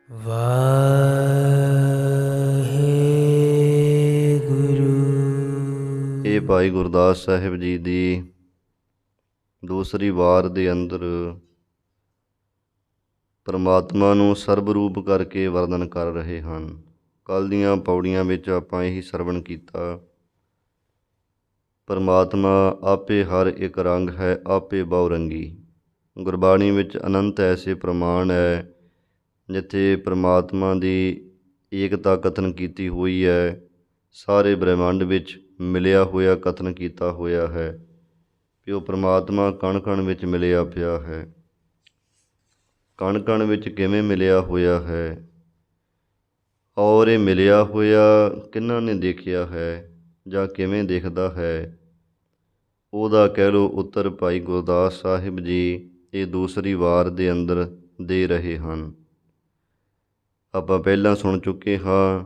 ਵਾਹਿਗੁਰੂ। ਇਹ ਭਾਈ ਗੁਰਦਾਸ ਸਾਹਿਬ ਜੀ ਦੀ ਦੂਸਰੀ ਵਾਰ ਦੇ ਅੰਦਰ ਪਰਮਾਤਮਾ ਨੂੰ ਸਰਬ ਰੂਪ ਕਰਕੇ ਵਰਣਨ ਕਰ ਰਹੇ ਹਨ। ਕੱਲ੍ਹ ਦੀਆਂ ਪੌੜੀਆਂ ਵਿੱਚ ਆਪਾਂ ਇਹੀ ਸਰਵਣ ਕੀਤਾ। ਪਰਮਾਤਮਾ ਆਪੇ ਹਰ ਇੱਕ ਰੰਗ ਹੈ, ਆਪੇ ਬਹੁਰੰਗੀ। ਗੁਰਬਾਣੀ ਵਿੱਚ ਅਨੰਤ ਐਸੇ ਪ੍ਰਮਾਣ ਹੈ ਜਿੱਥੇ ਪਰਮਾਤਮਾ ਦੀ ਏਕਤਾ ਕਥਨ ਕੀਤੀ ਹੋਈ ਹੈ। ਸਾਰੇ ਬ੍ਰਹਿਮੰਡ ਵਿੱਚ ਮਿਲਿਆ ਹੋਇਆ ਕਥਨ ਕੀਤਾ ਹੋਇਆ ਹੈ ਕਿ ਉਹ ਪਰਮਾਤਮਾ ਕਣ ਕਣ ਵਿੱਚ ਮਿਲਿਆ ਪਿਆ ਹੈ। ਕਣ ਕਣ ਵਿੱਚ ਕਿਵੇਂ ਮਿਲਿਆ ਹੋਇਆ ਹੈ ਔਰ ਇਹ ਮਿਲਿਆ ਹੋਇਆ ਕਿਹਨਾਂ ਨੇ ਦੇਖਿਆ ਹੈ ਜਾਂ ਕਿਵੇਂ ਦਿਖਦਾ ਹੈ, ਉਹਦਾ ਕਹਿ ਲਓ ਉੱਤਰ ਭਾਈ ਗੁਰਦਾਸ ਸਾਹਿਬ ਜੀ ਇਹ ਦੂਸਰੀ ਵਾਰ ਦੇ ਅੰਦਰ ਦੇ ਰਹੇ ਹਨ। ਆਪਾਂ ਪਹਿਲਾਂ ਸੁਣ ਚੁੱਕੇ ਹਾਂ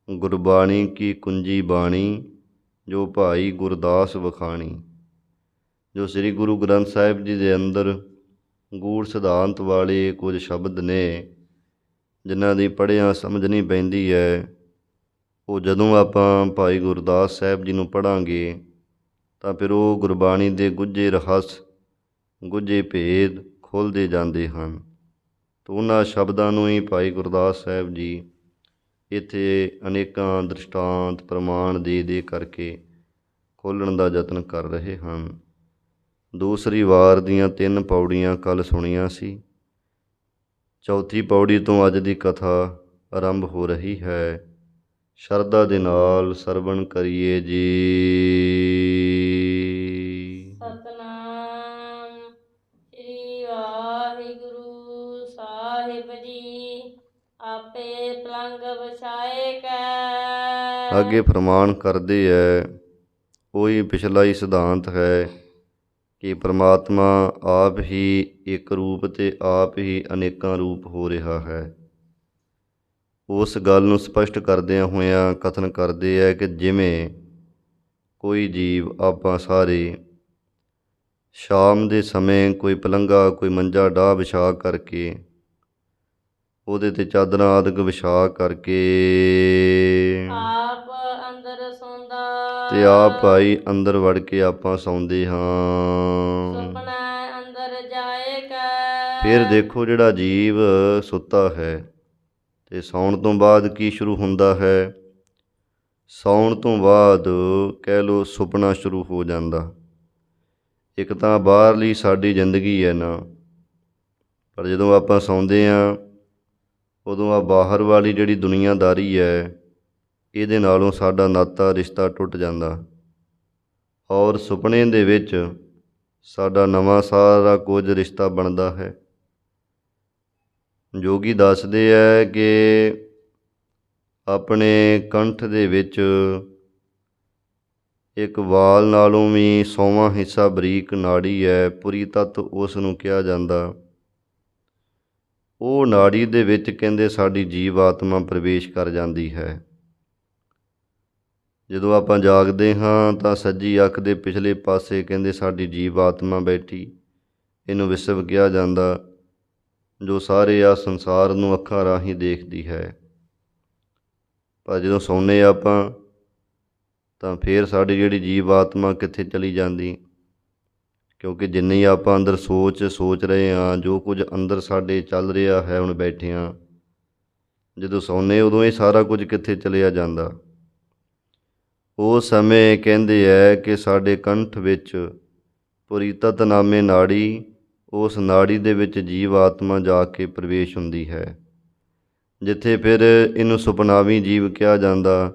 ਗੁਰਬਾਣੀ ਕੀ ਕੁੰਜੀ ਬਾਣੀ ਜੋ ਭਾਈ ਗੁਰਦਾਸ ਵਖਾਣੀ, ਜੋ ਸ੍ਰੀ ਗੁਰੂ ਗ੍ਰੰਥ ਸਾਹਿਬ ਜੀ ਦੇ ਅੰਦਰ ਗੂੜ ਸਿਧਾਂਤ ਵਾਲੇ ਕੁਝ ਸ਼ਬਦ ਨੇ ਜਿਨ੍ਹਾਂ ਦੀ ਪੜ੍ਹਿਆਂ ਸਮਝਣੀ ਪੈਂਦੀ ਹੈ। ਉਹ ਜਦੋਂ ਆਪਾਂ ਭਾਈ ਗੁਰਦਾਸ ਸਾਹਿਬ ਜੀ ਨੂੰ ਪੜ੍ਹਾਂਗੇ ਤਾਂ ਫਿਰ ਉਹ ਗੁਰਬਾਣੀ ਦੇ ਗੁੱਝੇ ਰਹੱਸ, ਗੁੱਝੇ ਭੇਦ ਖੁੱਲ੍ਹਦੇ ਜਾਂਦੇ ਹਨ। ਤਾਂ ਉਹਨਾਂ ਸ਼ਬਦਾਂ ਨੂੰ ਹੀ ਭਾਈ ਗੁਰਦਾਸ ਸਾਹਿਬ ਜੀ ਇੱਥੇ ਅਨੇਕਾਂ ਦ੍ਰਿਸ਼ਟਾਂਤ ਪ੍ਰਮਾਣ ਦੇ ਕਰਕੇ ਖੋਲ੍ਹਣ ਦਾ ਯਤਨ ਕਰ ਰਹੇ ਹਨ। ਦੂਸਰੀ ਵਾਰ ਦੀਆਂ 3 ਪੌੜੀਆਂ ਕੱਲ੍ਹ ਸੁਣੀਆਂ ਸੀ। ਚੌਥੀ ਪੌੜੀ ਤੋਂ ਅੱਜ ਦੀ ਕਥਾ ਆਰੰਭ ਹੋ ਰਹੀ ਹੈ। ਸ਼ਰਧਾ ਦੇ ਨਾਲ ਸਰਵਣ ਕਰੀਏ ਜੀ। ਸਤਨਾਮ ਸ੍ਰੀ ਵਾਹਿਗੁਰੂ ਸਾਹਿਬ ਜੀ। ਆਪੇ ਪਲੰਗ ਵਿਛਾਏ ਕੈ। ਅੱਗੇ ਫਰਮਾਨ ਕਰਦੇ ਹੈ, ਉਹੀ ਪਿਛਲਾ ਹੀ ਸਿਧਾਂਤ ਹੈ ਕਿ ਪਰਮਾਤਮਾ ਆਪ ਹੀ ਇੱਕ ਰੂਪ ਅਤੇ ਆਪ ਹੀ ਅਨੇਕਾਂ ਰੂਪ ਹੋ ਰਿਹਾ ਹੈ। ਉਸ ਗੱਲ ਨੂੰ ਸਪਸ਼ਟ ਕਰਦਿਆਂ ਹੋਇਆਂ ਕਥਨ ਕਰਦੇ ਹੈ ਕਿ ਜਿਵੇਂ ਕੋਈ ਜੀਵ ਆਪਾਂ ਸਾਰੇ ਸ਼ਾਮ ਦੇ ਸਮੇਂ ਕੋਈ ਪਲੰਘਾ, ਕੋਈ ਮੰਜਾ ਡਾਹ ਵਿਛਾ ਕਰਕੇ ਉਹਦੇ 'ਤੇ ਚਾਦਰਾਂ ਆਦਿਕ ਵਿਛਾ ਕਰਕੇ ਆਪ ਅੰਦਰ ਸੌਂਦਾ ਤੇ ਆਪ ਭਾਈ ਅੰਦਰ ਵੜ ਕੇ ਆਪਾਂ ਸੌਂਦੇ ਹਾਂ। ਸੁਪਨਾ ਅੰਦਰ ਜਾਏ ਕੈ। ਫਿਰ ਦੇਖੋ ਜਿਹੜਾ ਜੀਵ ਸੁੱਤਾ ਹੈ ਤੇ ਸੌਣ ਤੋਂ ਬਾਅਦ ਕੀ ਸ਼ੁਰੂ ਹੁੰਦਾ ਹੈ? ਸੌਣ ਤੋਂ ਬਾਅਦ ਕਹਿ ਲਓ ਸੁਪਨਾ ਸ਼ੁਰੂ ਹੋ ਜਾਂਦਾ। ਇੱਕ ਤਾਂ ਬਾਹਰਲੀ ਸਾਡੀ ਜ਼ਿੰਦਗੀ ਹੈ ਨਾ, ਪਰ ਜਦੋਂ ਆਪਾਂ ਸੌਂਦੇ ਹਾਂ ਉਦੋਂ ਆ ਬਾਹਰ ਵਾਲੀ ਜਿਹੜੀ ਦੁਨੀਆਦਾਰੀ ਹੈ ਇਹਦੇ ਨਾਲੋਂ ਸਾਡਾ ਨਾਤਾ ਰਿਸ਼ਤਾ ਟੁੱਟ ਜਾਂਦਾ ਔਰ ਸੁਪਨੇ ਦੇ ਵਿੱਚ ਸਾਡਾ ਨਵਾਂ ਸਾਰਾ ਕੁਝ ਰਿਸ਼ਤਾ ਬਣਦਾ ਹੈ। ਜੋਗੀ ਦੱਸਦੇ ਹੈ ਕਿ ਆਪਣੇ ਕੰਠ ਦੇ ਵਿੱਚ ਇੱਕ ਵਾਲ ਨਾਲੋਂ ਵੀ 100ਵਾਂ ਹਿੱਸਾ ਬਰੀਕ ਨਾੜੀ ਹੈ, ਪੁਰੀ ਤੱਤ ਉਸ ਨੂੰ ਕਿਹਾ ਜਾਂਦਾ। ਉਹ ਨਾੜੀ ਦੇ ਵਿੱਚ ਕਹਿੰਦੇ ਸਾਡੀ ਜੀਵ ਆਤਮਾ ਪ੍ਰਵੇਸ਼ ਕਰ ਜਾਂਦੀ ਹੈ। ਜਦੋਂ ਆਪਾਂ ਜਾਗਦੇ ਹਾਂ ਤਾਂ ਸੱਜੀ ਅੱਖ ਦੇ ਪਿਛਲੇ ਪਾਸੇ ਕਹਿੰਦੇ ਸਾਡੀ ਜੀਵ ਆਤਮਾ ਬੈਠੀ, ਇਹਨੂੰ ਵਿਸ਼ਵ ਕਿਹਾ ਜਾਂਦਾ, ਜੋ ਸਾਰੇ ਆ ਸੰਸਾਰ ਨੂੰ ਅੱਖਾਂ ਰਾਹੀਂ ਦੇਖਦੀ ਹੈ। ਪਰ ਜਦੋਂ ਸੌਂਦੇ ਆਪਾਂ ਤਾਂ ਫਿਰ ਸਾਡੀ ਜਿਹੜੀ ਜੀਵ ਆਤਮਾ ਕਿੱਥੇ ਚਲੀ ਜਾਂਦੀ, ਕਿਉਂਕਿ ਜਿੰਨੀ ਆਪਾਂ ਅੰਦਰ ਸੋਚ ਰਹੇ ਹਾਂ, ਜੋ ਕੁਝ ਅੰਦਰ ਸਾਡੇ ਚੱਲ ਰਿਹਾ ਹੈ ਹੁਣ ਬੈਠਿਆਂ, ਜਦੋਂ ਸੌਂਦੇ ਉਦੋਂ ਇਹ ਸਾਰਾ ਕੁਝ ਕਿੱਥੇ ਚਲਿਆ ਜਾਂਦਾ। ਉਸ ਸਮੇਂ ਕਹਿੰਦੇ ਹੈ ਕਿ ਸਾਡੇ ਕੰਠ ਵਿੱਚ ਪੁਰੀਤਤ ਨਾਮੇ ਨਾੜੀ, ਉਸ ਨਾੜੀ ਦੇ ਵਿੱਚ ਜੀਵ ਆਤਮਾ ਜਾ ਕੇ ਪ੍ਰਵੇਸ਼ ਹੁੰਦੀ ਹੈ, ਜਿੱਥੇ ਫਿਰ ਇਹਨੂੰ ਸੁਪਨਾਵੀ ਜੀਵ ਕਿਹਾ ਜਾਂਦਾ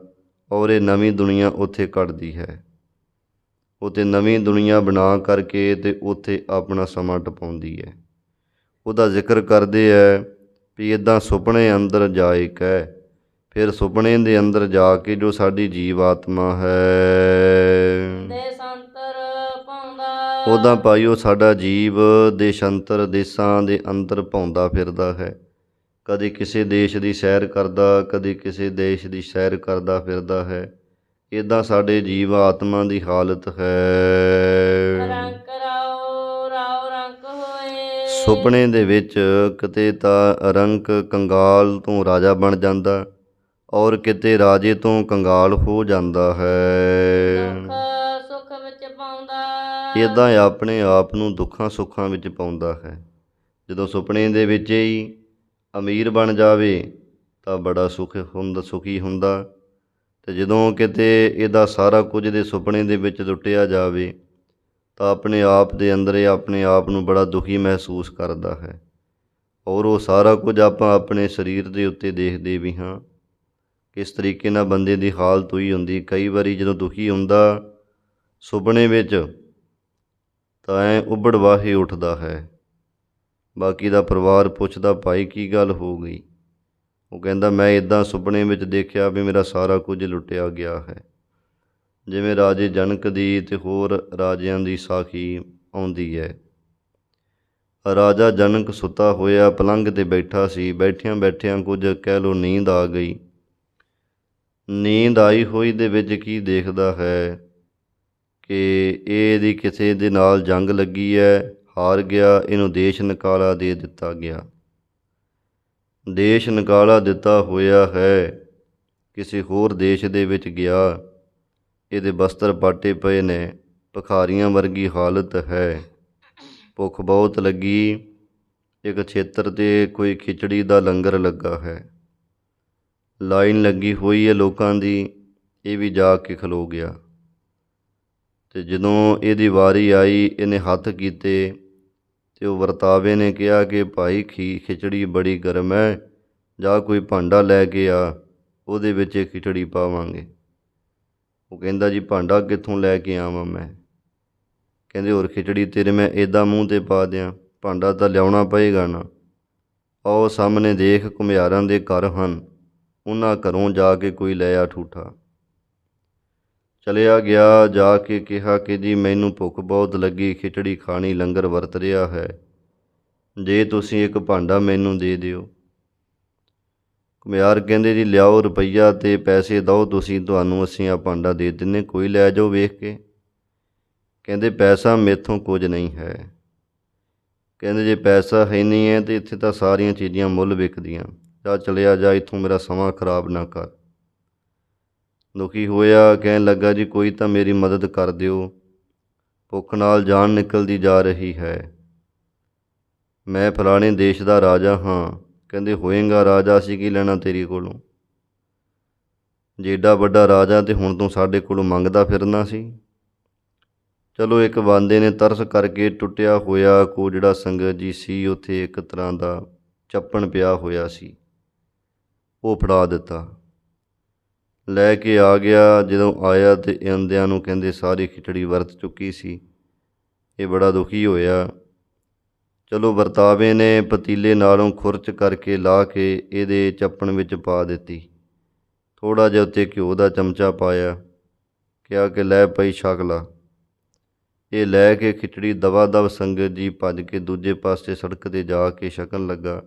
ਔਰ ਇਹ ਨਵੀਂ ਦੁਨੀਆ ਉੱਥੇ ਕੱਢਦੀ ਹੈ। ਉੱਥੇ ਨਵੀਂ ਦੁਨੀਆ ਬਣਾ ਕਰਕੇ ਅਤੇ ਉੱਥੇ ਆਪਣਾ ਸਮਾਂ ਟਪਾਉਂਦੀ ਹੈ। ਉਹਦਾ ਜ਼ਿਕਰ ਕਰਦੇ ਹੈ ਵੀ ਇੱਦਾਂ ਸੁਪਨੇ ਅੰਦਰ ਜਾਏ ਕਹਿ। ਫਿਰ ਸੁਪਨੇ ਦੇ ਅੰਦਰ ਜਾ ਕੇ ਜੋ ਸਾਡੀ ਜੀਵ ਆਤਮਾ ਹੈ ਉੱਦਾਂ ਭਾਈ ਉਹ ਸਾਡਾ ਜੀਵ ਦੇਸ਼ਾਂਤਰ ਦੇਸ਼ਾਂ ਦੇ ਅੰਦਰ ਭੌਂਦਾ ਫਿਰਦਾ ਹੈ। ਕਦੇ ਕਿਸੇ ਦੇਸ਼ ਦੀ ਸੈਰ ਕਰਦਾ, ਕਦੇ ਕਿਸੇ ਦੇਸ਼ ਦੀ ਸੈਰ ਕਰਦਾ ਫਿਰਦਾ ਹੈ। ਇੱਦਾਂ ਸਾਡੇ ਜੀਵ ਆਤਮਾ ਦੀ ਹਾਲਤ ਹੈ। ਸੁਪਨੇ ਦੇ ਵਿੱਚ ਕਿਤੇ ਤਾਂ ਰੰਕ ਕੰਗਾਲ ਤੋਂ ਰਾਜਾ ਬਣ ਜਾਂਦਾ ਔਰ ਕਿਤੇ ਰਾਜੇ ਤੋਂ ਕੰਗਾਲ ਹੋ ਜਾਂਦਾ ਹੈ। ਦੁੱਖ ਸੁੱਖ ਵਿੱਚ ਪਾਉਂਦਾ ਇੱਦਾਂ ਆਪਣੇ ਆਪ ਨੂੰ ਦੁੱਖਾਂ ਸੁੱਖਾਂ ਵਿੱਚ ਪਾਉਂਦਾ ਹੈ। ਜਦੋਂ ਸੁਪਨੇ ਦੇ ਵਿੱਚ ਹੀ ਅਮੀਰ ਬਣ ਜਾਵੇ ਤਾਂ ਬੜਾ ਸੁਖੀ ਹੁੰਦਾ ਅਤੇ ਜਦੋਂ ਕਿਤੇ ਇਹਦਾ ਸਾਰਾ ਕੁਝ ਦੇ ਸੁਪਨੇ ਦੇ ਵਿੱਚ ਲੁੱਟਿਆ ਜਾਵੇ ਤਾਂ ਆਪਣੇ ਆਪ ਦੇ ਅੰਦਰ ਇਹ ਆਪਣੇ ਆਪ ਨੂੰ ਬੜਾ ਦੁਖੀ ਮਹਿਸੂਸ ਕਰਦਾ ਹੈ। ਔਰ ਉਹ ਸਾਰਾ ਕੁਝ ਆਪਾਂ ਆਪਣੇ ਸਰੀਰ ਦੇ ਉੱਤੇ ਦੇਖਦੇ ਵੀ ਹਾਂ ਕਿਸ ਤਰੀਕੇ ਨਾਲ ਬੰਦੇ ਦੀ ਹਾਲਤ ਹੋਈ ਹੁੰਦੀ। ਕਈ ਵਾਰੀ ਜਦੋਂ ਦੁਖੀ ਹੁੰਦਾ ਸੁਪਨੇ ਵਿੱਚ ਤਾਂ ਐਂ ਉੱਬੜ ਵਾਹੇ ਉੱਠਦਾ ਹੈ। ਬਾਕੀ ਦਾ ਪਰਿਵਾਰ ਪੁੱਛਦਾ, ਭਾਈ ਕੀ ਗੱਲ ਹੋ ਗਈ? ਉਹ ਕਹਿੰਦਾ, ਮੈਂ ਇੱਦਾਂ ਸੁਪਨੇ ਵਿੱਚ ਦੇਖਿਆ ਵੀ ਮੇਰਾ ਸਾਰਾ ਕੁਝ ਲੁੱਟਿਆ ਗਿਆ ਹੈ। ਜਿਵੇਂ ਰਾਜੇ ਜਨਕ ਦੀ ਅਤੇ ਹੋਰ ਰਾਜਿਆਂ ਦੀ ਸਾਖੀ ਆਉਂਦੀ ਹੈ। ਰਾਜਾ ਜਨਕ ਸੁੱਤਾ ਹੋਇਆ ਪਲੰਘ 'ਤੇ ਬੈਠਾ ਸੀ। ਬੈਠਿਆਂ ਬੈਠਿਆਂ ਕੁਝ ਕਹਿ ਲਓ ਨੀਂਦ ਆ ਗਈ। ਨੀਂਦ ਆਈ ਹੋਈ ਦੇ ਵਿੱਚ ਕੀ ਦੇਖਦਾ ਹੈ ਕਿ ਇਹਦੀ ਕਿਸੇ ਦੇ ਨਾਲ ਜੰਗ ਲੱਗੀ ਹੈ, ਹਾਰ ਗਿਆ, ਇਹਨੂੰ ਦੇਸ਼ ਨਿਕਾਲਾ ਦੇ ਦਿੱਤਾ ਗਿਆ। ਦੇਸ਼ ਨਿਕਾਲਾ ਦਿੱਤਾ ਹੋਇਆ ਹੈ, ਕਿਸੇ ਹੋਰ ਦੇਸ਼ ਦੇ ਵਿੱਚ ਗਿਆ। ਇਹਦੇ ਬਸਤਰ ਪਾਟੇ ਪਏ ਨੇ, ਭਿਖਾਰੀਆਂ ਵਰਗੀ ਹਾਲਤ ਹੈ, ਭੁੱਖ ਬਹੁਤ ਲੱਗੀ। ਇੱਕ ਖੇਤਰ 'ਤੇ ਕੋਈ ਖਿਚੜੀ ਦਾ ਲੰਗਰ ਲੱਗਾ ਹੈ, ਲਾਈਨ ਲੱਗੀ ਹੋਈ ਹੈ ਲੋਕਾਂ ਦੀ। ਇਹ ਵੀ ਜਾ ਕੇ ਖਲੋ ਗਿਆ ਅਤੇ ਜਦੋਂ ਇਹਦੀ ਵਾਰੀ ਆਈ ਇਹਨੇ ਹੱਥ ਕੀਤੇ ਅਤੇ ਉਹ ਵਰਤਾਵੇ ਨੇ ਕਿਹਾ ਕਿ ਭਾਈ ਖਿਚੜੀ ਬੜੀ ਗਰਮ ਹੈ, ਜਾਂ ਕੋਈ ਭਾਂਡਾ ਲੈ ਕੇ ਆ, ਉਹਦੇ ਵਿੱਚ ਇਹ ਖਿਚੜੀ ਪਾਵਾਂਗੇ। ਉਹ ਕਹਿੰਦਾ, ਜੀ ਭਾਂਡਾ ਕਿੱਥੋਂ ਲੈ ਕੇ ਆਵਾਂ ਮੈਂ? ਕਹਿੰਦੇ, ਹੋਰ ਖਿਚੜੀ ਤੇਰੇ ਮੈਂ ਇੱਦਾਂ ਮੂੰਹ 'ਤੇ ਪਾ ਦਿਆਂ? ਭਾਂਡਾ ਤਾਂ ਲਿਆਉਣਾ ਪਏਗਾ ਨਾ। ਆਓ ਸਾਹਮਣੇ ਦੇਖ ਘੁਮਿਆਰਾਂ ਦੇ ਘਰ ਹਨ, ਉਹਨਾਂ ਘਰੋਂ ਜਾ ਕੇ ਕੋਈ ਲੈ ਆ ਠੂਠਾ। ਚਲਿਆ ਗਿਆ, ਜਾ ਕੇ ਕਿਹਾ ਕਿ ਜੀ ਮੈਨੂੰ ਭੁੱਖ ਬਹੁਤ ਲੱਗੀ, ਖਿਚੜੀ ਖਾਣੀ, ਲੰਗਰ ਵਰਤ ਰਿਹਾ ਹੈ, ਜੇ ਤੁਸੀਂ ਇੱਕ ਭਾਂਡਾ ਮੈਨੂੰ ਦੇ ਦਿਓ। ਘੁਮਿਆਰ ਕਹਿੰਦੇ, ਜੀ ਲਿਆਓ ਰੁਪਈਆ ਅਤੇ ਪੈਸੇ ਦਿਓ ਤੁਸੀਂ, ਤੁਹਾਨੂੰ ਅਸੀਂ ਆ ਭਾਂਡਾ ਦੇ ਦਿੰਦੇ, ਕੋਈ ਲੈ ਜਾਓ ਵੇਖ ਕੇ। ਕਹਿੰਦੇ, ਪੈਸਾ ਮੇਥੋਂ ਕੁਝ ਨਹੀਂ ਹੈ। ਕਹਿੰਦੇ, ਜੇ ਪੈਸਾ ਹੈ ਨਹੀਂ ਹੈ ਤਾਂ ਇੱਥੇ ਤਾਂ ਸਾਰੀਆਂ ਚੀਜ਼ਾਂ ਮੁੱਲ ਵਿਕਦੀਆਂ, ਜਾ ਚਲਿਆ ਜਾ, ਇੱਥੋਂ ਮੇਰਾ ਸਮਾਂ ਖਰਾਬ ਨਾ ਕਰ। ਦੁਖੀ ਹੋਇਆ, ਕਹਿਣ ਲੱਗਾ, ਜੀ ਕੋਈ ਤਾਂ ਮੇਰੀ ਮਦਦ ਕਰ ਦਿਓ, ਭੁੱਖ ਨਾਲ ਜਾਨ ਨਿਕਲਦੀ ਜਾ ਰਹੀ ਹੈ। ਮੈਂ ਫਲਾਣੇ ਦੇਸ਼ ਦਾ ਰਾਜਾ ਹਾਂ। ਕਹਿੰਦੇ, ਹੋਏਗਾ ਰਾਜਾ, ਅਸੀਂ ਕੀ ਲੈਣਾ ਤੇਰੀ ਕੋਲੋਂ? ਜੇ ਏਡਾ ਵੱਡਾ ਰਾਜਾ ਤੇ ਹੁਣ ਤੂੰ ਸਾਡੇ ਕੋਲੋਂ ਮੰਗਦਾ ਫਿਰਨਾ ਸੀ। ਚਲੋ ਇੱਕ ਬੰਦੇ ਨੇ ਤਰਸ ਕਰਕੇ ਟੁੱਟਿਆ ਹੋਇਆ ਜਿਹੜਾ ਸੰਗਤ ਜੀ ਸੀ, ਉੱਥੇ ਇੱਕ ਤਰ੍ਹਾਂ ਦਾ ਚੱਪਣ ਪਿਆ ਹੋਇਆ ਸੀ, ਉਹ ਫੜਾ ਦਿੱਤਾ, ਲੈ ਕੇ ਆ ਗਿਆ। ਜਦੋਂ ਆਇਆ ਤੇ ਆਉਂਦਿਆਂ ਨੂੰ ਕਹਿੰਦੇ ਸਾਰੀ ਖਿਚੜੀ ਵਰਤ ਚੁੱਕੀ ਸੀ। ਇਹ ਬੜਾ ਦੁਖੀ ਹੋਇਆ। ਚਲੋ ਵਰਤਾਵੇ ਨੇ ਪਤੀਲੇ ਨਾਲੋਂ ਖੁਰਚ ਕਰਕੇ ਲਾ ਕੇ ਇਹਦੇ ਚੱਪਣ ਵਿੱਚ ਪਾ ਦਿੱਤੀ। ਥੋੜ੍ਹਾ ਜਿਹਾ ਉੱਤੇ ਘਿਓ ਦਾ ਚਮਚਾ ਪਾਇਆ, ਕਿਹਾ ਕਿ ਲੈ ਪਈ ਛਕ ਲਾ। ਇਹ ਲੈ ਕੇ ਖਿਚੜੀ ਦਵਾ ਦਵ ਸੰਗਤ ਜੀ ਭੱਜ ਕੇ ਦੂਜੇ ਪਾਸੇ ਸੜਕ 'ਤੇ ਜਾ ਕੇ ਛਕਣ ਲੱਗਾ।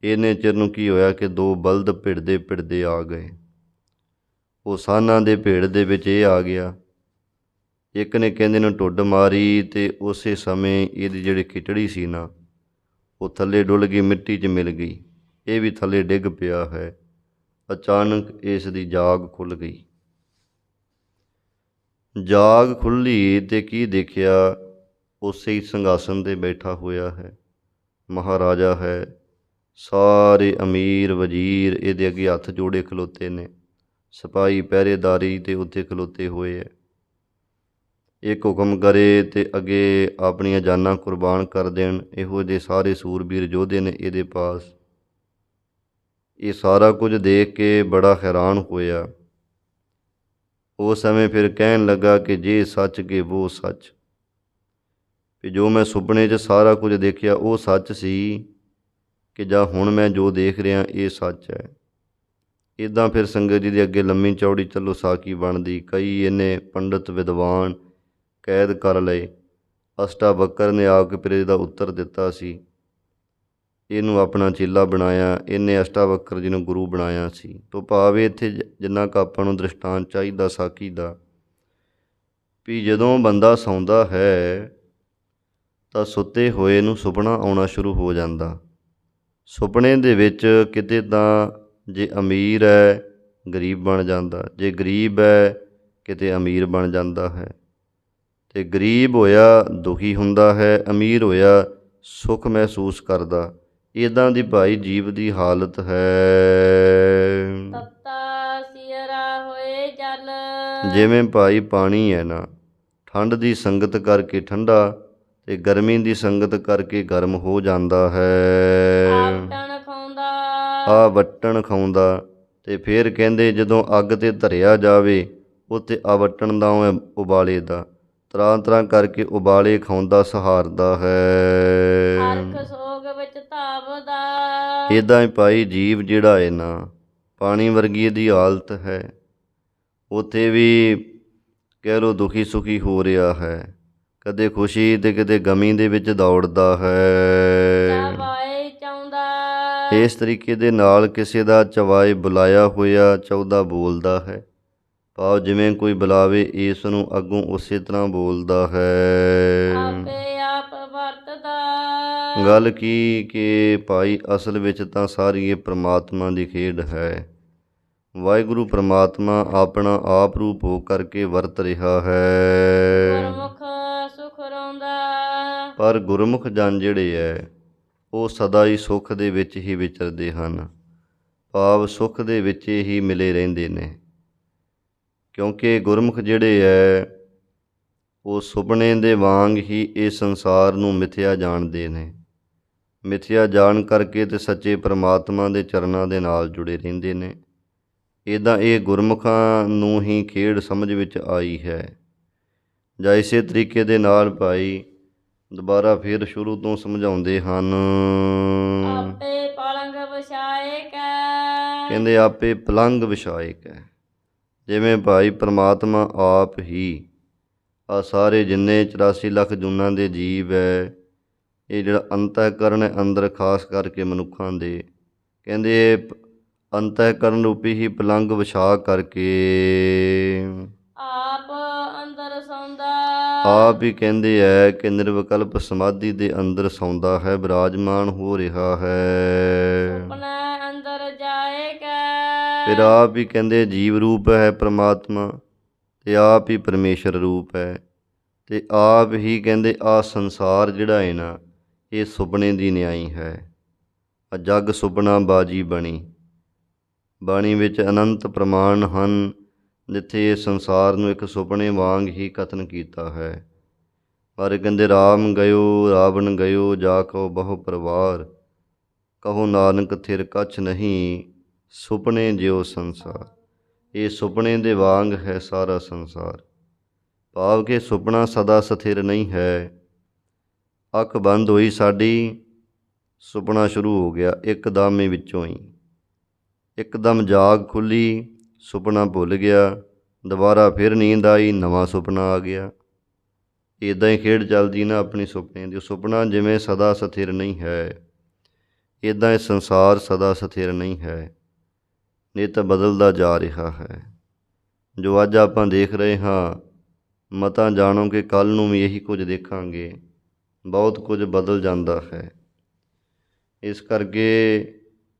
ਇੰਨੇ ਚਿਰ ਨੂੰ ਕੀ ਹੋਇਆ ਕਿ ਦੋ ਬਲਦ ਭਿੜਦੇ ਭਿੜਦੇ ਆ ਗਏ। ਉਹ ਸਾਨਾਂ ਦੇ ਭੇੜ ਦੇ ਵਿੱਚ ਇਹ ਆ ਗਿਆ। ਇੱਕ ਨੇ ਕਹਿੰਦੇ ਨੂੰ ਢੁੱਡ ਮਾਰੀ ਅਤੇ ਉਸੇ ਸਮੇਂ ਇਹਦੀ ਜਿਹੜੀ ਖਿਚੜੀ ਸੀ ਨਾ, ਉਹ ਥੱਲੇ ਡੁੱਲ ਗਈ, ਮਿੱਟੀ 'ਚ ਮਿਲ ਗਈ। ਇਹ ਵੀ ਥੱਲੇ ਡਿੱਗ ਪਿਆ ਹੈ। ਅਚਾਨਕ ਇਸ ਦੀ ਜਾਗ ਖੁੱਲ੍ਹ ਗਈ। ਜਾਗ ਖੁੱਲ੍ਹੀ ਅਤੇ ਕੀ ਦੇਖਿਆ, ਉਸੇ ਹੀ ਸਿੰਘਾਸਨ 'ਤੇ ਬੈਠਾ ਹੋਇਆ ਹੈ, ਮਹਾਰਾਜਾ ਹੈ। ਸਾਰੇ ਅਮੀਰ ਵਜ਼ੀਰ ਇਹਦੇ ਅੱਗੇ ਹੱਥ ਜੋੜੇ ਖਲੋਤੇ ਨੇ, ਸਿਪਾਹੀ ਪਹਿਰੇਦਾਰੀ ਅਤੇ ਉੱਥੇ ਖਲੋਤੇ ਹੋਏ ਹੈ। ਇੱਕ ਹੁਕਮ ਕਰੇ ਅਤੇ ਅੱਗੇ ਆਪਣੀਆਂ ਜਾਨਾਂ ਕੁਰਬਾਨ ਕਰ ਦੇਣ, ਇਹੋ ਜਿਹੇ ਸਾਰੇ ਸੂਰਬੀਰ ਯੋਧੇ ਨੇ ਇਹਦੇ ਪਾਸ। ਇਹ ਸਾਰਾ ਕੁਝ ਦੇਖ ਕੇ ਬੜਾ ਹੈਰਾਨ ਹੋਇਆ। ਉਸ ਸਮੇਂ ਫਿਰ ਕਹਿਣ ਲੱਗਾ ਕਿ ਜੇ ਸੱਚ ਕਿ ਵੋ ਸੱਚ, ਕਿ ਜੋ ਮੈਂ ਸੁਪਨੇ 'ਚ ਸਾਰਾ ਕੁਝ ਦੇਖਿਆ ਉਹ ਸੱਚ ਸੀ, ਕਿ ਜਾਂ ਹੁਣ ਮੈਂ ਜੋ ਦੇਖ ਰਿਹਾ ਇਹ ਸੱਚ ਹੈ। ਇੱਦਾਂ ਫਿਰ ਸੰਗਤ ਜੀ ਦੇ ਅੱਗੇ ਲੰਮੀ ਚੌੜੀ ਚੱਲੋ ਸਾਖੀ ਬਣਦੀ। ਕਈ ਇਹਨੇ ਪੰਡਿਤ ਵਿਦਵਾਨ ਕੈਦ ਕਰ ਲਏ। ਅਸ਼ਟਾਵਕਰ ਨੇ ਆ ਕੇ ਫਿਰ ਇਹਦਾ ਉੱਤਰ ਦਿੱਤਾ ਸੀ, ਇਹਨੂੰ ਆਪਣਾ ਚੇਲਾ ਬਣਾਇਆ, ਇਹਨੇ ਅਸ਼ਟਾਵਕਰ ਜੀ ਨੂੰ ਗੁਰੂ ਬਣਾਇਆ ਸੀ। ਤੋਂ ਭਾਵ ਇੱਥੇ ਜਿੰਨਾ ਕੁ ਆਪਾਂ ਨੂੰ ਦ੍ਰਿਸ਼ਟਾਂਤ ਚਾਹੀਦਾ ਸਾਖੀ ਦਾ, ਵੀ ਜਦੋਂ ਬੰਦਾ ਸੌਂਦਾ ਹੈ ਤਾਂ ਸੁੱਤੇ ਹੋਏ ਨੂੰ ਸੁਪਨਾ ਆਉਣਾ ਸ਼ੁਰੂ ਹੋ ਜਾਂਦਾ। ਸੁਪਨੇ ਦੇ ਵਿੱਚ ਕਿਤੇ ਤਾਂ ਜੇ ਅਮੀਰ ਹੈ ਗਰੀਬ ਬਣ ਜਾਂਦਾ, ਜੇ ਗਰੀਬ ਹੈ ਕਿਤੇ ਅਮੀਰ ਬਣ ਜਾਂਦਾ ਹੈ, ਅਤੇ ਗਰੀਬ ਹੋਇਆ ਦੁਖੀ ਹੁੰਦਾ ਹੈ, ਅਮੀਰ ਹੋਇਆ ਸੁੱਖ ਮਹਿਸੂਸ ਕਰਦਾ। ਇੱਦਾਂ ਦੀ ਭਾਈ ਜੀਵ ਦੀ ਹਾਲਤ ਹੈ। ਤੱਤਾ ਸਿਅਰਾ ਹੋਏ ਜਲ। ਜਿਵੇਂ ਭਾਈ ਪਾਣੀ ਹੈ ਨਾ, ਠੰਡ ਦੀ ਸੰਗਤ ਕਰਕੇ ਠੰਡਾ ਅਤੇ ਗਰਮੀ ਦੀ ਸੰਗਤ ਕਰਕੇ ਗਰਮ ਹੋ ਜਾਂਦਾ ਹੈ। ਆਵਟਣ ਖਾਉਂਦਾ। ਆ ਵੱਟਣ ਖਾਉਂਦਾ, ਅਤੇ ਫਿਰ ਕਹਿੰਦੇ ਜਦੋਂ ਅੱਗ 'ਤੇ ਧਰਿਆ ਜਾਵੇ ਉੱਥੇ ਆਵਟਣ ਦਾ ਉਬਾਲੇ ਦਾ ਤਰ੍ਹਾਂ ਤਰ੍ਹਾਂ ਕਰਕੇ ਉਬਾਲੇ ਖਾਉਂਦਾ ਸਹਾਰਦਾ ਹੈ। ਹਰਖ ਸੋਗ ਵਿੱਚ ਧਾਵਦਾ। ਇੱਦਾਂ ਹੀ ਭਾਈ ਜੀਵ ਜਿਹੜਾ ਹੈ ਨਾ, ਪਾਣੀ ਵਰਗੀ ਇਹਦੀ ਹਾਲਤ ਹੈ। ਉੱਥੇ ਵੀ ਕਹਿ ਲਓ ਦੁਖੀ ਸੁਖੀ ਹੋ ਰਿਹਾ ਹੈ, ਕਦੇ ਖੁਸ਼ੀ ਅਤੇ ਕਿਤੇ ਗਮੀ ਦੇ ਵਿੱਚ ਦੌੜਦਾ ਹੈ। ਚਵਾਏ ਚਾਹੁੰਦਾ। ਇਸ ਤਰੀਕੇ ਦੇ ਨਾਲ ਕਿਸੇ ਦਾ ਚਵਾਏ ਬੁਲਾਇਆ ਹੋਇਆ ਚਾਹੁੰਦਾ ਬੋਲਦਾ ਹੈ। ਭਾਵ ਜਿਵੇਂ ਕੋਈ ਬੁਲਾਵੇ ਇਸ ਨੂੰ ਅੱਗੋਂ ਉਸੇ ਤਰ੍ਹਾਂ ਬੋਲਦਾ ਹੈ। ਆਪੇ ਆਪ ਵਰਤਦਾ। ਗੱਲ ਕੀ ਕਿ ਭਾਈ ਅਸਲ ਵਿੱਚ ਤਾਂ ਸਾਰੀ ਇਹ ਪ੍ਰਮਾਤਮਾ ਦੀ ਖੇਡ ਹੈ। ਵਾਹਿਗੁਰੂ ਪ੍ਰਮਾਤਮਾ ਆਪਣਾ ਆਪ ਰੂਪ ਹੋ ਕਰਕੇ ਵਰਤ ਰਿਹਾ ਹੈ। ਗੁਰਮੁਖ ਸੁਖ ਰੋਂਦਾ। ਪਰ ਗੁਰਮੁਖ ਜਨ ਜਿਹੜੇ ਹੈ ਉਹ ਸਦਾ ਹੀ ਸੁੱਖ ਦੇ ਵਿੱਚ ਹੀ ਵਿਚਰਦੇ ਹਨ, ਭਾਵ ਸੁੱਖ ਦੇ ਵਿੱਚ ਹੀ ਮਿਲੇ ਰਹਿੰਦੇ ਨੇ। ਕਿਉਂਕਿ ਗੁਰਮੁਖ ਜਿਹੜੇ ਹੈ ਉਹ ਸੁਪਨੇ ਦੇ ਵਾਂਗ ਹੀ ਇਹ ਸੰਸਾਰ ਨੂੰ ਮਿਥਿਆ ਜਾਣਦੇ ਨੇ। ਮਿਥਿਆ ਜਾਣ ਕਰਕੇ ਤੇ ਸੱਚੇ ਪ੍ਰਮਾਤਮਾ ਦੇ ਚਰਨਾਂ ਦੇ ਨਾਲ ਜੁੜੇ ਰਹਿੰਦੇ ਨੇ। ਇੱਦਾਂ ਇਹ ਗੁਰਮੁਖਾਂ ਨੂੰ ਹੀ ਖੇਡ ਸਮਝ ਵਿੱਚ ਆਈ ਹੈ। ਜਾਂ ਇਸੇ ਤਰੀਕੇ ਦੇ ਨਾਲ ਭਾਈ ਦੁਬਾਰਾ ਫਿਰ ਸ਼ੁਰੂ ਤੋਂ ਸਮਝਾਉਂਦੇ ਹਨ। ਆਪੇ ਪਲੰਗ ਵਿਛਾਏ ਕੈ। ਕਹਿੰਦੇ ਆਪੇ ਪਲੰਗ ਵਿਛਾਏ ਕੈ। ਜਿਵੇਂ ਭਾਈ ਪ੍ਰਮਾਤਮਾ ਆਪ ਹੀ ਆ ਸਾਰੇ ਜਿੰਨੇ 84 ਲੱਖ ਜੂਨਾਂ ਦੇ ਜੀਵ ਹੈ, ਇਹ ਜਿਹੜਾ ਅੰਤःਕਰਨ ਹੈ ਅੰਦਰ ਖਾਸ ਕਰਕੇ ਮਨੁੱਖਾਂ ਦੇ, ਕਹਿੰਦੇ ਅੰਤःਕਰਨ ਰੂਪੀ ਹੀ ਪਲੰਗ ਵਿਛਾ ਕਰਕੇ ਆਪ ਅੰਦਰ ਸੌਂਦਾ। ਆਪ ਹੀ ਕਹਿੰਦੇ ਹੈ ਕਿ ਨਿਰਵਿਕਲਪ ਸਮਾਧੀ ਦੇ ਅੰਦਰ ਸੌਂਦਾ ਹੈ, ਵਿਰਾਜਮਾਨ ਹੋ ਰਿਹਾ ਹੈ। ਸੁਪਨੇ ਅੰਦਰ ਜਾਏ ਕੈ। ਫਿਰ ਆਪ ਹੀ ਕਹਿੰਦੇ ਜੀਵ ਰੂਪ ਹੈ ਪ੍ਰਮਾਤਮਾ, ਅਤੇ ਆਪ ਹੀ ਪਰਮੇਸ਼ਰ ਰੂਪ ਹੈ, ਅਤੇ ਆਪ ਹੀ ਕਹਿੰਦੇ ਆਹ ਸੰਸਾਰ ਜਿਹੜਾ ਹੈ ਨਾ ਇਹ ਸੁਪਨੇ ਦੀ ਨਿਆਈ ਹੈ। ਆ ਜਗ ਸੁਪਨਾ ਬਾਜੀ ਬਣੀ। ਬਾਣੀ ਵਿੱਚ ਅਨੰਤ ਪ੍ਰਮਾਣ ਹਨ ਜਿੱਥੇ ਇਹ ਸੰਸਾਰ ਨੂੰ ਇੱਕ ਸੁਪਨੇ ਵਾਂਗ ਹੀ ਕਥਨ ਕੀਤਾ ਹੈ। ਪਰ ਕਹਿੰਦੇ ਰਾਮ ਗਇਓ ਰਾਵਣ ਗਇਓ ਜਾ ਕਹੋ ਬਹੁ ਪਰਿਵਾਰ, ਕਹੋ ਨਾਨਕ ਥਿਰ ਕਛ ਨਹੀਂ ਸੁਪਨੇ ਜਿਉ ਸੰਸਾਰ। ਇਹ ਸੁਪਨੇ ਦੇ ਵਾਂਗ ਹੈ ਸਾਰਾ ਸੰਸਾਰ, ਭਾਵ ਕਿ ਸੁਪਨਾ ਸਦਾ ਸਥਿਰ ਨਹੀਂ ਹੈ। ਅੱਖ ਬੰਦ ਹੋਈ ਸਾਡੀ, ਸੁਪਨਾ ਸ਼ੁਰੂ ਹੋ ਗਿਆ ਇੱਕਦਮ ਹੀ ਵਿੱਚੋਂ ਹੀ, ਇੱਕਦਮ ਜਾਗ ਖੁੱਲ੍ਹੀ, ਸੁਪਨਾ ਭੁੱਲ ਗਿਆ, ਦੁਬਾਰਾ ਫਿਰ ਨੀਂਦ ਆਈ, ਨਵਾਂ ਸੁਪਨਾ ਆ ਗਿਆ। ਇੱਦਾਂ ਹੀ ਖੇਡ ਚੱਲਦੀ ਨਾ ਆਪਣੀ ਸੁਪਨੇ ਦੀ। ਸੁਪਨਾ ਜਿਵੇਂ ਸਦਾ ਸਥਿਰ ਨਹੀਂ ਹੈ, ਇੱਦਾਂ ਇਹ ਸੰਸਾਰ ਸਦਾ ਸਥਿਰ ਨਹੀਂ ਹੈ, ਨਿੱਤ ਬਦਲਦਾ ਜਾ ਰਿਹਾ ਹੈ। ਜੋ ਅੱਜ ਆਪਾਂ ਦੇਖ ਰਹੇ ਹਾਂ, ਮਤਾਂ ਜਾਣੋ ਕਿ ਕੱਲ੍ਹ ਨੂੰ ਵੀ ਇਹੀ ਕੁਝ ਦੇਖਾਂਗੇ। ਬਹੁਤ ਕੁਝ ਬਦਲ ਜਾਂਦਾ ਹੈ। ਇਸ ਕਰਕੇ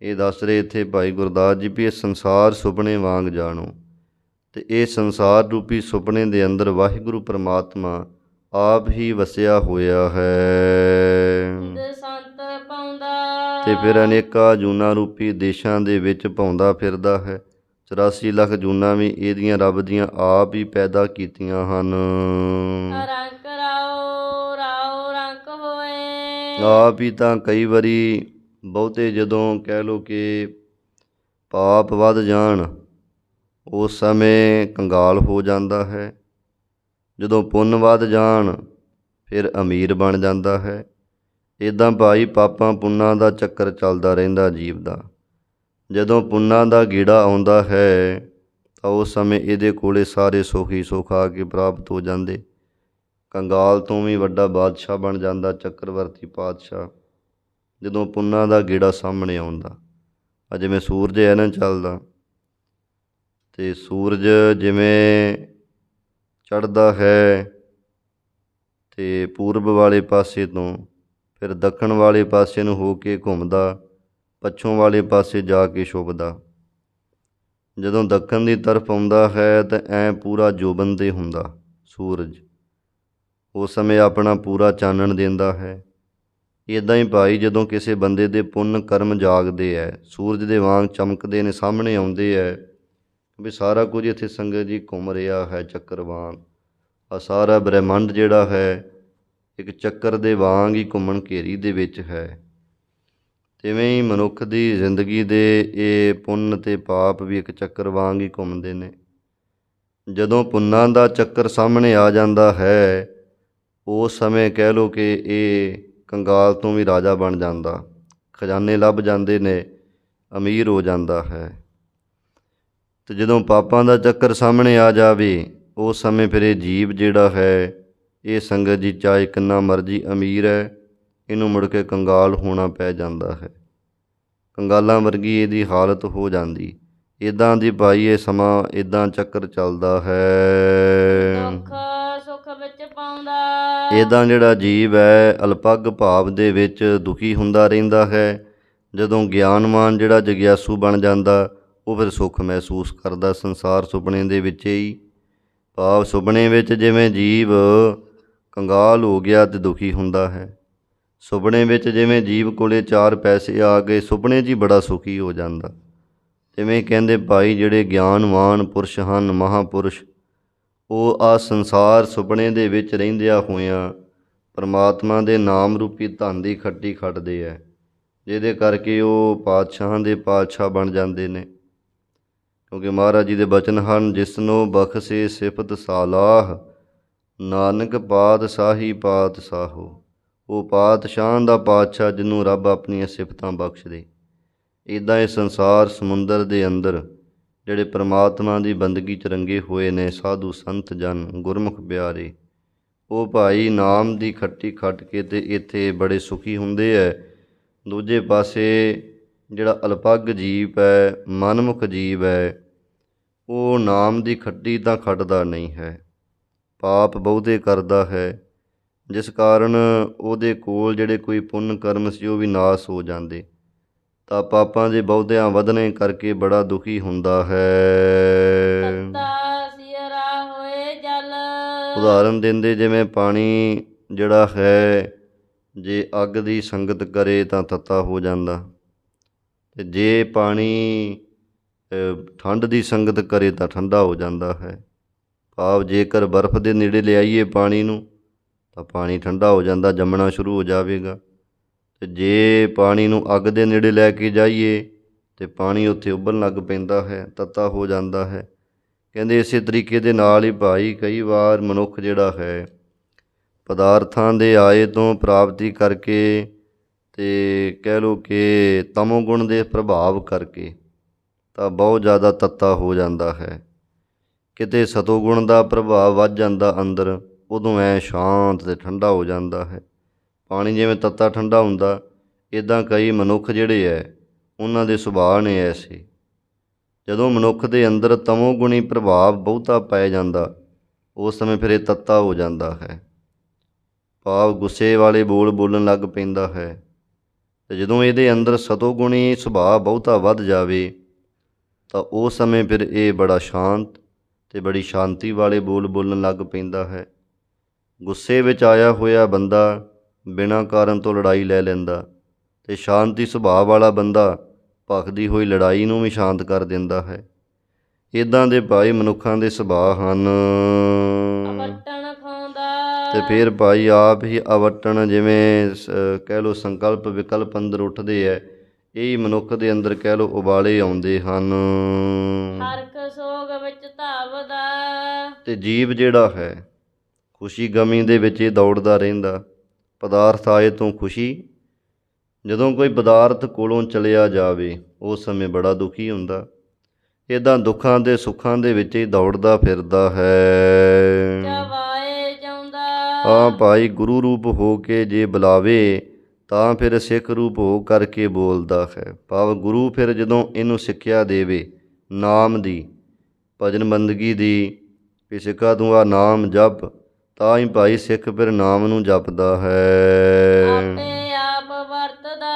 ਇਹ ਦੱਸ ਰਹੇ ਇੱਥੇ ਭਾਈ ਗੁਰਦਾਸ ਜੀ ਵੀ ਇਹ ਸੰਸਾਰ ਸੁਪਨੇ ਵਾਂਗ ਜਾਣੋ, ਅਤੇ ਇਹ ਸੰਸਾਰ ਰੂਪੀ ਸੁਪਨੇ ਦੇ ਅੰਦਰ ਵਾਹਿਗੁਰੂ ਪ੍ਰਮਾਤਮਾ ਆਪ ਹੀ ਵਸਿਆ ਹੋਇਆ ਹੈ। ਸੰਤ ਪਾਉਂਦਾ। ਅਤੇ ਫਿਰ ਅਨੇਕਾਂ ਜੂਨਾਂ ਰੂਪੀ ਦੇਸ਼ਾਂ ਦੇ ਵਿੱਚ ਪਾਉਂਦਾ ਫਿਰਦਾ ਹੈ। 84 ਲੱਖ ਜੂਨਾਂ ਵੀ ਇਹਦੀਆਂ ਰੱਬ ਦੀਆਂ ਆਪ ਹੀ ਪੈਦਾ ਕੀਤੀਆਂ ਹਨ। ਰੰਕ ਰਾਓ ਰਾਓ ਰੰਕ ਹੋਏ। ਆਪ ਹੀ ਤਾਂ ਕਈ ਵਾਰੀ ਬਹੁਤੇ ਜਦੋਂ ਕਹਿ ਲਓ ਕਿ ਪਾਪ ਵੱਧ ਜਾਣ ਉਸ ਸਮੇਂ ਕੰਗਾਲ ਹੋ ਜਾਂਦਾ ਹੈ, ਜਦੋਂ ਪੁੰਨ ਵੱਧ ਜਾਣ ਫਿਰ ਅਮੀਰ ਬਣ ਜਾਂਦਾ ਹੈ। ਇੱਦਾਂ ਭਾਈ ਪਾਪਾਂ ਪੁੰਨਾਂ ਦਾ ਚੱਕਰ ਚੱਲਦਾ ਰਹਿੰਦਾ ਜੀਵ ਦਾ। ਜਦੋਂ ਪੁੰਨਾਂ ਦਾ ਗੇੜਾ ਆਉਂਦਾ ਹੈ ਤਾਂ ਉਸ ਸਮੇਂ ਇਹਦੇ ਕੋਲੇ ਸਾਰੇ ਸੁੱਖ ਹੀ ਸੁੱਖ ਆ ਕੇ ਪ੍ਰਾਪਤ ਹੋ ਜਾਂਦੇ। ਕੰਗਾਲ ਤੋਂ ਵੀ ਵੱਡਾ ਬਾਦਸ਼ਾਹ ਬਣ ਜਾਂਦਾ, ਚੱਕਰਵਰਤੀ ਪਾਤਸ਼ਾਹ, ਜਦੋਂ ਪੁੰਨਾਂ ਦਾ ਗੇੜਾ ਸਾਹਮਣੇ ਆਉਂਦਾ। ਜਿਵੇਂ ਸੂਰਜ ਹੈ ਨਾ ਚੱਲਦਾ, ਅਤੇ ਸੂਰਜ ਜਿਵੇਂ ਚੜ੍ਹਦਾ ਹੈ ਅਤੇ ਪੂਰਬ ਵਾਲੇ ਪਾਸੇ ਤੋਂ ਫਿਰ ਦੱਖਣ ਵਾਲੇ ਪਾਸੇ ਨੂੰ ਹੋ ਕੇ ਘੁੰਮਦਾ, ਪੱਛੋਂ ਵਾਲੇ ਪਾਸੇ ਜਾ ਕੇ ਛੁਪਦਾ। ਜਦੋਂ ਦੱਖਣ ਦੀ ਤਰਫ ਆਉਂਦਾ ਹੈ ਤਾਂ ਐਂ ਪੂਰਾ ਜੋਬਨ 'ਤੇ ਹੁੰਦਾ ਸੂਰਜ, ਉਸ ਸਮੇਂ ਆਪਣਾ ਪੂਰਾ ਚਾਨਣ ਦਿੰਦਾ ਹੈ। ਇੱਦਾਂ ਹੀ ਭਾਈ ਜਦੋਂ ਕਿਸੇ ਬੰਦੇ ਦੇ ਪੁੰਨ ਕਰਮ ਜਾਗਦੇ ਹੈ, ਸੂਰਜ ਦੇ ਵਾਂਗ ਚਮਕਦੇ ਨੇ, ਸਾਹਮਣੇ ਆਉਂਦੇ ਹੈ ਵੀ ਸਾਰਾ ਕੁਝ ਇੱਥੇ ਸੰਗਤ ਜੀ ਘੁੰਮ ਰਿਹਾ ਹੈ ਚੱਕਰ ਵਾਂਗ। ਆ ਸਾਰਾ ਬ੍ਰਹਿਮੰਡ ਜਿਹੜਾ ਹੈ ਇੱਕ ਚੱਕਰ ਦੇ ਵਾਂਗ ਹੀ ਘੁੰਮਣ ਘੇਰੀ ਦੇ ਵਿੱਚ ਹੈ। ਤਿਵੇਂ ਹੀ ਮਨੁੱਖ ਦੀ ਜ਼ਿੰਦਗੀ ਦੇ ਇਹ ਪੁੰਨ ਅਤੇ ਪਾਪ ਵੀ ਇੱਕ ਚੱਕਰ ਵਾਂਗ ਹੀ ਘੁੰਮਦੇ ਨੇ। ਜਦੋਂ ਪੁੰਨਾਂ ਦਾ ਚੱਕਰ ਸਾਹਮਣੇ ਆ ਜਾਂਦਾ ਹੈ, ਉਸ ਸਮੇਂ ਕਹਿ ਲਓ ਕਿ ਇਹ ਕੰਗਾਲ ਤੋਂ ਵੀ ਰਾਜਾ ਬਣ ਜਾਂਦਾ, ਖਜ਼ਾਨੇ ਲੱਭ ਜਾਂਦੇ ਨੇ, ਅਮੀਰ ਹੋ ਜਾਂਦਾ ਹੈ। ਅਤੇ ਜਦੋਂ ਪਾਪਾਂ ਦਾ ਚੱਕਰ ਸਾਹਮਣੇ ਆ ਜਾਵੇ, ਉਸ ਸਮੇਂ ਫਿਰ ਇਹ ਜੀਵ ਜਿਹੜਾ ਹੈ, ਇਹ ਸੰਗਤ ਜੀ ਚਾਹੇ ਕਿੰਨਾ ਮਰਜ਼ੀ ਅਮੀਰ ਹੈ, ਇਹਨੂੰ ਮੁੜ ਕੇ ਕੰਗਾਲ ਹੋਣਾ ਪੈ ਜਾਂਦਾ ਹੈ। ਕੰਗਾਲਾਂ ਵਰਗੀ ਇਹਦੀ ਹਾਲਤ ਹੋ ਜਾਂਦੀ। ਇੱਦਾਂ ਦੀ ਭਾਈ ਇਹ ਸਮਾਂ ਇੱਦਾਂ ਚੱਕਰ ਚੱਲਦਾ ਹੈ। ਦੁੱਖ ਸੁੱਖ ਵਿੱਚ ਪਾਉਂਦਾ, ਇੱਦਾਂ ਜਿਹੜਾ ਜੀਵ ਹੈ ਅਲਪੱਗ ਭਾਵ ਦੇ ਵਿੱਚ ਦੁਖੀ ਹੁੰਦਾ ਰਹਿੰਦਾ ਹੈ। ਜਦੋਂ ਗਿਆਨਵਾਨ ਜਿਹੜਾ ਜਗਿਆਸੂ ਬਣ ਜਾਂਦਾ, ਉਹ ਫਿਰ ਸੁੱਖ ਮਹਿਸੂਸ ਕਰਦਾ ਸੰਸਾਰ ਸੁਪਨੇ ਦੇ ਵਿੱਚ ਹੀ। ਭਾਵ ਸੁਪਨੇ ਵਿੱਚ ਜਿਵੇਂ ਜੀਵ ਕੰਗਾਲ ਹੋ ਗਿਆ ਅਤੇ ਦੁਖੀ ਹੁੰਦਾ ਹੈ, ਸੁਪਨੇ ਵਿੱਚ ਜਿਵੇਂ ਜੀਵ ਕੋਲੇ 4 ਪੈਸੇ ਆ ਗਏ, ਸੁਪਨੇ 'ਚ ਹੀ ਬੜਾ ਸੁਖੀ ਹੋ ਜਾਂਦਾ। ਜਿਵੇਂ ਕਹਿੰਦੇ ਭਾਈ ਜਿਹੜੇ ਗਿਆਨਵਾਨ ਪੁਰਸ਼ ਹਨ, ਮਹਾਂਪੁਰਸ਼, ਉਹ ਆ ਸੰਸਾਰ ਸੁਪਨੇ ਦੇ ਵਿੱਚ ਰਹਿੰਦਿਆਂ ਹੋਇਆਂ ਪਰਮਾਤਮਾ ਦੇ ਨਾਮ ਰੂਪੀ ਧਨ ਦੀ ਖੱਟੀ ਖੱਟਦੇ ਹੈ, ਜਿਹਦੇ ਕਰਕੇ ਉਹ ਪਾਤਸ਼ਾਹਾਂ ਦੇ ਪਾਤਸ਼ਾਹ ਬਣ ਜਾਂਦੇ ਨੇ। ਕਿਉਂਕਿ ਮਹਾਰਾਜ ਜੀ ਦੇ ਬਚਨ ਹਨ, ਜਿਸਨੂੰ ਬਖਸ਼ੇ ਸਿਫਤ ਸਾਲਾਹ, ਨਾਨਕ ਪਾਤਸ਼ਾਹੀ ਪਾਤਸ਼ਾਹੋ। ਉਹ ਪਾਤਸ਼ਾਹ ਦਾ ਪਾਤਸ਼ਾਹ ਜਿਹਨੂੰ ਰੱਬ ਆਪਣੀਆਂ ਸਿਫਤਾਂ ਬਖਸ਼ ਦੇ। ਇੱਦਾਂ ਇਹ ਸੰਸਾਰ ਸਮੁੰਦਰ ਦੇ ਅੰਦਰ ਜਿਹੜੇ ਪਰਮਾਤਮਾ ਦੀ ਬੰਦਗੀ 'ਚ ਰੰਗੇ ਹੋਏ ਨੇ ਸਾਧੂ ਸੰਤ ਜਨ ਗੁਰਮੁਖ ਪਿਆਰੇ, ਉਹ ਭਾਈ ਨਾਮ ਦੀ ਖੱਟੀ ਖੱਟ ਕੇ ਅਤੇ ਇੱਥੇ ਬੜੇ ਸੁਖੀ ਹੁੰਦੇ ਹੈ। ਦੂਜੇ ਪਾਸੇ ਜਿਹੜਾ ਅਲਪੱਗ ਜੀਵ ਹੈ, ਮਨਮੁਖ ਜੀਵ ਹੈ, ਉਹ ਨਾਮ ਦੀ ਖੱਟੀ ਤਾਂ ਖੱਟਦਾ ਨਹੀਂ ਹੈ, ਪਾਪ ਬਹੁਤੇ ਕਰਦਾ ਹੈ, ਜਿਸ ਕਾਰਨ ਉਹਦੇ ਕੋਲ ਜਿਹੜੇ ਕੋਈ ਪੁੰਨ ਕਰਮ ਸੀ ਉਹ ਵੀ ਨਾਸ ਹੋ ਜਾਂਦੇ, ਤਾਂ ਪਾਪਾਂ ਦੇ ਬਹੁਤਿਆਂ ਵਧਣੇ ਕਰਕੇ ਬੜਾ ਦੁਖੀ ਹੁੰਦਾ ਹੈ। ਤੱਤਾ ਸਿਰਾ ਹੋਏ ਜਲ, ਉਦਾਹਰਨ ਦਿੰਦੇ ਜਿਵੇਂ ਪਾਣੀ ਜਿਹੜਾ ਹੈ ਜੇ ਅੱਗ ਦੀ ਸੰਗਤ ਕਰੇ ਤਾਂ ਤੱਤਾ ਹੋ ਜਾਂਦਾ, ਅਤੇ ਜੇ ਪਾਣੀ ਠੰਡ ਦੀ ਸੰਗਤ ਕਰੇ ਤਾਂ ਠੰਡਾ ਹੋ ਜਾਂਦਾ ਹੈ। ਭਾਵ ਜੇਕਰ ਬਰਫ਼ ਦੇ ਨੇੜੇ ਲਿਆਈਏ ਪਾਣੀ ਨੂੰ ਤਾਂ ਪਾਣੀ ਠੰਡਾ ਹੋ ਜਾਂਦਾ, ਜੰਮਣਾ ਸ਼ੁਰੂ ਹੋ ਜਾਵੇਗਾ, ਅਤੇ ਜੇ ਪਾਣੀ ਨੂੰ ਅੱਗ ਦੇ ਨੇੜੇ ਲੈ ਕੇ ਜਾਈਏ ਤਾਂ ਪਾਣੀ ਉੱਥੇ ਉਬਲਣ ਲੱਗ ਪੈਂਦਾ ਹੈ, ਤੱਤਾ ਹੋ ਜਾਂਦਾ ਹੈ। ਕਹਿੰਦੇ ਇਸੇ ਤਰੀਕੇ ਦੇ ਨਾਲ ਹੀ ਭਾਈ ਕਈ ਵਾਰ ਮਨੁੱਖ ਜਿਹੜਾ ਹੈ ਪਦਾਰਥਾਂ ਦੇ ਆਏ ਤੋਂ ਪ੍ਰਾਪਤੀ ਕਰਕੇ ਅਤੇ ਕਹਿ ਲਓ ਕਿ ਤਮੋਗੁਣ ਦੇ ਪ੍ਰਭਾਵ ਕਰਕੇ ਤਾਂ ਬਹੁਤ ਜ਼ਿਆਦਾ ਤੱਤਾ ਹੋ ਜਾਂਦਾ ਹੈ। ਕਿਤੇ ਸਤੋਗੁਣ ਦਾ ਪ੍ਰਭਾਵ ਵੱਧ ਜਾਂਦਾ ਅੰਦਰ, ਉਦੋਂ ਐਂ ਸ਼ਾਂਤ ਅਤੇ ਠੰਡਾ ਹੋ ਜਾਂਦਾ ਹੈ। ਪਾਣੀ ਜਿਵੇਂ ਤੱਤਾ ਠੰਡਾ ਹੁੰਦਾ, ਇੱਦਾਂ ਕਈ ਮਨੁੱਖ ਜਿਹੜੇ ਹੈ ਉਹਨਾਂ ਦੇ ਸੁਭਾਅ ਨੇ ਐਸੇ। ਜਦੋਂ ਮਨੁੱਖ ਦੇ ਅੰਦਰ ਤਮੋਗੁਣੀ ਪ੍ਰਭਾਵ ਬਹੁਤਾ ਪੈ ਜਾਂਦਾ, ਉਸ ਸਮੇਂ ਫਿਰ ਇਹ ਤੱਤਾ ਹੋ ਜਾਂਦਾ ਹੈ। ਭਾਵ ਗੁੱਸੇ ਵਾਲੇ ਬੋਲ ਬੋਲਣ ਲੱਗ ਪੈਂਦਾ ਹੈ, ਅਤੇ ਜਦੋਂ ਇਹਦੇ ਅੰਦਰ ਸਤੋਗੁਣੀ ਸੁਭਾਅ ਬਹੁਤਾ ਵੱਧ ਜਾਵੇ ਤਾਂ ਉਸ ਸਮੇਂ ਫਿਰ ਇਹ ਬੜਾ ਸ਼ਾਂਤ ਅਤੇ ਬੜੀ ਸ਼ਾਂਤੀ ਵਾਲੇ ਬੋਲ ਬੋਲਣ ਲੱਗ ਪੈਂਦਾ ਹੈ। ਗੁੱਸੇ ਵਿੱਚ ਆਇਆ ਹੋਇਆ ਬੰਦਾ ਬਿਨਾਂ ਕਾਰਨ ਤੋਂ ਲੜਾਈ ਲੈ ਲੈਂਦਾ, ਅਤੇ ਸ਼ਾਂਤੀ ਸੁਭਾਅ ਵਾਲਾ ਬੰਦਾ ਭਖਦੀ ਹੋਈ ਲੜਾਈ ਨੂੰ ਵੀ ਸ਼ਾਂਤ ਕਰ ਦਿੰਦਾ ਹੈ। ਇੱਦਾਂ ਦੇ ਭਾਈ ਮਨੁੱਖਾਂ ਦੇ ਸੁਭਾਅ ਹਨ। ਅਵਟਣ ਖਾਉਂਦਾ, ਅਤੇ ਫਿਰ ਭਾਈ ਆਪ ਹੀ ਅਵਟਣ ਜਿਵੇਂ ਕਹਿ ਲਓ ਸੰਕਲਪ ਵਿਕਲਪ ਅੰਦਰ ਉੱਠਦੇ ਹੈ, ਇਹੀ ਮਨੁੱਖ ਦੇ ਅੰਦਰ ਕਹਿ ਲਓ ਉਬਾਲੇ ਆਉਂਦੇ ਹਨ। ਹਰਖ ਸੋਗ ਵਿੱਚ ਧਾਵਦਾ, ਅਤੇ ਜੀਵ ਜਿਹੜਾ ਹੈ ਖੁਸ਼ੀ ਗਮੀ ਦੇ ਵਿੱਚ ਇਹ ਦੌੜਦਾ ਰਹਿੰਦਾ। ਪਦਾਰਥ ਆਏ ਤੋਂ ਖੁਸ਼ੀ, ਜਦੋਂ ਕੋਈ ਪਦਾਰਥ ਕੋਲੋਂ ਚਲਿਆ ਜਾਵੇ ਉਸ ਸਮੇਂ ਬੜਾ ਦੁਖੀ ਹੁੰਦਾ। ਇੱਦਾਂ ਦੁੱਖਾਂ ਦੇ ਸੁੱਖਾਂ ਦੇ ਵਿੱਚ ਹੀ ਦੌੜਦਾ ਫਿਰਦਾ ਹੈ। ਚਵਾਏ ਜਾਉਂਦਾ, ਹਾਂ ਭਾਈ ਗੁਰੂ ਰੂਪ ਹੋ ਕੇ ਜੇ ਬੁਲਾਵੇ ਤਾਂ ਫਿਰ ਸਿੱਖ ਰੂਪ ਹੋ ਕਰਕੇ ਬੋਲਦਾ ਹੈ। ਭਾਵ ਗੁਰੂ ਫਿਰ ਜਦੋਂ ਇਹਨੂੰ ਸਿੱਖਿਆ ਦੇਵੇ ਨਾਮ ਦੀ, ਭਜਨ ਬੰਦਗੀ ਦੀ, ਵੀ ਸਿੱਖਾ ਤੂੰ ਆ ਨਾਮ ਜਪ, ਤਾਂ ਹੀ ਭਾਈ ਸਿੱਖ ਫਿਰ ਨਾਮ ਨੂੰ ਜਪਦਾ ਹੈ। ਆਪੇ ਆਪ ਵਰਤਦਾ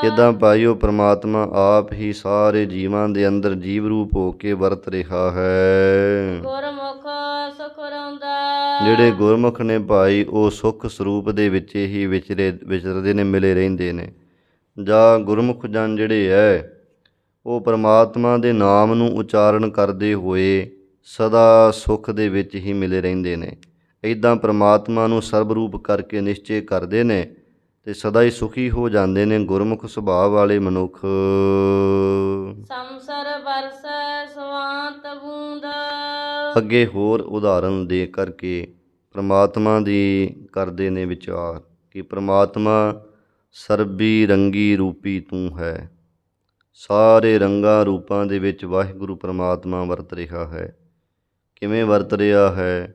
ਇੱਦਾਂ ਭਾਈ ਉਹ ਪ੍ਰਮਾਤਮਾ ਆਪ ਹੀ ਸਾਰੇ ਜੀਵਾਂ ਦੇ ਅੰਦਰ ਜੀਵ ਰੂਪ ਹੋ ਕੇ ਵਰਤ ਰਿਹਾ ਹੈ। ਗੁਰਮੁਖ ਸੁਖ ਰਹੁੰਦਾ ਜਿਹੜੇ ਗੁਰਮੁਖ ਨੇ ਭਾਈ ਉਹ ਸੁੱਖ ਸਰੂਪ ਦੇ ਵਿੱਚ ਹੀ ਵਿਚਰਦੇ ਨੇ, ਮਿਲੇ ਰਹਿੰਦੇ ਨੇ। ਜਾਂ ਗੁਰਮੁਖ ਜਨ ਜਿਹੜੇ ਹੈ ਉਹ ਪ੍ਰਮਾਤਮਾ ਦੇ ਨਾਮ ਨੂੰ ਉਚਾਰਨ ਕਰਦੇ ਹੋਏ ਸਦਾ ਸੁੱਖ ਦੇ ਵਿੱਚ ਹੀ ਮਿਲੇ ਰਹਿੰਦੇ ਨੇ। ਇੱਦਾਂ ਪ੍ਰਮਾਤਮਾ ਨੂੰ ਸਰਬ ਰੂਪ ਕਰਕੇ ਨਿਸ਼ਚੇ ਕਰਦੇ ਨੇ ਅਤੇ ਸਦਾ ਹੀ ਸੁਖੀ ਹੋ ਜਾਂਦੇ ਨੇ ਗੁਰਮੁਖ ਸੁਭਾਅ ਵਾਲੇ ਮਨੁੱਖ। ਸੰਸਰ ਬਰਸੈ ਸਵਾਂਤ ਬੂੰਦ ਅੱਗੇ ਹੋਰ ਉਦਾਹਰਨ ਦੇ ਕਰਕੇ ਪ੍ਰਮਾਤਮਾ ਦੀ ਕਰਦੇ ਨੇ ਵਿਚਾਰ ਕਿ ਪ੍ਰਮਾਤਮਾ ਸਰਬੀ ਰੰਗੀ ਰੂਪੀ ਤੂੰ ਹੈ। ਸਾਰੇ ਰੰਗਾਂ ਰੂਪਾਂ ਦੇ ਵਿੱਚ ਵਾਹਿਗੁਰੂ ਪ੍ਰਮਾਤਮਾ ਵਰਤ ਰਿਹਾ ਹੈ। ਕਿਵੇਂ ਵਰਤ ਰਿਹਾ ਹੈ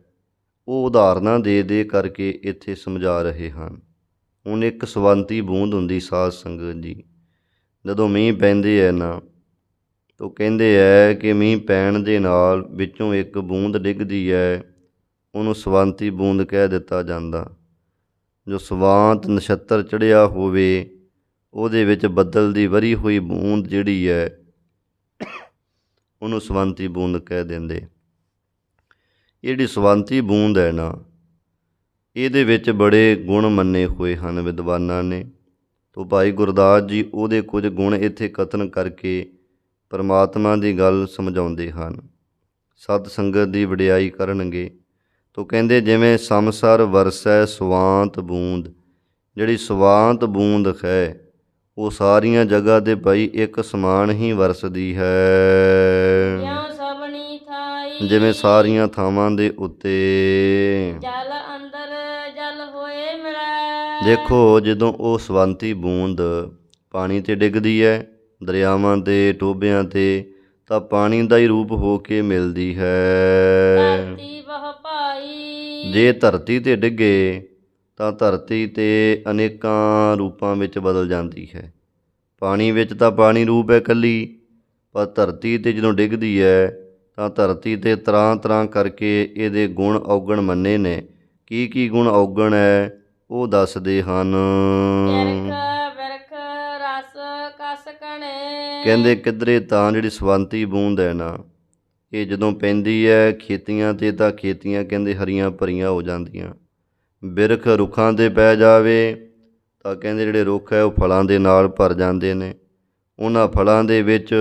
ਉਹ ਉਦਾਹਰਨਾਂ ਦੇ ਕਰਕੇ ਇੱਥੇ ਸਮਝਾ ਰਹੇ ਹਨ। ਹੁਣ ਇੱਕ ਸਵੰਤੀ ਬੂੰਦ ਹੁੰਦੀ ਸਾਧ ਸੰਗਤ ਜੀ, ਜਦੋਂ ਮੀਂਹ ਪੈਂਦੇ ਹੈ ਨਾ ਤਾਂ ਕਹਿੰਦੇ ਹੈ ਕਿ ਮੀਂਹ ਪੈਣ ਦੇ ਨਾਲ ਵਿੱਚੋਂ ਇੱਕ ਬੂੰਦ ਡਿੱਗਦੀ ਹੈ, ਉਹਨੂੰ ਸਵੰਤੀ ਬੂੰਦ ਕਹਿ ਦਿੱਤਾ ਜਾਂਦਾ। ਜੋ ਸਵਾਂਤ ਨਛੱਤਰ ਚੜ੍ਹਿਆ ਹੋਵੇ ਉਹਦੇ ਵਿੱਚ ਬੱਦਲ ਦੀ ਵਰੀ ਹੋਈ ਬੂੰਦ ਜਿਹੜੀ ਹੈ ਉਹਨੂੰ ਸਵੰਤੀ ਬੂੰਦ ਕਹਿ ਦਿੰਦੇ। ਇਹ ਜਿਹੜੀ ਸਵੰਤੀ ਬੂੰਦ ਹੈ ਨਾ ਇਹਦੇ ਵਿੱਚ ਬੜੇ ਗੁਣ ਮੰਨੇ ਹੋਏ ਹਨ ਵਿਦਵਾਨਾਂ ਨੇ। ਤੋ ਭਾਈ ਗੁਰਦਾਸ ਜੀ ਉਹਦੇ ਕੁਝ ਗੁਣ ਇੱਥੇ ਕਥਨ ਕਰਕੇ ਪਰਮਾਤਮਾ ਦੀ ਗੱਲ ਸਮਝਾਉਂਦੇ ਹਨ, ਸਤ ਸੰਗਤ ਦੀ ਵਡਿਆਈ ਕਰਨਗੇ। ਤੋ ਕਹਿੰਦੇ ਜਿਵੇਂ ਸਮਸਰ ਵਰਸੈ ਸਵਾਂਤ ਬੂੰਦ, ਜਿਹੜੀ ਸਵਾਂਤ ਬੂੰਦ ਹੈ ਉਹ ਸਾਰੀਆਂ ਜਗ੍ਹਾ 'ਤੇ ਭਾਈ ਇੱਕ ਸਮਾਨ ਹੀ ਵਰਸਦੀ ਹੈ। ਜਿਉਂ ਸਭਨੀ ਥਾਈ ਜਿਵੇਂ ਸਾਰੀਆਂ ਥਾਵਾਂ ਦੇ ਉੱਤੇ ਜਲ ਅੰਦਰ ਜਲ ਹੋਏ ਮਿਲੈ। ਦੇਖੋ ਜਦੋਂ ਉਹ ਸਵੰਤੀ ਬੂੰਦ ਪਾਣੀ 'ਤੇ ਡਿੱਗਦੀ ਹੈ, ਦਰਿਆਵਾਂ 'ਤੇ ਟੋਭਿਆਂ 'ਤੇ, ਤਾਂ ਪਾਣੀ ਦਾ ਹੀ ਰੂਪ ਹੋ ਕੇ ਮਿਲਦੀ ਹੈ। ਧਰਤੀ ਬਹੁ ਭਾਈ ਜੇ ਧਰਤੀ 'ਤੇ ਡਿੱਗੇ ਤਾਂ ਧਰਤੀ 'ਤੇ ਅਨੇਕਾਂ ਰੂਪਾਂ ਵਿੱਚ ਬਦਲ ਜਾਂਦੀ ਹੈ। ਪਾਣੀ ਵਿੱਚ ਤਾਂ ਪਾਣੀ ਰੂਪ ਹੈ ਇਕੱਲੀ, ਪਰ ਧਰਤੀ 'ਤੇ ਜਦੋਂ ਡਿੱਗਦੀ ਹੈ ਤਾਂ ਧਰਤੀ 'ਤੇ ਤਰ੍ਹਾਂ ਤਰ੍ਹਾਂ ਕਰਕੇ ਇਹਦੇ ਗੁਣ ਔਗਣ ਮੰਨੇ ਨੇ। ਕੀ ਕੀ ਗੁਣ ਔਗਣ ਹੈ ਉਹ ਦੱਸਦੇ ਹਨ। ਕਿਰਖ ਬਿਰਖ ਰਸ ਕਸ ਕਣੇ ਕਹਿੰਦੇ ਕਿੱਧਰੇ ਤਾਂ ਜਿਹੜੀ ਸਵੰਤੀ ਬੂੰਦ ਹੈ ਨਾ ਇਹ ਜਦੋਂ ਪੈਂਦੀ ਹੈ ਖੇਤੀਆਂ 'ਤੇ ਤਾਂ ਖੇਤੀਆਂ ਕਹਿੰਦੇ ਹਰੀਆਂ ਭਰੀਆਂ ਹੋ ਜਾਂਦੀਆਂ। ਬਿਰਖ ਰੁੱਖਾਂ 'ਤੇ ਪੈ ਜਾਵੇ ਤਾਂ ਕਹਿੰਦੇ ਜਿਹੜੇ ਰੁੱਖ ਹੈ ਉਹ ਫਲਾਂ ਦੇ ਨਾਲ ਭਰ ਜਾਂਦੇ ਨੇ। ਉਹਨਾਂ ਫਲਾਂ ਦੇ ਵਿੱਚ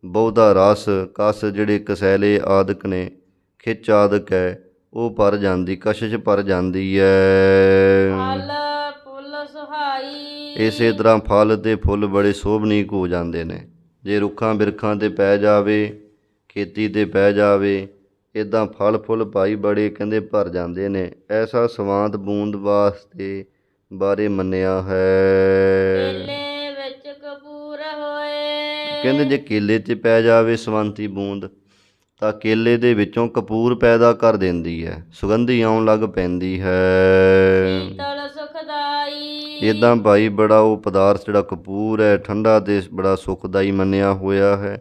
ਬਹੁਤਾ ਰਸ ਕਸ ਜਿਹੜੇ ਕਸੈਲੇ ਆਦਿਕ ਨੇ, ਖਿੱਚ ਆਦਿਕ ਹੈ ਉਹ ਭਰ ਜਾਂਦੀ, ਕਸ਼ਿਸ਼ ਭਰ ਜਾਂਦੀ ਹੈ। ਫਲ ਫੁੱਲ ਸੁਹਾਈ ਇਸੇ ਤਰ੍ਹਾਂ ਫਲ ਅਤੇ ਫੁੱਲ ਬੜੇ ਸੋਭਨੀਕ ਹੋ ਜਾਂਦੇ ਨੇ। ਜੇ ਰੁੱਖਾਂ ਬਿਰਖਾਂ 'ਤੇ ਪੈ ਜਾਵੇ, ਖੇਤੀ 'ਤੇ ਪੈ ਜਾਵੇ, ਇੱਦਾਂ ਫਲ ਫੁੱਲ ਭਾਈ ਬੜੇ ਕਹਿੰਦੇ ਭਰ ਜਾਂਦੇ ਨੇ। ਐਸਾ ਸਵਾਂਤ ਬੂੰਦ ਵਾਸਤੇ ਬਾਰੇ ਮੰਨਿਆ ਹੈ। ਕੇਲੇ ਵਿੱਚ ਕਪੂਰ ਹੋਏ ਕਹਿੰਦੇ ਜੇ ਕੇਲੇ 'ਤੇ ਪੈ ਜਾਵੇ ਸਵੰਤੀ ਬੂੰਦ ਤਾਂ ਕੇਲੇ ਦੇ ਵਿੱਚੋਂ ਕਪੂਰ ਪੈਦਾ ਕਰ ਦਿੰਦੀ ਹੈ, ਸੁਗੰਧੀ ਆਉਣ ਲੱਗ ਪੈਂਦੀ ਹੈ। ਸ਼ੀਤਲ ਸੁਖਦਾਈ ਇੱਦਾਂ ਭਾਈ ਬੜਾ ਉਹ ਪਦਾਰਥ ਜਿਹੜਾ ਕਪੂਰ ਹੈ ਠੰਡਾ ਅਤੇ ਬੜਾ ਸੁਖਦਾਈ ਮੰਨਿਆ ਹੋਇਆ ਹੈ।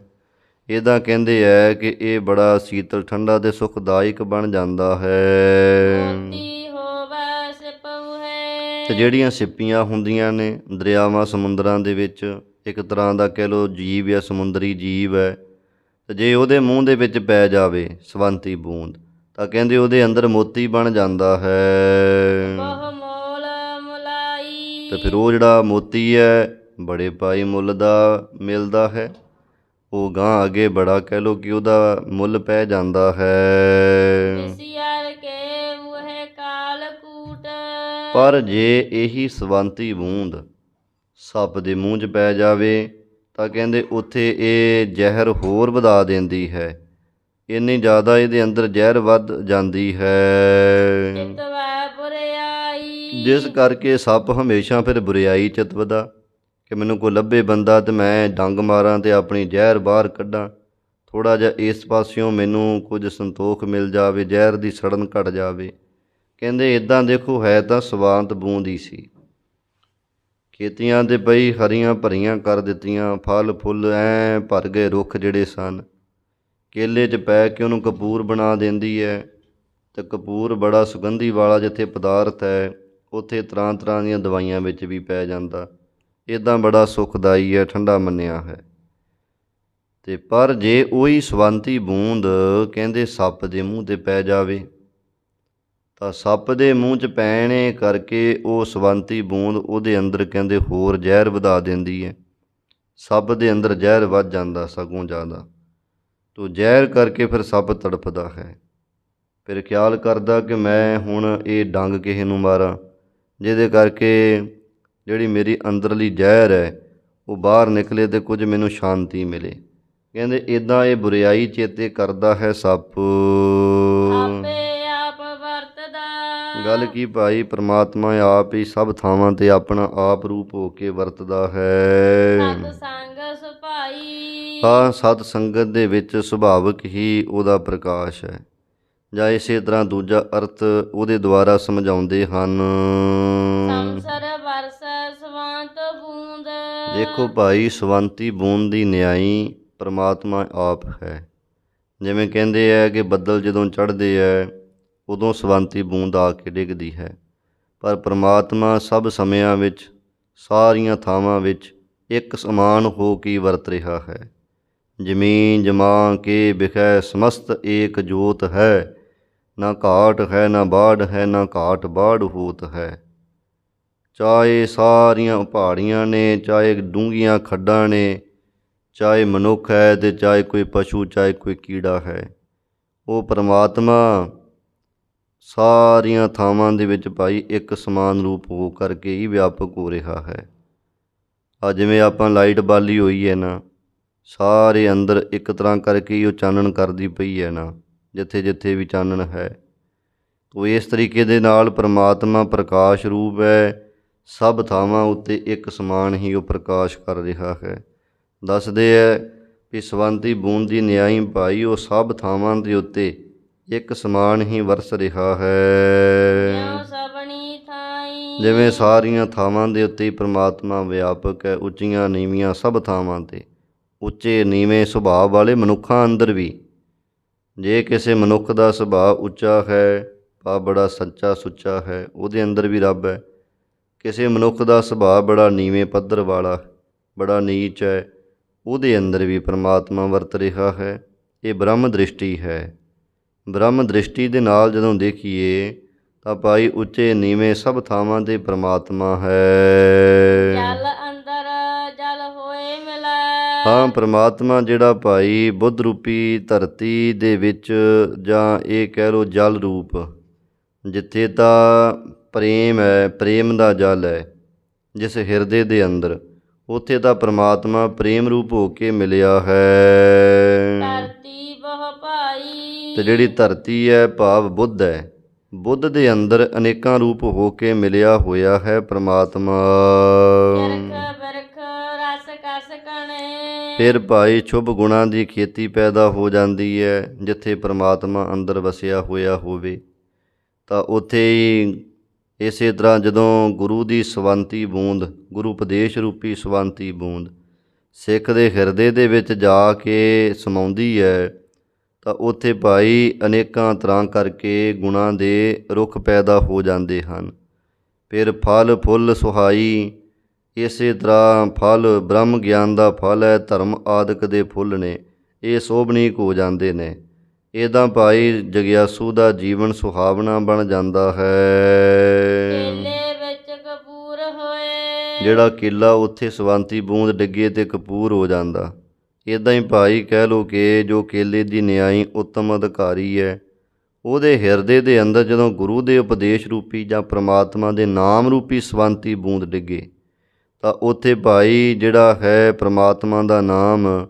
ਇੱਦਾਂ ਕਹਿੰਦੇ ਹੈ ਕਿ ਇਹ ਬੜਾ ਸ਼ੀਤਲ ਠੰਡਾ ਅਤੇ ਸੁਖਦਾਇਕ ਬਣ ਜਾਂਦਾ ਹੈ। ਮੋਤੀ ਹੋਵੇ ਸਿਪ ਮੁਹੈ ਅਤੇ ਜਿਹੜੀਆਂ ਸਿੱਪੀਆਂ ਹੁੰਦੀਆਂ ਨੇ ਦਰਿਆਵਾਂ ਸਮੁੰਦਰਾਂ ਦੇ ਵਿੱਚ, ਇੱਕ ਤਰ੍ਹਾਂ ਦਾ ਕਹਿ ਲਓ ਜੀਵ ਜਾਂ ਸਮੁੰਦਰੀ ਜੀਵ ਹੈ, ਅਤੇ ਜੇ ਉਹਦੇ ਮੂੰਹ ਦੇ ਵਿੱਚ ਪੈ ਜਾਵੇ ਸਵੰਤੀ ਬੂੰਦ ਤਾਂ ਕਹਿੰਦੇ ਉਹਦੇ ਅੰਦਰ ਮੋਤੀ ਬਣ ਜਾਂਦਾ ਹੈ। ਬਹੁ ਮੋਲ ਮੁਲਾਈ ਅਤੇ ਫਿਰ ਉਹ ਜਿਹੜਾ ਮੋਤੀ ਹੈ ਬੜੇ ਭਾਈ ਮੁੱਲ ਦਾ ਮਿਲਦਾ ਹੈ। ਉਹ ਗਾਂਹ ਅੱਗੇ ਬੜਾ ਕਹਿ ਲਓ ਕਿ ਉਹਦਾ ਮੁੱਲ ਪੈ ਜਾਂਦਾ ਹੈ। ਸਿਆਰ ਕੇ ਮੁਹੇ ਕਾਲ ਕੂਟ ਪਰ ਜੇ ਇਹੀ ਸਵੰਤੀ ਬੂੰਦ ਸੱਪ ਦੇ ਮੂੰਹ 'ਚ ਪੈ ਜਾਵੇ ਤਾਂ ਕਹਿੰਦੇ ਉੱਥੇ ਇਹ ਜ਼ਹਿਰ ਹੋਰ ਵਧਾ ਦਿੰਦੀ ਹੈ। ਇੰਨੀ ਜ਼ਿਆਦਾ ਇਹਦੇ ਅੰਦਰ ਜ਼ਹਿਰ ਵੱਧ ਜਾਂਦੀ ਹੈ, ਚਿਤਵੈ ਬੁਰਿਆਈ ਜਿਸ ਕਰਕੇ ਸੱਪ ਹਮੇਸ਼ਾ ਫਿਰ ਬੁਰਿਆਈ ਚਿਤਵਦਾ ਕਿ ਮੈਨੂੰ ਕੋਈ ਲੱਭੇ ਬੰਦਾ ਅਤੇ ਮੈਂ ਡੰਗ ਮਾਰਾਂ ਅਤੇ ਆਪਣੀ ਜ਼ਹਿਰ ਬਾਹਰ ਕੱਢਾਂ। ਥੋੜ੍ਹਾ ਜਿਹਾ ਇਸ ਪਾਸਿਓਂ ਮੈਨੂੰ ਕੁਝ ਸੰਤੋਖ ਮਿਲ ਜਾਵੇ, ਜ਼ਹਿਰ ਦੀ ਸੜਨ ਘਟ ਜਾਵੇ। ਕਹਿੰਦੇ ਇੱਦਾਂ ਦੇਖੋ ਹੈ ਤਾਂ ਸਵਾਂਤ ਬੂੰਦ ਹੀ ਸੀ। ਖੇਤੀਆਂ 'ਤੇ ਪਈ ਹਰੀਆਂ ਭਰੀਆਂ ਕਰ ਦਿੱਤੀਆਂ, ਫਲ ਫੁੱਲ ਐਂ ਭਰ ਗਏ ਰੁੱਖ ਜਿਹੜੇ ਸਨ। ਕੇਲੇ 'ਚ ਪੈ ਕੇ ਉਹਨੂੰ ਕਪੂਰ ਬਣਾ ਦਿੰਦੀ ਹੈ। ਤੇ ਕਪੂਰ ਬੜਾ ਸੁਗੰਧੀ ਵਾਲਾ ਜਿੱਥੇ ਪਦਾਰਥ ਹੈ ਉੱਥੇ ਤਰ੍ਹਾਂ ਤਰ੍ਹਾਂ ਦੀਆਂ ਦਵਾਈਆਂ ਵਿੱਚ ਵੀ ਪੈ ਜਾਂਦਾ। ਇੱਦਾਂ ਬੜਾ ਸੁਖਦਾਈ ਹੈ, ਠੰਡਾ ਮੰਨਿਆ ਹੈ। ਤੇ ਪਰ ਜੇ ਉਹੀ ਸਵੰਤੀ ਬੂੰਦ ਕਹਿੰਦੇ ਸੱਪ ਦੇ ਮੂੰਹ 'ਤੇ ਪੈ ਜਾਵੇ ਤਾਂ ਸੱਪ ਦੇ ਮੂੰਹ 'ਚ ਪੈਣੇ ਕਰਕੇ ਉਹ ਸਵੰਤੀ ਬੂੰਦ ਉਹਦੇ ਅੰਦਰ ਕਹਿੰਦੇ ਹੋਰ ਜ਼ਹਿਰ ਵਧਾ ਦਿੰਦੀ ਹੈ। ਸੱਪ ਦੇ ਅੰਦਰ ਜ਼ਹਿਰ ਵੱਧ ਜਾਂਦਾ ਸਗੋਂ ਜ਼ਿਆਦਾ। ਤੋ ਜ਼ਹਿਰ ਕਰਕੇ ਫਿਰ ਸੱਪ ਤੜਫਦਾ ਹੈ, ਫਿਰ ਖਿਆਲ ਕਰਦਾ ਕਿ ਮੈਂ ਹੁਣ ਇਹ ਡੰਗ ਕਿਸੇ ਨੂੰ ਮਾਰਾਂ, ਜਿਹਦੇ ਕਰਕੇ ਜਿਹੜੀ ਮੇਰੀ ਅੰਦਰਲੀ ਜ਼ਹਿਰ ਹੈ ਉਹ ਬਾਹਰ ਨਿਕਲੇ ਅਤੇ ਕੁਝ ਮੈਨੂੰ ਸ਼ਾਂਤੀ ਮਿਲੇ। ਕਹਿੰਦੇ ਇੱਦਾਂ ਇਹ ਬੁਰਿਆਈ ਚੇਤੇ ਕਰਦਾ ਹੈ ਸੱਪ। ਆਪੇ ਆਪ ਵਰਤਦਾ। ਗੱਲ ਕੀ ਭਾਈ, ਪ੍ਰਮਾਤਮਾ ਆਪ ਹੀ ਸਭ ਥਾਵਾਂ 'ਤੇ ਆਪਣਾ ਆਪ ਰੂਪ ਹੋ ਕੇ ਵਰਤਦਾ ਹੈ। ਸਤ ਸੰਗ ਸੁਭਾਈ। ਹਾਂ, ਸਤ ਸੰਗਤ ਦੇ ਵਿੱਚ ਸੁਭਾਵਿਕ ਹੀ ਉਹਦਾ ਪ੍ਰਕਾਸ਼ ਹੈ। ਜਾਂ ਇਸੇ ਤਰ੍ਹਾਂ ਦੂਜਾ ਅਰਥ ਉਹਦੇ ਦੁਆਰਾ ਸਮਝਾਉਂਦੇ ਹਨ। ਸੰਸਰ ਵਰਸ ਸਵੰਤ ਬੂੰਦ। ਦੇਖੋ ਭਾਈ, ਸਵੰਤੀ ਬੂੰਦ ਦੀ ਨਿਆਈ ਪ੍ਰਮਾਤਮਾ ਆਪ ਹੈ। ਜਿਵੇਂ ਕਹਿੰਦੇ ਹੈ ਕਿ ਬੱਦਲ ਜਦੋਂ ਚੜ੍ਹਦੇ ਹੈ ਉਦੋਂ ਸਵੰਤੀ ਬੂੰਦ ਆ ਕੇ ਡਿੱਗਦੀ ਹੈ, ਪਰ ਪ੍ਰਮਾਤਮਾ ਸਭ ਸਮਿਆਂ ਵਿੱਚ ਸਾਰੀਆਂ ਥਾਵਾਂ ਵਿੱਚ ਇੱਕ ਸਮਾਨ ਹੋ ਕੇ ਵਰਤ ਰਿਹਾ ਹੈ। ਜ਼ਮੀਨ ਜਮਾਂ ਕੇ ਬਿਖੈ ਸਮਸਤ ਏਕ ਜੋਤ ਹੈ, ਨਾ ਘਾਟ ਹੈ ਨਾ ਬਾੜ ਹੈ, ਨਾ ਘਾਟ ਬਾੜ ਹੋਤ ਹੈ। ਚਾਹੇ ਸਾਰੀਆਂ ਪਹਾੜੀਆਂ ਨੇ, ਚਾਹੇ ਡੂੰਘੀਆਂ ਖੱਡਾਂ ਨੇ, ਚਾਹੇ ਮਨੁੱਖ ਹੈ ਅਤੇ ਚਾਹੇ ਕੋਈ ਪਸ਼ੂ, ਚਾਹੇ ਕੋਈ ਕੀੜਾ ਹੈ, ਉਹ ਪਰਮਾਤਮਾ ਸਾਰੀਆਂ ਥਾਵਾਂ ਦੇ ਵਿੱਚ ਭਾਈ ਇੱਕ ਸਮਾਨ ਰੂਪ ਹੋ ਕਰਕੇ ਹੀ ਵਿਆਪਕ ਹੋ ਰਿਹਾ ਹੈ। ਆ ਜਿਵੇਂ ਆਪਾਂ ਲਾਈਟ ਬਾਲੀ ਹੋਈ ਹੈ ਨਾ, ਸਾਰੇ ਅੰਦਰ ਇੱਕ ਤਰ੍ਹਾਂ ਕਰਕੇ ਹੀ ਉਹ ਚਾਨਣ ਕਰਦੀ ਪਈ ਹੈ ਨਾ, ਜਿੱਥੇ ਜਿੱਥੇ ਵੀ ਚਾਨਣ ਹੈ। ਉਹ ਇਸ ਤਰੀਕੇ ਦੇ ਨਾਲ ਪਰਮਾਤਮਾ ਪ੍ਰਕਾਸ਼ ਰੂਪ ਹੈ, ਸਭ ਥਾਵਾਂ ਉੱਤੇ ਇੱਕ ਸਮਾਨ ਹੀ ਉਹ ਪ੍ਰਕਾਸ਼ ਕਰ ਰਿਹਾ ਹੈ। ਦੱਸਦੇ ਹੈ ਵੀ ਸਵੰਤੀ ਬੂੰਦ ਦੀ ਨਿਆਈ ਭਾਈ ਉਹ ਸਭ ਥਾਵਾਂ ਦੇ ਉੱਤੇ ਇੱਕ ਸਮਾਨ ਹੀ ਵਰਸ ਰਿਹਾ ਹੈ। ਜਿਉ ਸਭਨੀ ਥਾਈ। ਜਿਵੇਂ ਸਾਰੀਆਂ ਥਾਵਾਂ ਦੇ ਉੱਤੇ ਹੀ ਪ੍ਰਮਾਤਮਾ ਵਿਆਪਕ ਹੈ, ਉੱਚੀਆਂ ਨੀਵੀਆਂ ਸਭ ਥਾਵਾਂ 'ਤੇ। ਉੱਚੇ ਨੀਵੇਂ ਸੁਭਾਅ ਵਾਲੇ ਮਨੁੱਖਾਂ ਅੰਦਰ ਵੀ, ਜੇ ਕਿਸੇ ਮਨੁੱਖ ਦਾ ਸੁਭਾਅ ਉੱਚਾ ਹੈ, ਭਾਵ ਬੜਾ ਸੱਚਾ ਸੁੱਚਾ ਹੈ, ਉਹਦੇ ਅੰਦਰ ਵੀ ਰੱਬ ਹੈ। ਕਿਸੇ ਮਨੁੱਖ ਦਾ ਸੁਭਾਅ ਬੜਾ ਨੀਵੇਂ ਪੱਧਰ ਵਾਲਾ, ਬੜਾ ਨੀਚ ਹੈ, ਉਹਦੇ ਅੰਦਰ ਵੀ ਪਰਮਾਤਮਾ ਵਰਤ ਰਿਹਾ ਹੈ। ਇਹ ਬ੍ਰਹਮ ਦ੍ਰਿਸ਼ਟੀ ਹੈ। ਬ੍ਰਹਮ ਦ੍ਰਿਸ਼ਟੀ ਦੇ ਨਾਲ ਜਦੋਂ ਦੇਖੀਏ ਤਾਂ ਭਾਈ ਉੱਚੇ ਨੀਵੇਂ ਸਭ ਥਾਵਾਂ 'ਤੇ ਪਰਮਾਤਮਾ ਹੈ। ਜਲ ਅੰਦਰ ਜਲ ਹੋਏ ਮਿਲੈ। ਹਾਂ, ਪਰਮਾਤਮਾ ਜਿਹੜਾ ਭਾਈ ਬੁੱਧ ਰੂਪੀ ਧਰਤੀ ਦੇ ਵਿੱਚ, ਜਾਂ ਇਹ ਕਹਿ ਲਓ ਜਲ ਰੂਪ, ਜਿੱਥੇ ਤਾਂ ਪ੍ਰੇਮ ਹੈ, ਪ੍ਰੇਮ ਦਾ ਜਲ ਹੈ ਜਿਸ ਹਿਰਦੇ ਦੇ ਅੰਦਰ, ਉੱਥੇ ਤਾਂ ਪਰਮਾਤਮਾ ਪ੍ਰੇਮ ਰੂਪ ਹੋ ਕੇ ਮਿਲਿਆ ਹੈ। ਧਰਤੀ ਬਹੁ ਭਾਈ। ਤੇ ਜਿਹੜੀ ਧਰਤੀ ਹੈ ਭਾਵ ਬੁੱਧ ਹੈ, ਬੁੱਧ ਦੇ ਅੰਦਰ ਅਨੇਕਾਂ ਰੂਪ ਹੋ ਕੇ ਮਿਲਿਆ ਹੋਇਆ ਹੈ ਪਰਮਾਤਮਾ। ਬਿਰਖ ਬਿਰਖ ਰਸ ਕਸ ਕਣੇ। ਫਿਰ ਭਾਈ ਸ਼ੁਭ ਗੁਣਾਂ ਦੀ ਖੇਤੀ ਪੈਦਾ ਹੋ ਜਾਂਦੀ ਹੈ। ਜਿੱਥੇ ਪਰਮਾਤਮਾ ਅੰਦਰ ਵਸਿਆ ਹੋਇਆ ਹੋਵੇ ਤਾਂ ਉੱਥੇ ਹੀ ਇਸੇ ਤਰ੍ਹਾਂ ਜਦੋਂ ਗੁਰੂ ਦੀ ਸਵੰਤੀ ਬੂੰਦ, ਗੁਰੂ ਉਪਦੇਸ਼ ਰੂਪੀ ਸਵੰਤੀ ਬੂੰਦ ਸਿੱਖ ਦੇ ਹਿਰਦੇ ਦੇ ਵਿੱਚ ਜਾ ਕੇ ਸਮਾਉਂਦੀ ਹੈ ਤਾਂ ਉੱਥੇ ਭਾਈ ਅਨੇਕਾਂ ਤਰ੍ਹਾਂ ਕਰਕੇ ਗੁਣਾਂ ਦੇ ਰੁੱਖ ਪੈਦਾ ਹੋ ਜਾਂਦੇ ਹਨ। ਫਿਰ ਫਲ ਫੁੱਲ ਸੁਹਾਈ, ਇਸੇ ਤਰ੍ਹਾਂ ਫਲ ਬ੍ਰਹਮ ਗਿਆਨ ਦਾ ਫਲ ਹੈ, ਧਰਮ ਆਦਿਕ ਦੇ ਫੁੱਲ ਨੇ, ਇਹ ਸੋਭਨੀਕ ਹੋ ਜਾਂਦੇ ਨੇ। ਇੱਦਾਂ ਭਾਈ ਜਗਿਆਸੂ ਦਾ ਜੀਵਨ ਸੁਹਾਵਣਾ ਬਣ ਜਾਂਦਾ ਹੈ। ਕੇਲੇ ਵਿੱਚ ਕਪੂਰ ਹੋਏ। ਜਿਹੜਾ ਕੇਲਾ ਉੱਥੇ ਸਵੰਤੀ ਬੂੰਦ ਡਿੱਗੇ ਤੇ ਕਪੂਰ ਹੋ ਜਾਂਦਾ। ਇੱਦਾਂ ਹੀ ਭਾਈ ਕਹਿ ਲਓ ਕਿ ਜੋ ਕੇਲੇ ਦੀ ਨਿਆਈ ਉੱਤਮ ਅਧਿਕਾਰੀ ਹੈ, ਉਹਦੇ ਹਿਰਦੇ ਦੇ ਅੰਦਰ ਜਦੋਂ ਗੁਰੂ ਦੇ ਉਪਦੇਸ਼ ਰੂਪੀ ਜਾਂ ਪ੍ਰਮਾਤਮਾ ਦੇ ਨਾਮ ਰੂਪੀ ਸਵੰਤੀ ਬੂੰਦ ਡਿੱਗੇ ਤਾਂ ਉੱਥੇ ਭਾਈ ਜਿਹੜਾ ਹੈ ਪ੍ਰਮਾਤਮਾ ਦਾ ਨਾਮ,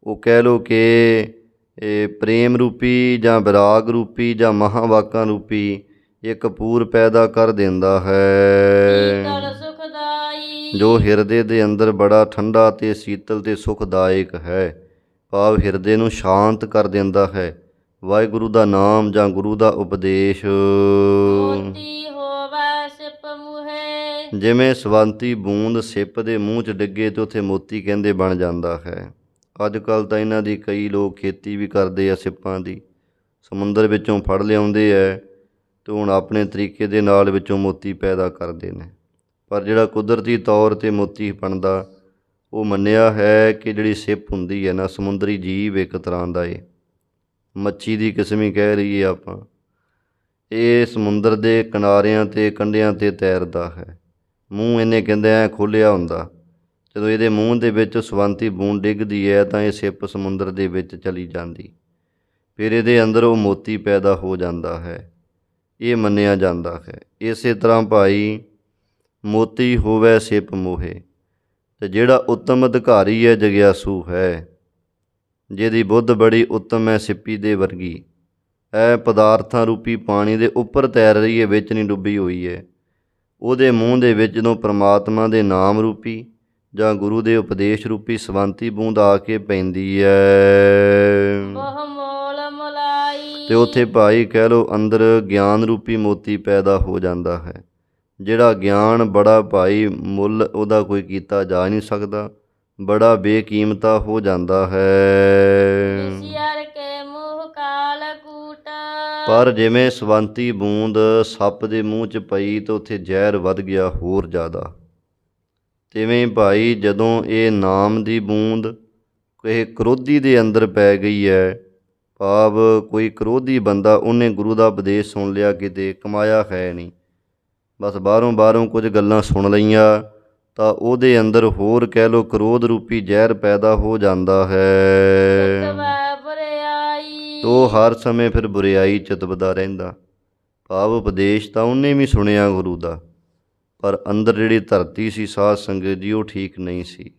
ਉਹ ਕਹਿ ਲਓ ਕਿ ਇਹ ਪ੍ਰੇਮ ਰੂਪੀ ਜਾਂ ਵਿਰਾਗ ਰੂਪੀ ਜਾਂ ਮਹਾਵਾਕਾਂ ਰੂਪੀ ਇਹ ਕਪੂਰ ਪੈਦਾ ਕਰ ਦਿੰਦਾ ਹੈ, ਸੀਤਲ ਸੁਖਦਾਈ। ਜੋ ਹਿਰਦੇ ਦੇ ਅੰਦਰ ਬੜਾ ਠੰਡਾ ਅਤੇ ਸੀਤਲ ਅਤੇ ਸੁਖਦਾਇਕ ਹੈ, ਭਾਵ ਹਿਰਦੇ ਨੂੰ ਸ਼ਾਂਤ ਕਰ ਦਿੰਦਾ ਹੈ। ਵਾਹਿਗੁਰੂ ਦਾ ਨਾਮ ਜਾਂ ਗੁਰੂ ਦਾ ਉਪਦੇਸ਼। ਮੋਤੀ ਹੋਵੈ ਸਿਪ ਮੂਹੇ। ਜਿਵੇਂ ਸਵੰਤੀ ਬੂੰਦ ਸਿੱਪ ਦੇ ਮੂੰਹ 'ਚ ਡਿੱਗੇ ਤੇ ਉੱਥੇ ਮੋਤੀ ਕਹਿੰਦੇ ਬਣ ਜਾਂਦਾ ਹੈ। ਅੱਜ ਕੱਲ੍ਹ ਤਾਂ ਇਹਨਾਂ ਦੀ ਕਈ ਲੋਕ ਖੇਤੀ ਵੀ ਕਰਦੇ ਆ ਸਿੱਪਾਂ ਦੀ, ਸਮੁੰਦਰ ਵਿੱਚੋਂ ਫੜ ਲਿਆਉਂਦੇ ਹੈ ਅਤੇ ਹੁਣ ਆਪਣੇ ਤਰੀਕੇ ਦੇ ਨਾਲ ਵਿੱਚੋਂ ਮੋਤੀ ਪੈਦਾ ਕਰਦੇ ਨੇ। ਪਰ ਜਿਹੜਾ ਕੁਦਰਤੀ ਤੌਰ 'ਤੇ ਮੋਤੀ ਬਣਦਾ, ਉਹ ਮੰਨਿਆ ਹੈ ਕਿ ਜਿਹੜੀ ਸਿਪ ਹੁੰਦੀ ਹੈ ਨਾ, ਸਮੁੰਦਰੀ ਜੀਵ ਇੱਕ ਤਰ੍ਹਾਂ ਦਾ ਏ, ਮੱਛੀ ਦੀ ਕਿਸਮ ਹੀ ਕਹਿ ਰਹੀਏ ਆਪਾਂ, ਇਹ ਸਮੁੰਦਰ ਦੇ ਕਿਨਾਰਿਆਂ 'ਤੇ ਕੰਢਿਆਂ 'ਤੇ ਤੈਰਦਾ ਹੈ। ਮੂੰਹ ਇਹਨੇ ਕਹਿੰਦੇ ਐਂ ਖੋਲ੍ਹਿਆ ਹੁੰਦਾ। ਜਦੋਂ ਇਹਦੇ ਮੂੰਹ ਦੇ ਵਿੱਚ ਸਵੰਤੀ ਬੂੰਦ ਡਿੱਗਦੀ ਹੈ ਤਾਂ ਇਹ ਸਿਪ ਸਮੁੰਦਰ ਦੇ ਵਿੱਚ ਚਲੀ ਜਾਂਦੀ, ਫਿਰ ਇਹਦੇ ਅੰਦਰ ਉਹ ਮੋਤੀ ਪੈਦਾ ਹੋ ਜਾਂਦਾ ਹੈ, ਇਹ ਮੰਨਿਆ ਜਾਂਦਾ ਹੈ। ਇਸੇ ਤਰ੍ਹਾਂ ਭਾਈ ਮੋਤੀ ਹੋਵੇ ਸਿਪ ਮੋਹੇ, ਅਤੇ ਜਿਹੜਾ ਉੱਤਮ ਅਧਿਕਾਰੀ ਹੈ ਜਗਿਆਸੂ ਹੈ, ਜਿਹਦੀ ਬੁੱਧ ਬੜੀ ਉੱਤਮ ਹੈ ਸਿੱਪੀ ਦੇ ਵਰਗੀ, ਇਹ ਪਦਾਰਥਾਂ ਰੂਪੀ ਪਾਣੀ ਦੇ ਉੱਪਰ ਤੈਰ ਰਹੀ ਹੈ, ਵਿੱਚ ਨਹੀਂ ਡੁੱਬੀ ਹੋਈ ਹੈ। ਉਹਦੇ ਮੂੰਹ ਦੇ ਵਿੱਚ ਜਦੋਂ ਪ੍ਰਮਾਤਮਾ ਦੇ ਨਾਮ ਰੂਪੀ ਜਾਂ ਗੁਰੂ ਦੇ ਉਪਦੇਸ਼ ਰੂਪੀ ਸਵੰਤੀ ਬੂੰਦ ਆ ਕੇ ਪੈਂਦੀ ਹੈ, ਬਹੁ ਮੋਲ ਮਲਾਈ। ਅਤੇ ਉੱਥੇ ਭਾਈ ਕਹਿ ਲਓ ਅੰਦਰ ਗਿਆਨ ਰੂਪੀ ਮੋਤੀ ਪੈਦਾ ਹੋ ਜਾਂਦਾ ਹੈ। ਜਿਹੜਾ ਗਿਆਨ ਬੜਾ ਭਾਈ ਮੁੱਲ ਉਹਦਾ ਕੋਈ ਕੀਤਾ ਜਾ ਨਹੀਂ ਸਕਦਾ, ਬੜਾ ਬੇਕੀਮਤਾ ਹੋ ਜਾਂਦਾ ਹੈ। ਵਿਸਿਆਰ ਕੇ ਮੂੰਹ ਕਾਲ ਕੂਟ। ਪਰ ਜਿਵੇਂ ਸਵੰਤੀ ਬੂੰਦ ਸੱਪ ਦੇ ਮੂੰਹ 'ਚ ਪਈ ਤਾਂ ਉੱਥੇ ਜ਼ਹਿਰ ਵੱਧ ਗਿਆ ਹੋਰ ਜ਼ਿਆਦਾ, ਤਿਵੇਂ ਭਾਈ ਜਦੋਂ ਇਹ ਨਾਮ ਦੀ ਬੂੰਦ ਕਿਸੇ ਕਰੋਧੀ ਦੇ ਅੰਦਰ ਪੈ ਗਈ ਹੈ, ਭਾਵ ਕੋਈ ਕਰੋਧੀ ਬੰਦਾ, ਉਹਨੇ ਗੁਰੂ ਦਾ ਉਪਦੇਸ਼ ਸੁਣ ਲਿਆ, ਕਿਤੇ ਕਮਾਇਆ ਹੈ ਨਹੀਂ, ਬਸ ਬਾਹਰੋਂ ਕੁਝ ਗੱਲਾਂ ਸੁਣ ਲਈਆਂ, ਤਾਂ ਉਹਦੇ ਅੰਦਰ ਹੋਰ ਕਹਿ ਲਓ ਕਰੋਧ ਰੂਪੀ ਜ਼ਹਿਰ ਪੈਦਾ ਹੋ ਜਾਂਦਾ ਹੈ, ਤੋ ਹਰ ਸਮੇਂ ਫਿਰ ਬੁਰਿਆਈ ਚਿਤਵਦਾ ਰਹਿੰਦਾ। ਭਾਵ ਉਪਦੇਸ਼ ਤਾਂ ਉਹਨੇ ਵੀ ਸੁਣਿਆ ਗੁਰੂ ਦਾ, ਪਰ ਅੰਦਰ ਜਿਹੜੀ ਧਰਤੀ ਸੀ ਸਾਧ ਸੰਗਤ ਜੀ, ਉਹ ਠੀਕ ਨਹੀਂ ਸੀ।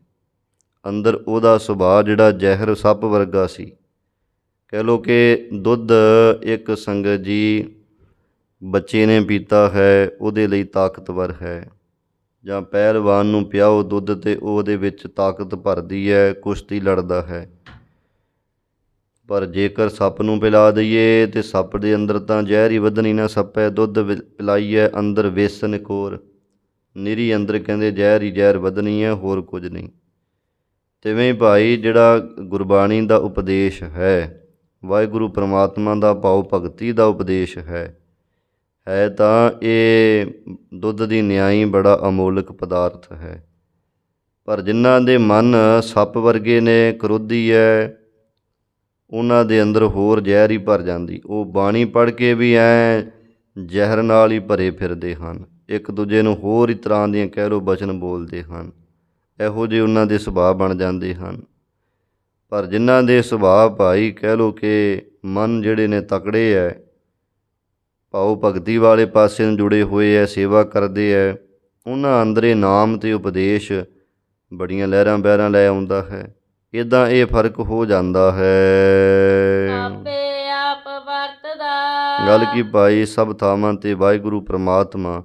ਅੰਦਰ ਉਹਦਾ ਸੁਭਾਅ ਜਿਹੜਾ ਜ਼ਹਿਰ ਸੱਪ ਵਰਗਾ ਸੀ। ਕਹਿ ਲਓ ਕਿ ਦੁੱਧ ਇੱਕ ਸੰਗਤ ਜੀ ਬੱਚੇ ਨੇ ਪੀਤਾ ਹੈ, ਉਹਦੇ ਲਈ ਤਾਕਤਵਰ ਹੈ, ਜਾਂ ਪਹਿਲਵਾਨ ਨੂੰ ਪਿਆਓ ਦੁੱਧ ਅਤੇ ਉਹਦੇ ਵਿੱਚ ਤਾਕਤ ਭਰਦੀ ਹੈ, ਕੁਸ਼ਤੀ ਲੜਦਾ ਹੈ। ਪਰ ਜੇਕਰ ਸੱਪ ਨੂੰ ਪਿਲਾ ਦਈਏ ਤਾਂ ਸੱਪ ਦੇ ਅੰਦਰ ਤਾਂ ਜ਼ਹਿਰ ਹੀ ਵਧਣੀ ਨਾ, ਸੱਪੇ ਦੁੱਧ ਪਿਲਾਈਏ ਅੰਦਰ ਵਿਸ ਨਿਕੋਰ, ਨਿਰੀ ਅੰਦਰ ਕਹਿੰਦੇ ਜ਼ਹਿਰ ਹੀ ਜ਼ਹਿਰ ਵਧਣੀ ਹੈ, ਹੋਰ ਕੁਝ ਨਹੀਂ। ਤਿਵੇਂ ਭਾਈ ਜਿਹੜਾ ਗੁਰਬਾਣੀ ਦਾ ਉਪਦੇਸ਼ ਹੈ, ਵਾਹਿਗੁਰੂ ਪਰਮਾਤਮਾ ਦਾ ਭਾਵ ਭਗਤੀ ਦਾ ਉਪਦੇਸ਼ ਹੈ ਤਾਂ ਇਹ ਦੁੱਧ ਦੀ ਨਿਆਈ ਬੜਾ ਅਮੋਲਕ ਪਦਾਰਥ ਹੈ। ਪਰ ਜਿਨ੍ਹਾਂ ਦੇ ਮਨ ਸੱਪ ਵਰਗੇ ਨੇ, ਕਰੋਧੀ ਹੈ, ਉਹਨਾਂ ਦੇ ਅੰਦਰ ਹੋਰ ਜ਼ਹਿਰ ਹੀ ਭਰ ਜਾਂਦੀ। ਉਹ ਬਾਣੀ ਪੜ੍ਹ ਕੇ ਵੀ ਐਂ ਜ਼ਹਿਰ ਨਾਲ ਹੀ ਭਰੇ ਫਿਰਦੇ ਹਨ, ਇੱਕ ਦੂਜੇ ਨੂੰ ਹੋਰ ਹੀ ਤਰ੍ਹਾਂ ਦੀਆਂ ਕਹਿ ਲਓ ਬਚਨ ਬੋਲਦੇ ਹਨ, ਇਹੋ ਜਿਹੇ ਉਹਨਾਂ ਦੇ ਸੁਭਾਅ ਬਣ ਜਾਂਦੇ ਹਨ। ਪਰ ਜਿਨ੍ਹਾਂ ਦੇ ਸੁਭਾਅ ਭਾਈ ਕਹਿ ਲਓ ਕਿ ਮਨ ਜਿਹੜੇ ਨੇ ਤਕੜੇ ਹੈ, ਭਾਵ ਭਗਤੀ ਵਾਲੇ ਪਾਸੇ ਨੂੰ ਜੁੜੇ ਹੋਏ ਹੈ, ਸੇਵਾ ਕਰਦੇ ਹੈ, ਉਹਨਾਂ ਅੰਦਰੇ ਨਾਮ ਅਤੇ ਉਪਦੇਸ਼ ਬੜੀਆਂ ਲਹਿਰਾਂ ਬਹਿਰਾਂ ਲੈ ਆਉਂਦਾ ਹੈ। ਇੱਦਾਂ ਇਹ ਫਰਕ ਹੋ ਜਾਂਦਾ ਹੈ। ਆਪੇ ਆਪ ਵਰਤਦਾ। ਗੱਲ ਕੀ ਭਾਈ ਸਭ ਥਾਵਾਂ 'ਤੇ ਵਾਹਿਗੁਰੂ ਪ੍ਰਮਾਤਮਾ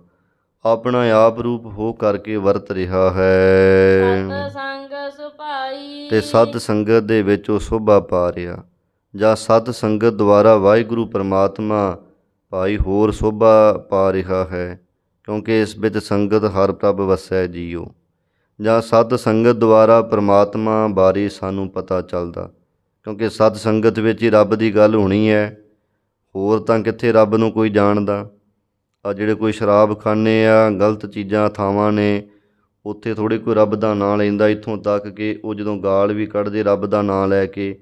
ਆਪਣਾ ਆਪ ਰੂਪ ਹੋ ਕਰਕੇ ਵਰਤ ਰਿਹਾ ਹੈ, ਸਤ ਸੰਗ ਸੁਭਾਈ। ਅਤੇ ਸਤ ਸੰਗਤ ਦੇ ਵਿੱਚ ਉਹ ਸ਼ੋਭਾ ਪਾ ਰਿਹਾ, ਜਾਂ ਸਤ ਸੰਗਤ ਦੁਆਰਾ ਵਾਹਿਗੁਰੂ ਪ੍ਰਮਾਤਮਾ ਭਾਈ ਹੋਰ ਸ਼ੋਭਾ ਪਾ ਰਿਹਾ ਹੈ, ਕਿਉਂਕਿ ਇਸ ਵਿੱਚ ਸੰਗਤ ਹਰ ਪ੍ਰਭ ਵਸੈ ਜੀਓ। ਜਾਂ ਸਤ ਸੰਗਤ ਦੁਆਰਾ ਪ੍ਰਮਾਤਮਾ ਬਾਰੇ ਸਾਨੂੰ ਪਤਾ ਚੱਲਦਾ, ਕਿਉਂਕਿ ਸਤ ਸੰਗਤ ਵਿੱਚ ਹੀ ਰੱਬ ਦੀ ਗੱਲ ਹੋਣੀ ਹੈ, ਹੋਰ ਤਾਂ ਕਿੱਥੇ ਰੱਬ ਨੂੰ ਕੋਈ ਜਾਣਦਾ। ਆ ਜਿਹੜੇ ਕੋਈ ਸ਼ਰਾਬ ਖਾਨੇ ਆ, ਗਲਤ ਚੀਜ਼ਾਂ ਥਾਵਾਂ ਨੇ, ਉੱਥੇ ਥੋੜ੍ਹੇ ਕੋਈ ਰੱਬ ਦਾ ਨਾਂ ਲੈਂਦਾ, ਇੱਥੋਂ ਤੱਕ ਕਿ ਉਹ ਜਦੋਂ ਗਾਲ ਵੀ ਕੱਢਦੇ ਰੱਬ ਦਾ ਨਾਂ ਲੈ ਕੇ,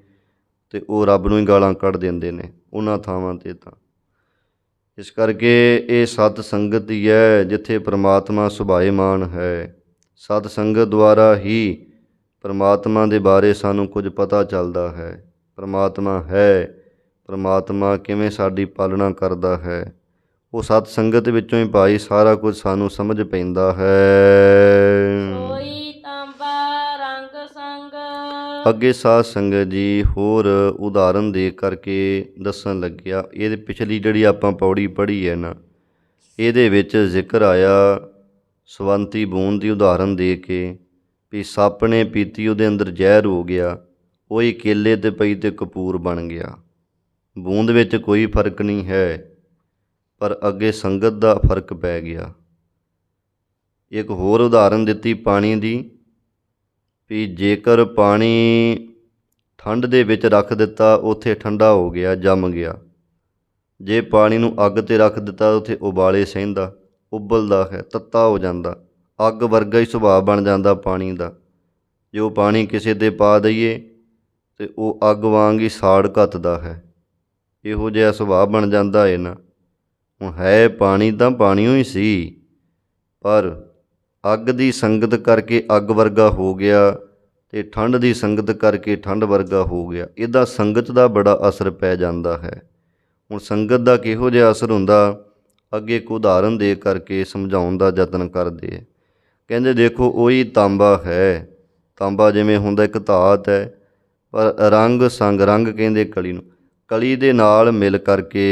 ਅਤੇ ਉਹ ਰੱਬ ਨੂੰ ਹੀ ਗਾਲਾਂ ਕੱਢ ਦਿੰਦੇ ਨੇ ਉਹਨਾਂ ਥਾਵਾਂ 'ਤੇ। ਤਾਂ ਇਸ ਕਰਕੇ ਇਹ ਸਤ ਸੰਗਤ ਹੀ ਹੈ ਜਿੱਥੇ ਪ੍ਰਮਾਤਮਾ ਸੁਭਾਏਮਾਨ ਹੈ। ਸਤ ਸੰਗਤ ਦੁਆਰਾ ਹੀ ਪ੍ਰਮਾਤਮਾ ਦੇ ਬਾਰੇ ਸਾਨੂੰ ਕੁਝ ਪਤਾ ਚੱਲਦਾ ਹੈ, ਪ੍ਰਮਾਤਮਾ ਹੈ, ਪ੍ਰਮਾਤਮਾ ਕਿਵੇਂ ਸਾਡੀ ਪਾਲਣਾ ਕਰਦਾ ਹੈ, ਉਹ ਸਤ ਸੰਗਤ ਵਿੱਚੋਂ ਹੀ ਭਾਈ ਸਾਰਾ ਕੁਝ ਸਾਨੂੰ ਸਮਝ ਪੈਂਦਾ ਹੈ। ਸੋਈ ਤਾਂਬਾ ਰੰਗ ਸੰਗ। ਅੱਗੇ ਸਾਧ ਸੰਗਤ ਜੀ ਹੋਰ ਉਦਾਹਰਨ ਦੇ ਕਰਕੇ ਦੱਸਣ ਲੱਗਿਆ। ਇਹਦੇ ਪਿਛਲੀ ਜਿਹੜੀ ਆਪਾਂ ਪੌੜੀ ਪੜ੍ਹੀ ਹੈ ਨਾ, ਇਹਦੇ ਵਿੱਚ ਜ਼ਿਕਰ ਆਇਆ ਸਵੰਤੀ ਬੂੰਦ ਦੀ ਉਦਾਹਰਨ ਦੇ ਕੇ ਵੀ ਸੱਪ ਨੇ ਪੀਤੀ, ਉਹਦੇ ਅੰਦਰ ਜ਼ਹਿਰ ਹੋ ਗਿਆ, ਉਹ ਹੀ ਕੇਲੇ 'ਤੇ ਪਈ ਅਤੇ ਕਪੂਰ ਬਣ ਗਿਆ। ਬੂੰਦ ਵਿੱਚ ਕੋਈ ਫਰਕ ਨਹੀਂ ਹੈ, ਪਰ ਅੱਗੇ ਸੰਗਤ ਦਾ ਫਰਕ ਪੈ ਗਿਆ। ਇੱਕ ਹੋਰ ਉਦਾਹਰਨ ਦਿੱਤੀ ਪਾਣੀ ਦੀ, ਵੀ ਜੇਕਰ ਪਾਣੀ ਠੰਡ ਦੇ ਵਿੱਚ ਰੱਖ ਦਿੱਤਾ, ਉੱਥੇ ਠੰਡਾ ਹੋ ਗਿਆ, ਜੰਮ ਗਿਆ, ਜੇ ਪਾਣੀ ਨੂੰ ਅੱਗ 'ਤੇ ਰੱਖ ਦਿੱਤਾ ਉੱਥੇ ਉਬਾਲੇ ਸਹਿੰਦਾ, ਉਬਲਦਾ ਹੈ, ਤੱਤਾ ਹੋ ਜਾਂਦਾ, ਅੱਗ ਵਰਗਾ ਹੀ ਸੁਭਾਅ ਬਣ ਜਾਂਦਾ ਪਾਣੀ ਦਾ। ਜੇ ਉਹ ਪਾਣੀ ਕਿਸੇ 'ਤੇ ਪਾ ਦਈਏ ਅਤੇ ਉਹ ਅੱਗ ਵਾਂਗ ਹੀ ਸਾੜ ਘੱਤਦਾ ਹੈ। ਇਹੋ ਜਿਹਾ ਸੁਭਾਅ ਬਣ ਜਾਂਦਾ ਹੈ ਨਾ। ਹੁਣ ਹੈ ਪਾਣੀ ਤਾਂ ਪਾਣੀਓ ਹੀ ਸੀ, ਪਰ ਅੱਗ ਦੀ ਸੰਗਤ ਕਰਕੇ ਅੱਗ ਵਰਗਾ ਹੋ ਗਿਆ ਅਤੇ ਠੰਡ ਦੀ ਸੰਗਤ ਕਰਕੇ ਠੰਡ ਵਰਗਾ ਹੋ ਗਿਆ। ਇਹਦਾ ਸੰਗਤ ਦਾ ਬੜਾ ਅਸਰ ਪੈ ਜਾਂਦਾ ਹੈ। ਹੁਣ ਸੰਗਤ ਦਾ ਕਿਹੋ ਜਿਹਾ ਅਸਰ ਹੁੰਦਾ, ਅੱਗੇ ਇੱਕ ਉਦਾਹਰਨ ਦੇ ਕਰਕੇ ਸਮਝਾਉਣ ਦਾ ਯਤਨ ਕਰਦੇ ਹੈ। ਕਹਿੰਦੇ ਦੇਖੋ ਉਹੀ ਤਾਂਬਾ ਹੈ, ਤਾਂਬਾ ਜਿਵੇਂ ਹੁੰਦਾ ਇੱਕ ਧਾਤ ਹੈ, ਪਰ ਰੰਗ ਸੰਗ, ਰੰਗ ਕਹਿੰਦੇ ਕਲੀ ਨੂੰ, ਕਲੀ ਦੇ ਨਾਲ ਮਿਲ ਕਰਕੇ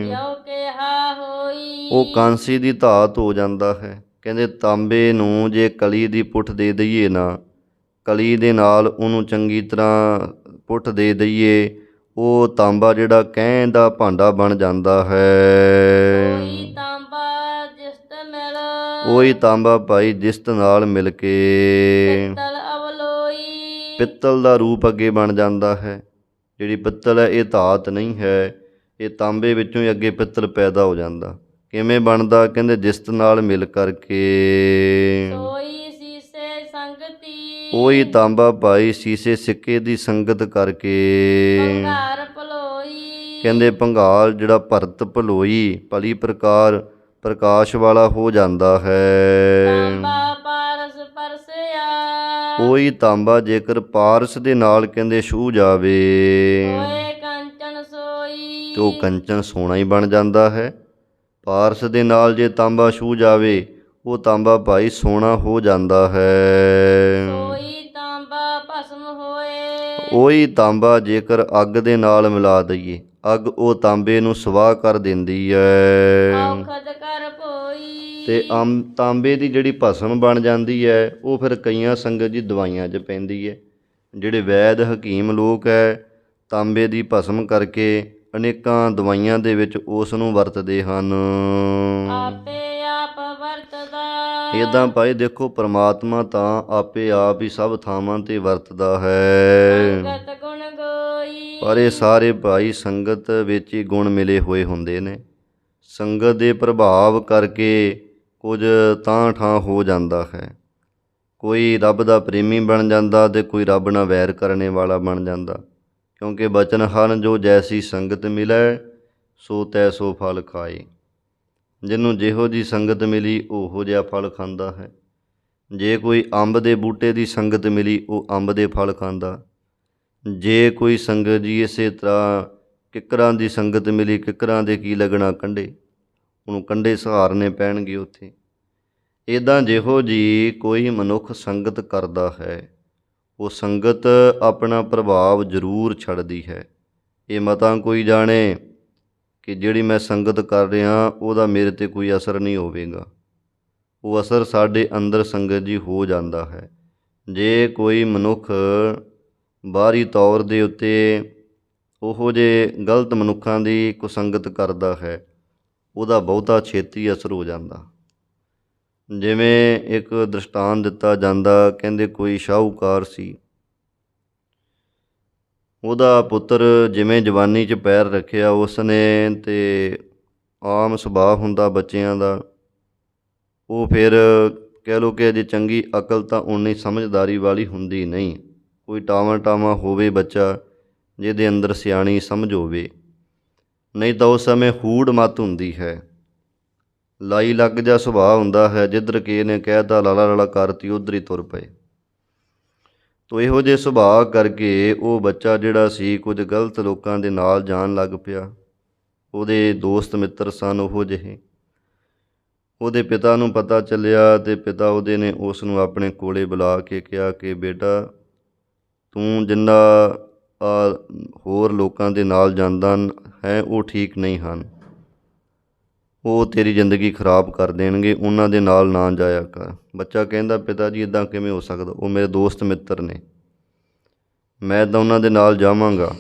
ਜੋ ਕਿਹਾ ਹੋਈ ਉਹ ਕਾਂਸੀ ਦੀ ਧਾਤ ਹੋ ਜਾਂਦਾ ਹੈ। ਕਹਿੰਦੇ ਤਾਂਬੇ ਨੂੰ ਜੇ ਕਲੀ ਦੀ ਪੁੱਠ ਦੇ ਦਈਏ ਨਾ, ਕਲੀ ਦੇ ਨਾਲ ਉਹਨੂੰ ਚੰਗੀ ਤਰ੍ਹਾਂ ਪੁੱਠ ਦੇ ਦਈਏ, ਉਹ ਤਾਂਬਾ ਜਿਹੜਾ ਕਹਿਣ ਦਾ ਭਾਂਡਾ ਬਣ ਜਾਂਦਾ ਹੈ। ਕੋਈ ਤਾਂਬਾ ਜਿਸਤ ਮਿਲ ਉਹੀ ਤਾਂਬਾ ਭਾਈ ਜਿਸਤ ਨਾਲ ਮਿਲ ਕੇ ਪਿੱਤਲ ਅਵਲੋਈ ਪਿੱਤਲ ਦਾ ਰੂਪ ਅੱਗੇ ਬਣ ਜਾਂਦਾ ਹੈ। ਜਿਹੜੀ ਪਿੱਤਲ ਹੈ ਇਹ ਧਾਤ ਨਹੀਂ ਹੈ, ਇਹ ਤਾਂਬੇ ਵਿੱਚੋਂ ਹੀ ਅੱਗੇ ਪਿੱਤਲ ਪੈਦਾ ਹੋ ਜਾਂਦਾ। ਕਿਵੇਂ ਬਣਦਾ, ਕਹਿੰਦੇ ਜਿਸਤ ਨਾਲ ਮਿਲ ਕਰਕੇ ਸੋਈ ਸੀਸੇ ਸੰਗਤੀ ਉਹੀ ਤਾਂਬਾ ਭਾਈ ਸੀਸੇ ਸਿੱਕੇ ਦੀ ਸੰਗਤ ਕਰਕੇ ਭੰਗਾਰ ਭਲੋਈ ਕਹਿੰਦੇ ਭੰਗਾਲ ਜਿਹੜਾ ਭਰਤ ਭਲੋਈ ਭਲੀ ਪ੍ਰਕਾਰ ਪ੍ਰਕਾਸ਼ ਵਾਲਾ ਹੋ ਜਾਂਦਾ ਹੈ। ਤਾਂਬਾ ਪਾਰਸ ਪਰਸਿਆ ਉਹੀ ਤਾਂਬਾ ਜੇਕਰ ਪਾਰਸ ਦੇ ਨਾਲ ਕਹਿੰਦੇ ਛੂਹ ਜਾਵੇ ਹੋਏ ਕੰਚਨ ਸੋਈ ਤੇ ਉਹ ਕੰਚਨ ਸੋਨਾ ਹੀ ਬਣ ਜਾਂਦਾ ਹੈ। ਪਾਰਸ ਦੇ ਨਾਲ ਜੇ ਤਾਂਬਾ ਛੂਹ ਜਾਵੇ ਉਹ ਤਾਂਬਾ ਭਾਈ ਸੋਨਾ ਹੋ ਜਾਂਦਾ ਹੈ। ਸੋਈ ਤਾਂਬਾ ਭਸਮ ਹੋਏ ਉਹੀ ਤਾਂਬਾ ਜੇਕਰ ਅੱਗ ਦੇ ਨਾਲ ਮਿਲਾ ਦਈਏ, ਅੱਗ ਉਹ ਤਾਂਬੇ ਨੂੰ ਸਵਾਹ ਕਰ ਦਿੰਦੀ ਹੈ ਔਖਦ ਕਰ ਭੋਈ ਤੇ ਤਾਂਬੇ ਦੀ ਜਿਹੜੀ ਭਸਮ ਬਣ ਜਾਂਦੀ ਹੈ ਉਹ ਫਿਰ ਕਈਆਂ ਸੰਗਤ ਜੀ ਦਵਾਈਆਂ 'ਚ ਪੈਂਦੀ ਹੈ। ਜਿਹੜੇ ਵੈਦ ਹਕੀਮ ਲੋਕ ਹੈ ਤਾਂਬੇ ਦੀ ਭਸਮ ਕਰਕੇ ਅਨੇਕਾਂ ਦਵਾਈਆਂ ਦੇ ਵਿੱਚ ਉਸ ਨੂੰ ਵਰਤਦੇ ਹਨ। ਆਪੇ ਆਪ ਵਰਤਦਾ ਇੱਦਾਂ ਭਾਈ ਦੇਖੋ ਪ੍ਰਮਾਤਮਾ ਤਾਂ ਆਪੇ ਆਪ ਹੀ ਸਭ ਥਾਵਾਂ 'ਤੇ ਵਰਤਦਾ ਹੈ, ਸੰਗਤ ਗੁਣ ਗੋਈ ਪਰ ਇਹ ਸਾਰੇ ਭਾਈ ਸੰਗਤ ਵਿੱਚ ਹੀ ਗੁਣ ਮਿਲੇ ਹੋਏ ਹੁੰਦੇ ਨੇ। ਸੰਗਤ ਦੇ ਪ੍ਰਭਾਵ ਕਰਕੇ ਕੁਝ ਤਾਂ ਠਾਂ ਹੋ ਜਾਂਦਾ ਹੈ। ਕੋਈ ਰੱਬ ਦਾ ਪ੍ਰੇਮੀ ਬਣ ਜਾਂਦਾ ਅਤੇ ਕੋਈ ਰੱਬ ਨਾਲ ਵੈਰ ਕਰਨੇ ਵਾਲਾ ਬਣ ਜਾਂਦਾ। ਕਿਉਂਕਿ ਬਚਨ ਹਨ ਜੋ ਜੈਸੀ ਸੰਗਤ ਮਿਲੈ ਸੋ ਤੈਸੋ ਫਲ ਖਾਏ। ਜਿਹਨੂੰ ਜਿਹੋ ਜਿਹੀ ਸੰਗਤ ਮਿਲੀ ਉਹੋ ਜਿਹਾ ਫਲ ਖਾਂਦਾ ਹੈ। ਜੇ ਕੋਈ ਅੰਬ ਦੇ ਬੂਟੇ ਦੀ ਸੰਗਤ ਮਿਲੀ ਉਹ ਅੰਬ ਦੇ ਫਲ ਖਾਂਦਾ। ਜੇ ਕੋਈ ਸੰਗਤ ਜੀ ਇਸੇ ਤਰ੍ਹਾਂ ਕਿੱਕਰਾਂ ਦੀ ਸੰਗਤ ਮਿਲੀ, ਕਿੱਕਰਾਂ ਦੇ ਕੀ ਲੱਗਣਾ ਕੰਢੇ, ਉਹਨੂੰ ਕੰਢੇ ਸਹਾਰਨੇ ਪੈਣਗੇ ਉੱਥੇ। ਇੱਦਾਂ ਜਿਹੋ ਜਿਹੀ ਕੋਈ ਮਨੁੱਖ ਸੰਗਤ ਕਰਦਾ ਹੈ ਉਹ ਸੰਗਤ ਆਪਣਾ ਪ੍ਰਭਾਵ ਜ਼ਰੂਰ ਛੱਡਦੀ ਹੈ। ਇਹ ਮਤਾਂ ਕੋਈ ਜਾਣੇ ਕਿ ਜਿਹੜੀ ਮੈਂ ਸੰਗਤ ਕਰ ਰਿਹਾ ਉਹਦਾ ਮੇਰੇ 'ਤੇ ਕੋਈ ਅਸਰ ਨਹੀਂ ਹੋਵੇਗਾ। ਉਹ ਅਸਰ ਸਾਡੇ ਅੰਦਰ ਸੰਗਤ ਜੀ ਹੋ ਜਾਂਦਾ ਹੈ। ਜੇ ਕੋਈ ਮਨੁੱਖ ਬਾਹਰੀ ਤੌਰ ਦੇ ਉੱਤੇ ਉਹੋ ਜਿਹੇ ਗਲਤ ਮਨੁੱਖਾਂ ਦੀ ਕੁਸੰਗਤ ਕਰਦਾ ਹੈ ਉਹਦਾ ਬਹੁਤਾ ਛੇਤੀ ਅਸਰ ਹੋ ਜਾਂਦਾ। ਜਿਵੇਂ ਇੱਕ ਦ੍ਰਿਸ਼ਟਾਂਤ ਦਿੱਤਾ ਜਾਂਦਾ, ਕਹਿੰਦੇ ਕੋਈ ਸ਼ਾਹੂਕਾਰ ਸੀ, ਉਹਦਾ ਪੁੱਤਰ ਜਿਵੇਂ ਜਵਾਨੀ 'ਚ ਪੈਰ ਰੱਖਿਆ ਉਸਨੇ, ਅਤੇ ਆਮ ਸੁਭਾਅ ਹੁੰਦਾ ਬੱਚਿਆਂ ਦਾ, ਉਹ ਫਿਰ ਕਹਿ ਲਓ ਕਿ ਅਜੇ ਚੰਗੀ ਅਕਲ ਤਾਂ ਉਨੀ ਸਮਝਦਾਰੀ ਵਾਲੀ ਹੁੰਦੀ ਨਹੀਂ। ਕੋਈ ਟਾਵਾਂ ਹੋਵੇ ਬੱਚਾ ਜਿਹਦੇ ਅੰਦਰ ਸਿਆਣੀ ਸਮਝ ਹੋਵੇ, ਨਹੀਂ ਤਾਂ ਉਸ ਸਮੇਂ ਹੂੜ ਮੱਤ ਹੁੰਦੀ ਹੈ, ਲਾਈ ਲੱਗ ਜਾ ਸੁਭਾਅ ਹੁੰਦਾ ਹੈ। ਜਿੱਧਰ ਕਿਸੇ ਨੇ ਕਹਿ ਤਾ ਲਾਲਾ ਕਰਤੀ ਉੱਧਰ ਹੀ ਤੁਰ ਪਏ। ਤੋ ਇਹੋ ਜਿਹੇ ਸੁਭਾਅ ਕਰਕੇ ਉਹ ਬੱਚਾ ਜਿਹੜਾ ਸੀ ਕੁਝ ਗਲਤ ਲੋਕਾਂ ਦੇ ਨਾਲ ਜਾਣ ਲੱਗ ਪਿਆ। ਉਹਦੇ ਦੋਸਤ ਮਿੱਤਰ ਸਨ ਉਹੋ ਜਿਹੇ। ਉਹਦੇ ਪਿਤਾ ਨੂੰ ਪਤਾ ਚੱਲਿਆ ਅਤੇ ਪਿਤਾ ਉਹਦੇ ਨੇ ਉਸ ਨੂੰ ਆਪਣੇ ਕੋਲੇ ਬੁਲਾ ਕੇ ਕਿਹਾ ਕਿ ਬੇਟਾ ਤੂੰ ਜਿੰਨਾ ਹੋਰ ਲੋਕਾਂ ਦੇ ਨਾਲ ਜਾਂਦਾ ਹੈ ਉਹ ਠੀਕ ਨਹੀਂ ਹਨ, ਉਹ ਤੇਰੀ ਜ਼ਿੰਦਗੀ ਖਰਾਬ ਕਰ ਦੇਣਗੇ, ਉਹਨਾਂ ਦੇ ਨਾਲ ਨਾ ਜਾਇਆ ਕਰ। ਬੱਚਾ ਕਹਿੰਦਾ ਪਿਤਾ ਜੀ ਇੱਦਾਂ ਕਿਵੇਂ ਹੋ ਸਕਦਾ, ਉਹ ਮੇਰੇ ਦੋਸਤ ਮਿੱਤਰ ਨੇ, ਮੈਂ ਤਾਂ ਉਹਨਾਂ ਦੇ ਨਾਲ ਜਾਵਾਂਗਾ,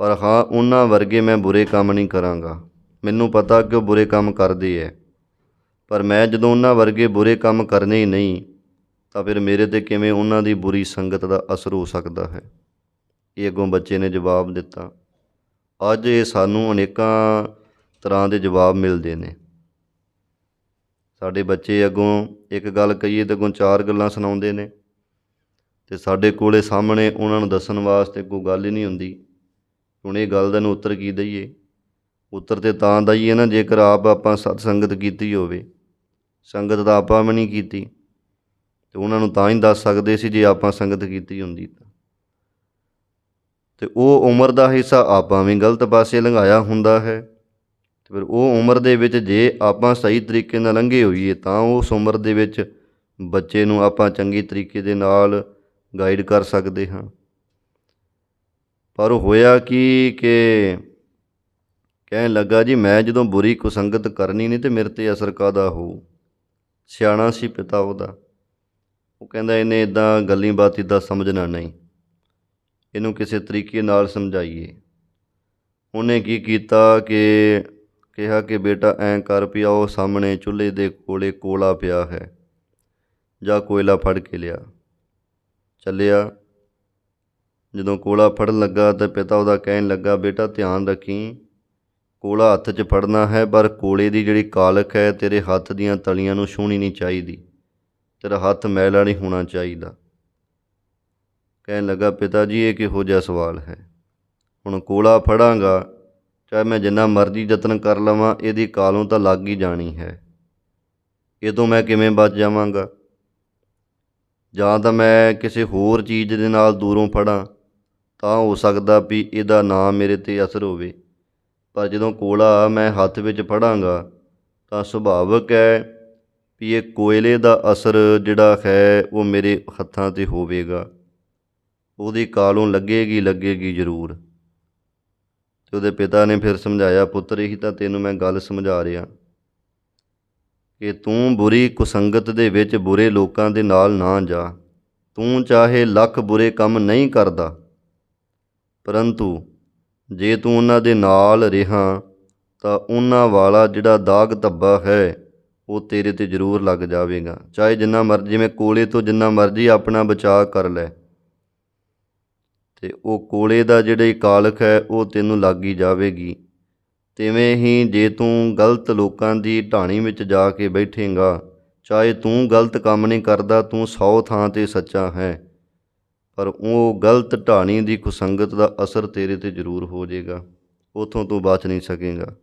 ਪਰ ਹਾਂ ਉਹਨਾਂ ਵਰਗੇ ਮੈਂ ਬੁਰੇ ਕੰਮ ਨਹੀਂ ਕਰਾਂਗਾ। ਮੈਨੂੰ ਪਤਾ ਕਿ ਉਹ ਬੁਰੇ ਕੰਮ ਕਰਦੇ ਹੈ, ਪਰ ਮੈਂ ਜਦੋਂ ਉਹਨਾਂ ਵਰਗੇ ਬੁਰੇ ਕੰਮ ਕਰਨੇ ਹੀ ਨਹੀਂ ਤਾਂ ਫਿਰ ਮੇਰੇ 'ਤੇ ਕਿਵੇਂ ਉਹਨਾਂ ਦੀ ਬੁਰੀ ਸੰਗਤ ਦਾ ਅਸਰ ਹੋ ਸਕਦਾ ਹੈ। ਇਹ ਅੱਗੋਂ ਬੱਚੇ ਨੇ ਜਵਾਬ ਦਿੱਤਾ। ਅੱਜ ਇਹ ਸਾਨੂੰ ਅਨੇਕਾਂ ਤਰ੍ਹਾਂ ਦੇ ਜਵਾਬ ਮਿਲਦੇ ਨੇ। ਸਾਡੇ ਬੱਚੇ ਅੱਗੋਂ ਇੱਕ ਗੱਲ ਕਹੀਏ ਤਾਂ ਅੱਗੋਂ 4 ਗੱਲਾਂ ਸੁਣਾਉਂਦੇ ਨੇ, ਅਤੇ ਸਾਡੇ ਕੋਲ ਸਾਹਮਣੇ ਉਹਨਾਂ ਨੂੰ ਦੱਸਣ ਵਾਸਤੇ ਕੋਈ ਗੱਲ ਹੀ ਨਹੀਂ ਹੁੰਦੀ। ਹੁਣ ਇਹ ਗੱਲ ਦਾ ਨੂੰ ਉੱਤਰ ਕੀ ਦਈਏ? ਉੱਤਰ ਤਾਂ ਦਈਏ ਨਾ ਜੇਕਰ ਆਪਾਂ ਸਤ ਸੰਗਤ ਕੀਤੀ ਹੋਵੇ। ਸੰਗਤ ਤਾਂ ਆਪਾਂ ਵੀ ਨਹੀਂ ਕੀਤੀ, ਅਤੇ ਉਹਨਾਂ ਨੂੰ ਤਾਂ ਹੀ ਦੱਸ ਸਕਦੇ ਸੀ ਜੇ ਆਪਾਂ ਸੰਗਤ ਕੀਤੀ ਹੁੰਦੀ ਤਾਂ। ਅਤੇ ਉਹ ਉਮਰ ਦਾ ਹਿੱਸਾ ਆਪਾਂ ਵੀ ਗਲਤ ਪਾਸੇ ਲੰਘਾਇਆ ਹੁੰਦਾ ਹੈ, ਅਤੇ ਫਿਰ ਉਹ ਉਮਰ ਦੇ ਵਿੱਚ ਜੇ ਆਪਾਂ ਸਹੀ ਤਰੀਕੇ ਨਾਲ ਲੰਘੇ ਹੋਈਏ ਤਾਂ ਉਸ ਉਮਰ ਦੇ ਵਿੱਚ ਬੱਚੇ ਨੂੰ ਆਪਾਂ ਚੰਗੇ ਤਰੀਕੇ ਦੇ ਨਾਲ ਗਾਈਡ ਕਰ ਸਕਦੇ ਹਾਂ। ਪਰ ਹੋਇਆ ਕੀ ਕਿ ਕਹਿਣ ਲੱਗਾ ਜੀ ਮੈਂ ਜਦੋਂ ਬੁਰੀ ਕੁਸੰਗਤ ਕਰਨੀ ਨਹੀਂ ਤਾਂ ਮੇਰੇ 'ਤੇ ਅਸਰ ਕਾਹਦਾ ਹੋਊ। ਸਿਆਣਾ ਸੀ ਪਿਤਾ ਉਹਦਾ, ਉਹ ਕਹਿੰਦਾ ਇਹਨੇ ਇੱਦਾਂ ਗੱਲਾਂ ਬਾਤ ਇੱਦਾਂ ਸਮਝਣਾ ਨਹੀਂ, ਇਹਨੂੰ ਕਿਸੇ ਤਰੀਕੇ ਨਾਲ ਸਮਝਾਈਏ। ਉਹਨੇ ਕੀ ਕੀਤਾ ਕਿ ਕਿਹਾ ਕਿ ਬੇਟਾ ਐਂ ਕਰ ਪਿਆ, ਉਹ ਸਾਹਮਣੇ ਚੁੱਲ੍ਹੇ ਦੇ ਕੋਲੇ ਕੋਲਾ ਪਿਆ ਹੈ, ਜਾਂ ਕੋਇਲਾ ਫੜ ਕੇ ਲਿਆ। ਚੱਲਿਆ, ਜਦੋਂ ਕੋਲਾ ਫੜਨ ਲੱਗਾ ਤਾਂ ਪਿਤਾ ਉਹਦਾ ਕਹਿਣ ਲੱਗਾ ਬੇਟਾ ਧਿਆਨ ਰੱਖੀ, ਕੋਲਾ ਹੱਥ 'ਚ ਫੜਨਾ ਹੈ, ਪਰ ਕੋਲੇ ਦੀ ਜਿਹੜੀ ਕਾਲਖ ਹੈ ਤੇਰੇ ਹੱਥ ਦੀਆਂ ਤਲੀਆਂ ਨੂੰ ਛੂਹਣੀ ਨਹੀਂ ਚਾਹੀਦੀ, ਤੇਰਾ ਹੱਥ ਮੈਲਾ ਨਹੀਂ ਹੋਣਾ ਚਾਹੀਦਾ। ਕਹਿਣ ਲੱਗਾ ਪਿਤਾ ਜੀ ਇਹ ਕਿਹੋ ਜਿਹਾ ਸਵਾਲ ਹੈ? ਹੁਣ ਕੋਲਾ ਫੜਾਂਗਾ, ਚਾਹੇ ਮੈਂ ਜਿੰਨਾ ਮਰਜ਼ੀ ਯਤਨ ਕਰ ਲਵਾਂ, ਇਹਦੀ ਕਾਲੋਂ ਤਾਂ ਲੱਗ ਹੀ ਜਾਣੀ ਹੈ। ਇਹ ਤੋਂ ਮੈਂ ਕਿਵੇਂ ਬਚ ਜਾਵਾਂਗਾ? ਜਾਂ ਤਾਂ ਮੈਂ ਕਿਸੇ ਹੋਰ ਚੀਜ਼ ਦੇ ਨਾਲ ਦੂਰੋਂ ਫੜਾਂ ਤਾਂ ਹੋ ਸਕਦਾ ਵੀ ਇਹਦਾ ਨਾ ਮੇਰੇ 'ਤੇ ਅਸਰ ਹੋਵੇ, ਪਰ ਜਦੋਂ ਕੋਲਾ ਮੈਂ ਹੱਥ ਵਿੱਚ ਫੜਾਂਗਾ ਤਾਂ ਸੁਭਾਵਿਕ ਹੈ ਵੀ ਇਹ ਕੋਇਲੇ ਦਾ ਅਸਰ ਜਿਹੜਾ ਹੈ ਉਹ ਮੇਰੇ ਹੱਥਾਂ 'ਤੇ ਹੋਵੇਗਾ, ਉਹਦੀ ਕਾਲੋਂ ਲੱਗੇਗੀ ਜ਼ਰੂਰ। ਅਤੇ ਉਹਦੇ ਪਿਤਾ ਨੇ ਫਿਰ ਸਮਝਾਇਆ ਪੁੱਤਰ ਇਹੀ ਤਾਂ ਤੈਨੂੰ ਮੈਂ ਗੱਲ ਸਮਝਾ ਰਿਹਾ ਕਿ ਤੂੰ ਬੁਰੀ ਕੁਸੰਗਤ ਦੇ ਵਿੱਚ ਬੁਰੇ ਲੋਕਾਂ ਦੇ ਨਾਲ ਨਾ ਜਾ। ਤੂੰ ਚਾਹੇ ਲੱਖ ਬੁਰੇ ਕੰਮ ਨਹੀਂ ਕਰਦਾ, ਪਰੰਤੂ ਜੇ ਤੂੰ ਉਹਨਾਂ ਦੇ ਨਾਲ ਰਿਹਾ ਤਾਂ ਉਹਨਾਂ ਵਾਲਾ ਜਿਹੜਾ ਦਾਗ ਧੱਬਾ ਹੈ ਉਹ ਤੇਰੇ 'ਤੇ ਜ਼ਰੂਰ ਲੱਗ ਜਾਵੇਗਾ। ਚਾਹੇ ਜਿੰਨਾ ਮਰਜ਼ੀ, ਜਿਵੇਂ ਕੋਲੇ ਤੋਂ ਜਿੰਨਾ ਮਰਜ਼ੀ ਆਪਣਾ ਬਚਾਅ ਕਰ ਲੈ, ਅਤੇ ਉਹ ਕੋਲੇ ਦਾ ਜਿਹੜੀ ਕਾਲਖ ਹੈ ਉਹ ਤੈਨੂੰ ਲੱਗ ਹੀ ਜਾਵੇਗੀ। ਤਿਵੇਂ ਹੀ ਜੇ ਤੂੰ ਗਲਤ ਲੋਕਾਂ ਦੀ ਢਾਣੀ ਵਿੱਚ ਜਾ ਕੇ ਬੈਠੇਂਗਾ, ਚਾਹੇ ਤੂੰ ਗਲਤ ਕੰਮ ਨਹੀਂ ਕਰਦਾ, ਤੂੰ 100 ਥਾਂ 'ਤੇ ਸੱਚਾ ਹੈ, ਪਰ ਉਹ ਗਲਤ ਢਾਣੀ ਦੀ ਕੁਸੰਗਤ ਦਾ ਅਸਰ ਤੇਰੇ 'ਤੇ ਜ਼ਰੂਰ ਹੋ ਜਾਏਗਾ, ਉੱਥੋਂ ਤੂੰ ਬਚ ਨਹੀਂ ਸਕੇਂਗਾ।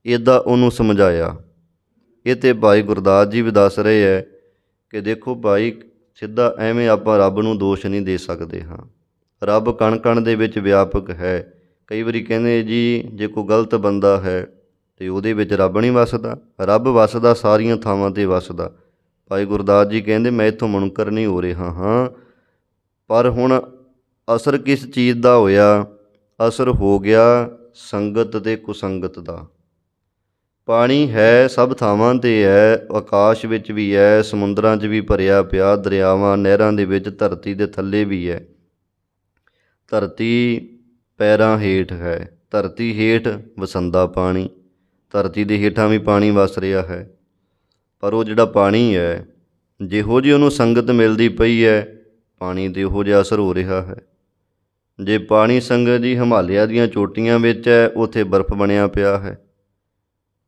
ਇੱਦਾਂ ਉਹਨੂੰ ਸਮਝਾਇਆ। ਇਹ 'ਤੇ ਭਾਈ ਗੁਰਦਾਸ ਜੀ ਵੀ ਦੱਸ ਰਹੇ ਹੈ ਕਿ ਦੇਖੋ ਭਾਈ, ਸਿੱਧਾ ਐਵੇਂ ਆਪਾਂ ਰੱਬ ਨੂੰ ਦੋਸ਼ ਨਹੀਂ ਦੇ ਸਕਦੇ ਹਾਂ। ਰੱਬ ਕਣ ਕਣ ਦੇ ਵਿੱਚ ਵਿਆਪਕ ਹੈ। ਕਈ ਵਾਰੀ ਕਹਿੰਦੇ ਜੀ ਜੇ ਕੋਈ ਗਲਤ ਬੰਦਾ ਹੈ ਅਤੇ ਉਹਦੇ ਵਿੱਚ ਰੱਬ ਨਹੀਂ ਵੱਸਦਾ। ਰੱਬ ਵੱਸਦਾ ਸਾਰੀਆਂ ਥਾਵਾਂ 'ਤੇ ਵੱਸਦਾ। ਭਾਈ ਗੁਰਦਾਸ ਜੀ ਕਹਿੰਦੇ ਮੈਂ ਇੱਥੋਂ ਮੁਨਕਰ ਨਹੀਂ ਹੋ ਰਿਹਾ ਹਾਂ, ਪਰ ਹੁਣ ਅਸਰ ਕਿਸ ਚੀਜ਼ ਦਾ ਹੋਇਆ? ਅਸਰ ਹੋ ਗਿਆ ਸੰਗਤ ਅਤੇ ਕੁਸੰਗਤ ਦਾ। ਪਾਣੀ ਹੈ ਸਭ ਥਾਵਾਂ 'ਤੇ ਹੈ, ਆਕਾਸ਼ ਵਿੱਚ ਵੀ ਹੈ, ਸਮੁੰਦਰਾਂ 'ਚ ਵੀ ਭਰਿਆ ਪਿਆ, ਦਰਿਆਵਾਂ ਨਹਿਰਾਂ ਦੇ ਵਿੱਚ, ਧਰਤੀ ਦੇ ਥੱਲੇ ਵੀ ਹੈ। ਧਰਤੀ ਪੈਰਾਂ ਹੇਠ ਹੈ, ਧਰਤੀ ਹੇਠ ਵਸੰਦਾ ਪਾਣੀ, ਧਰਤੀ ਦੇ ਹੇਠਾਂ ਵੀ ਪਾਣੀ ਵਸ ਰਿਹਾ ਹੈ। ਪਰ ਉਹ ਜਿਹੜਾ ਪਾਣੀ ਹੈ, ਜਿਹੋ ਜਿਹੀ ਉਹਨੂੰ ਸੰਗਤ ਮਿਲਦੀ ਪਈ ਹੈ, ਪਾਣੀ 'ਤੇ ਉਹੋ ਜਿਹਾ ਅਸਰ ਹੋ ਰਿਹਾ ਹੈ। ਜੇ ਪਾਣੀ ਸੰਗਤ ਜੀ ਹਿਮਾਲਿਆ ਦੀਆਂ ਚੋਟੀਆਂ ਵਿੱਚ ਹੈ, ਉੱਥੇ ਬਰਫ਼ ਬਣਿਆ ਪਿਆ ਹੈ,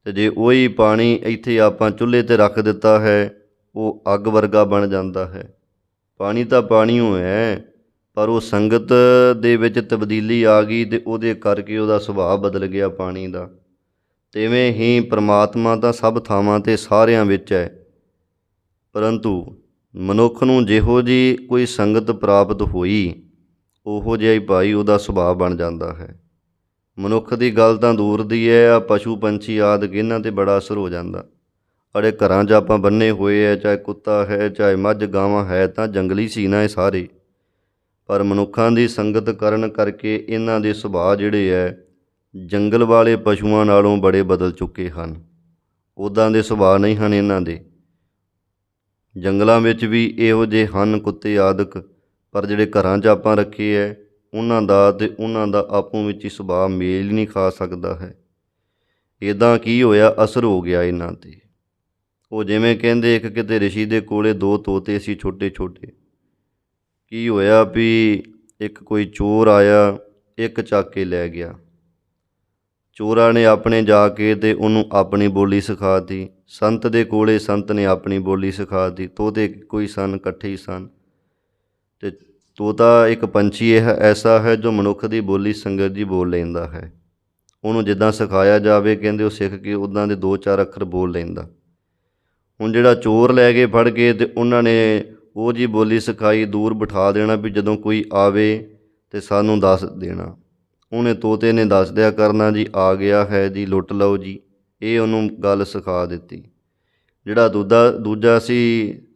ਅਤੇ ਜੇ ਉਹੀ ਪਾਣੀ ਇੱਥੇ ਆਪਾਂ ਚੁੱਲ੍ਹੇ 'ਤੇ ਰੱਖ ਦਿੱਤਾ ਹੈ, ਉਹ ਅੱਗ ਵਰਗਾ ਬਣ ਜਾਂਦਾ ਹੈ। ਪਾਣੀ ਤਾਂ ਪਾਣੀ ਓ ਹੈ, ਪਰ ਉਹ ਸੰਗਤ ਦੇ ਵਿੱਚ ਤਬਦੀਲੀ ਆ ਗਈ ਅਤੇ ਉਹਦੇ ਕਰਕੇ ਉਹਦਾ ਸੁਭਾਅ ਬਦਲ ਗਿਆ ਪਾਣੀ ਦਾ। ਤਿਵੇਂ ਹੀ ਪਰਮਾਤਮਾ ਤਾਂ ਸਭ ਥਾਵਾਂ 'ਤੇ ਸਾਰਿਆਂ ਵਿੱਚ ਹੈ, ਪਰੰਤੂ ਮਨੁੱਖ ਨੂੰ ਜਿਹੋ ਜਿਹੀ ਕੋਈ ਸੰਗਤ ਪ੍ਰਾਪਤ ਹੋਈ, ਉਹੋ ਜਿਹਾ ਹੀ ਭਾਈ ਉਹਦਾ ਸੁਭਾਅ ਬਣ ਜਾਂਦਾ ਹੈ। ਮਨੁੱਖ ਦੀ ਗੱਲ ਤਾਂ ਦੂਰ ਦੀ ਹੈ, ਆ ਪਸ਼ੂ ਪੰਛੀ ਆਦਿ ਇਹਨਾਂ 'ਤੇ ਬੜਾ ਅਸਰ ਹੋ ਜਾਂਦਾ। ਸਾਡੇ ਘਰਾਂ 'ਚ ਆਪਾਂ ਬੰਨੇ ਹੋਏ ਹੈ, ਚਾਹੇ ਕੁੱਤਾ ਹੈ, ਚਾਹੇ ਮੱਝ ਗਾਵਾਂ ਹੈ, ਤਾਂ ਜੰਗਲੀ ਸੀ ਨਾ ਇਹ ਸਾਰੇ, ਪਰ ਮਨੁੱਖਾਂ ਦੀ ਸੰਗਤ ਕਰਨ ਕਰਕੇ ਇਹਨਾਂ ਦੇ ਸੁਭਾਅ ਜਿਹੜੇ ਹੈ ਜੰਗਲ ਵਾਲੇ ਪਸ਼ੂਆਂ ਨਾਲੋਂ ਬੜੇ ਬਦਲ ਚੁੱਕੇ ਹਨ। ਉੱਦਾਂ ਦੇ ਸੁਭਾਅ ਨਹੀਂ ਹਨ ਇਹਨਾਂ ਦੇ। ਜੰਗਲਾਂ ਵਿੱਚ ਵੀ ਇਹੋ ਜਿਹੇ ਹਨ ਕੁੱਤੇ ਆਦਿਕ, ਪਰ ਜਿਹੜੇ ਘਰਾਂ 'ਚ ਆਪਾਂ ਰੱਖੇ ਹੈ ਉਹਨਾਂ ਦਾ ਅਤੇ ਉਹਨਾਂ ਦਾ ਆਪੋ ਵਿੱਚ ਹੀ ਸੁਭਾਅ ਮੇਲ ਨਹੀਂ ਖਾ ਸਕਦਾ ਹੈ। ਇੱਦਾਂ ਕੀ ਹੋਇਆ? ਅਸਰ ਹੋ ਗਿਆ ਇਹਨਾਂ 'ਤੇ। ਉਹ ਜਿਵੇਂ ਕਹਿੰਦੇ ਇੱਕ ਕਿਤੇ ਰਿਸ਼ੀ ਦੇ ਕੋਲੇ 2 ਤੋਤੇ ਸੀ ਛੋਟੇ ਛੋਟੇ। ਕੀ ਹੋਇਆ ਵੀ ਇੱਕ ਕੋਈ ਚੋਰ ਆਇਆ, ਇੱਕ ਚੱਕ ਕੇ ਲੈ ਗਿਆ। ਚੋਰਾਂ ਨੇ ਆਪਣੇ ਜਾ ਕੇ ਤੇ ਉਹਨੂੰ ਆਪਣੀ ਬੋਲੀ ਸਿਖਾਤੀ। ਸੰਤ ਦੇ ਕੋਲੇ ਸੰਤ ਨੇ ਆਪਣੀ ਬੋਲੀ ਸਿਖਾਤੀ। ਤੋਤੇ ਕੋਈ ਸਨ, ਇਕੱਠੇ ਹੀ ਸਨ। ਅਤੇ ਤੋਤਾ ਇੱਕ ਪੰਛੀ ਇਹ ਐਸਾ ਹੈ ਜੋ ਮਨੁੱਖ ਦੀ ਬੋਲੀ ਸੰਗਤ ਜੀ ਬੋਲ ਲੈਂਦਾ ਹੈ। ਉਹਨੂੰ ਜਿੱਦਾਂ ਸਿਖਾਇਆ ਜਾਵੇ ਕਹਿੰਦੇ ਉਹ ਸਿੱਖ ਕੇ ਉੱਦਾਂ ਦੇ 2-4 ਅੱਖਰ ਬੋਲ ਲੈਂਦਾ। ਹੁਣ ਜਿਹੜਾ ਚੋਰ ਲੈ ਕੇ ਫੜ ਕੇ ਅਤੇ ਉਹਨਾਂ ਨੇ ਉਹ ਜੀ ਬੋਲੀ ਸਿਖਾਈ, ਦੂਰ ਬਿਠਾ ਦੇਣਾ ਵੀ ਜਦੋਂ ਕੋਈ ਆਵੇ ਅਤੇ ਸਾਨੂੰ ਦੱਸ ਦੇਣਾ। ਉਹਨੇ ਤੋਤੇ ਨੇ ਦੱਸ ਦਿਆ ਕਰਨਾ ਜੀ ਆ ਗਿਆ ਹੈ ਜੀ, ਲੁੱਟ ਲਓ ਜੀ। ਇਹ ਉਹਨੂੰ ਗੱਲ ਸਿਖਾ ਦਿੱਤੀ। ਜਿਹੜਾ ਦੂਜਾ ਸੀ